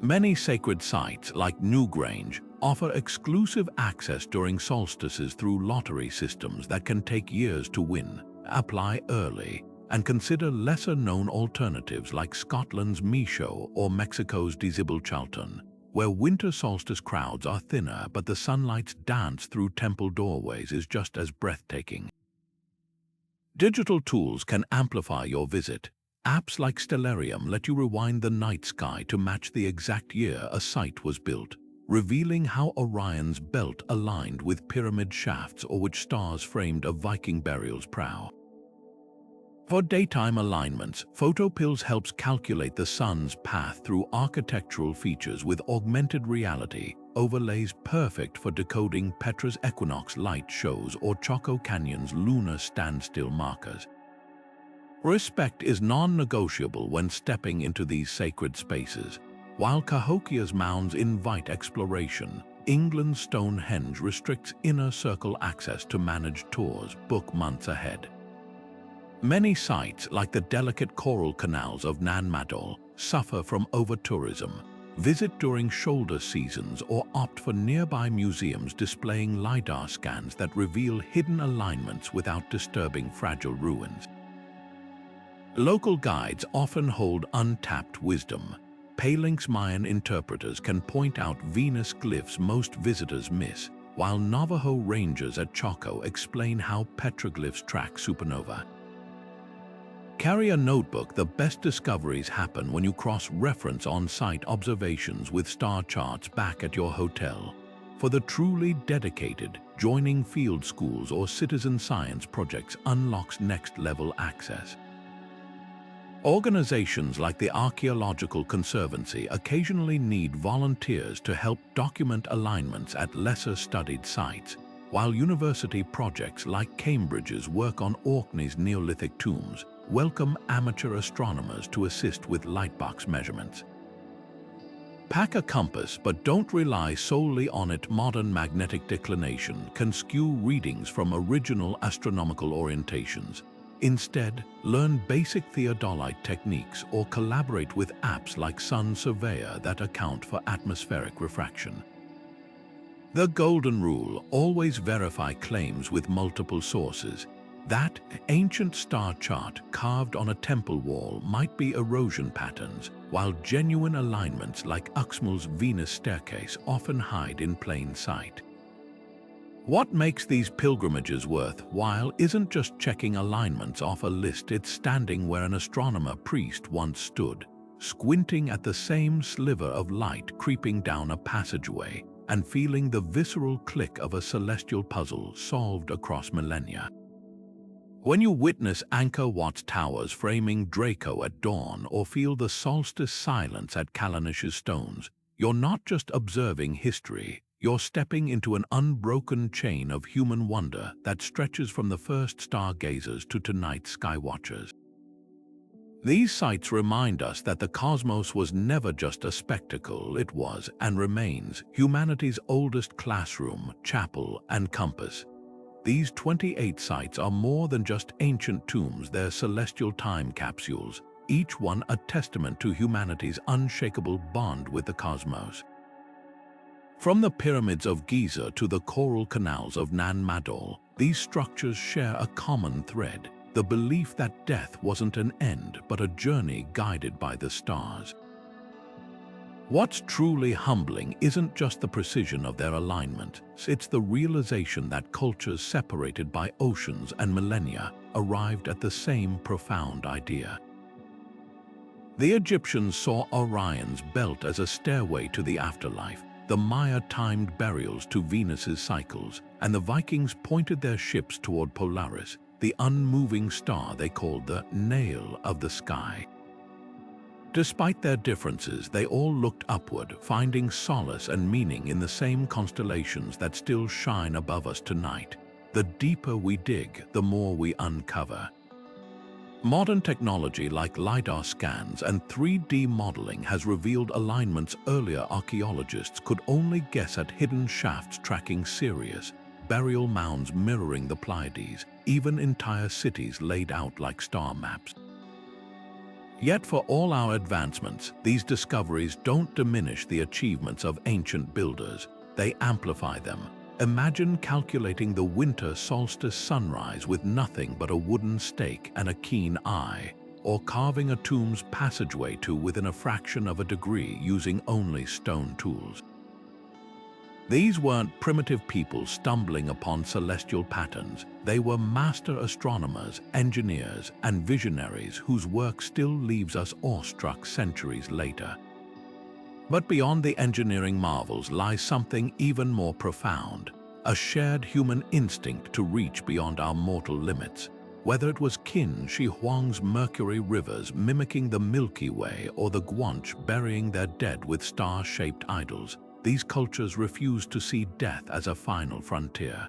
Many sacred sites, like New Grange, offer exclusive access during solstices through lottery systems that can take years to win. Apply early, and consider lesser-known alternatives like Scotland's Micho or Mexico's Chaltern, where winter solstice crowds are thinner but the sunlight's dance through temple doorways is just as breathtaking. Digital tools can amplify your visit. Apps like Stellarium let you rewind the night sky to match the exact year a site was built, revealing how Orion's belt aligned with pyramid shafts or which stars framed a Viking burial's prow. For daytime alignments, PhotoPills helps calculate the sun's path through architectural features with augmented reality, overlays perfect for decoding Petra's equinox light shows or Choco Canyon's lunar standstill markers. Respect is non-negotiable when stepping into these sacred spaces. While Cahokia's mounds invite exploration, England's Stonehenge restricts inner circle access to managed tours booked months ahead. Many sites, like the delicate coral canals of Nan Madol, suffer from over-tourism. Visit during shoulder seasons or opt for nearby museums displaying Lidar scans that reveal hidden alignments without disturbing fragile ruins. Local guides often hold untapped wisdom. Palinx Mayan interpreters can point out Venus glyphs most visitors miss, while Navajo rangers at Choco explain how petroglyphs track supernova. Carry a notebook. The best discoveries happen when you cross-reference on-site observations with star charts back at your hotel. For the truly dedicated, joining field schools or citizen science projects unlocks next-level access. Organizations like the Archaeological Conservancy occasionally need volunteers to help document alignments at lesser-studied sites, while university projects like Cambridge's work on Orkney's Neolithic tombs welcome amateur astronomers to assist with lightbox measurements. Pack a compass, but don't rely solely on it. Modern magnetic declination can skew readings from original astronomical orientations. Instead, learn basic theodolite techniques or collaborate with apps like Sun Surveyor that account for atmospheric refraction. The golden rule: always verify claims with multiple sources. That ancient star chart carved on a temple wall might be erosion patterns, while genuine alignments like Axum's Venus staircase often hide in plain sight. What makes these pilgrimages worthwhile isn't just checking alignments off a list, it's standing where an astronomer priest once stood, squinting at the same sliver of light creeping down a passageway, and feeling the visceral click of a celestial puzzle solved across millennia. When you witness Angkor Wat's towers framing Draco at dawn or feel the solstice silence at Kalanish's stones, you're not just observing history, you're stepping into an unbroken chain of human wonder that stretches from the first stargazers to tonight's skywatchers. These sights remind us that the cosmos was never just a spectacle, it was, and remains, humanity's oldest classroom, chapel, and compass. These 28 sites are more than just ancient tombs, they're celestial time capsules, each one a testament to humanity's unshakable bond with the cosmos. From the pyramids of Giza to the coral canals of Nan Madol, these structures share a common thread, the belief that death wasn't an end but a journey guided by the stars. What's truly humbling isn't just the precision of their alignment, it's the realization that cultures separated by oceans and millennia arrived at the same profound idea. The Egyptians saw Orion's belt as a stairway to the afterlife, the Maya timed burials to Venus's cycles, and the Vikings pointed their ships toward Polaris, the unmoving star they called the nail of the sky. Despite their differences, they all looked upward, finding solace and meaning in the same constellations that still shine above us tonight. The deeper we dig, the more we uncover. Modern technology like Lidar scans and 3D modeling has revealed alignments earlier archaeologists could only guess at: hidden shafts tracking Sirius, burial mounds mirroring the Pleiades, even entire cities laid out like star maps. Yet for all our advancements, these discoveries don't diminish the achievements of ancient builders, they amplify them. Imagine calculating the winter solstice sunrise with nothing but a wooden stake and a keen eye, or carving a tomb's passageway to within a fraction of a degree using only stone tools. These weren't primitive people stumbling upon celestial patterns. They were master astronomers, engineers, and visionaries whose work still leaves us awestruck centuries later. But beyond the engineering marvels lies something even more profound, a shared human instinct to reach beyond our mortal limits. Whether it was Kinshi Huang's Mercury rivers mimicking the Milky Way or the Guanche burying their dead with star-shaped idols, these cultures refused to see death as a final frontier.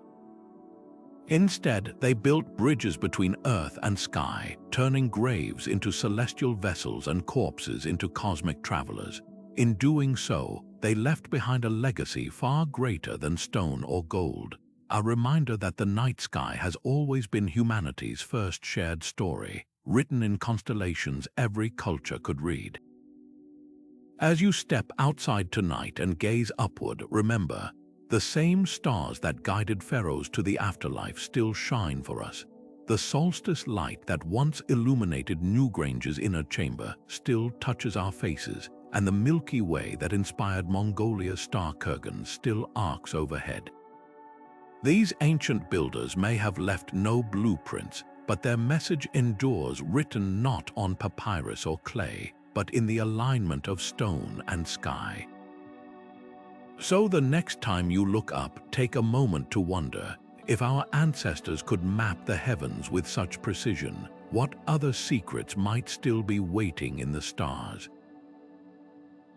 Instead, they built bridges between earth and sky, turning graves into celestial vessels and corpses into cosmic travelers. In doing so, they left behind a legacy far greater than stone or gold, a reminder that the night sky has always been humanity's first shared story, written in constellations every culture could read. As you step outside tonight and gaze upward, remember, the same stars that guided pharaohs to the afterlife still shine for us. The solstice light that once illuminated Grange's inner chamber still touches our faces, and the Milky Way that inspired Mongolia's star kurgans still arcs overhead. These ancient builders may have left no blueprints, but their message endures, written not on papyrus or clay, but in the alignment of stone and sky. So the next time you look up, take a moment to wonder, if our ancestors could map the heavens with such precision, what other secrets might still be waiting in the stars?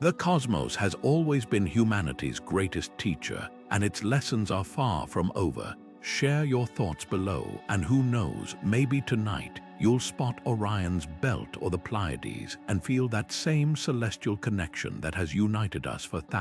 The cosmos has always been humanity's greatest teacher, and its lessons are far from over. Share your thoughts below, and who knows, maybe tonight you'll spot Orion's belt or the Pleiades and feel that same celestial connection that has united us for thousands.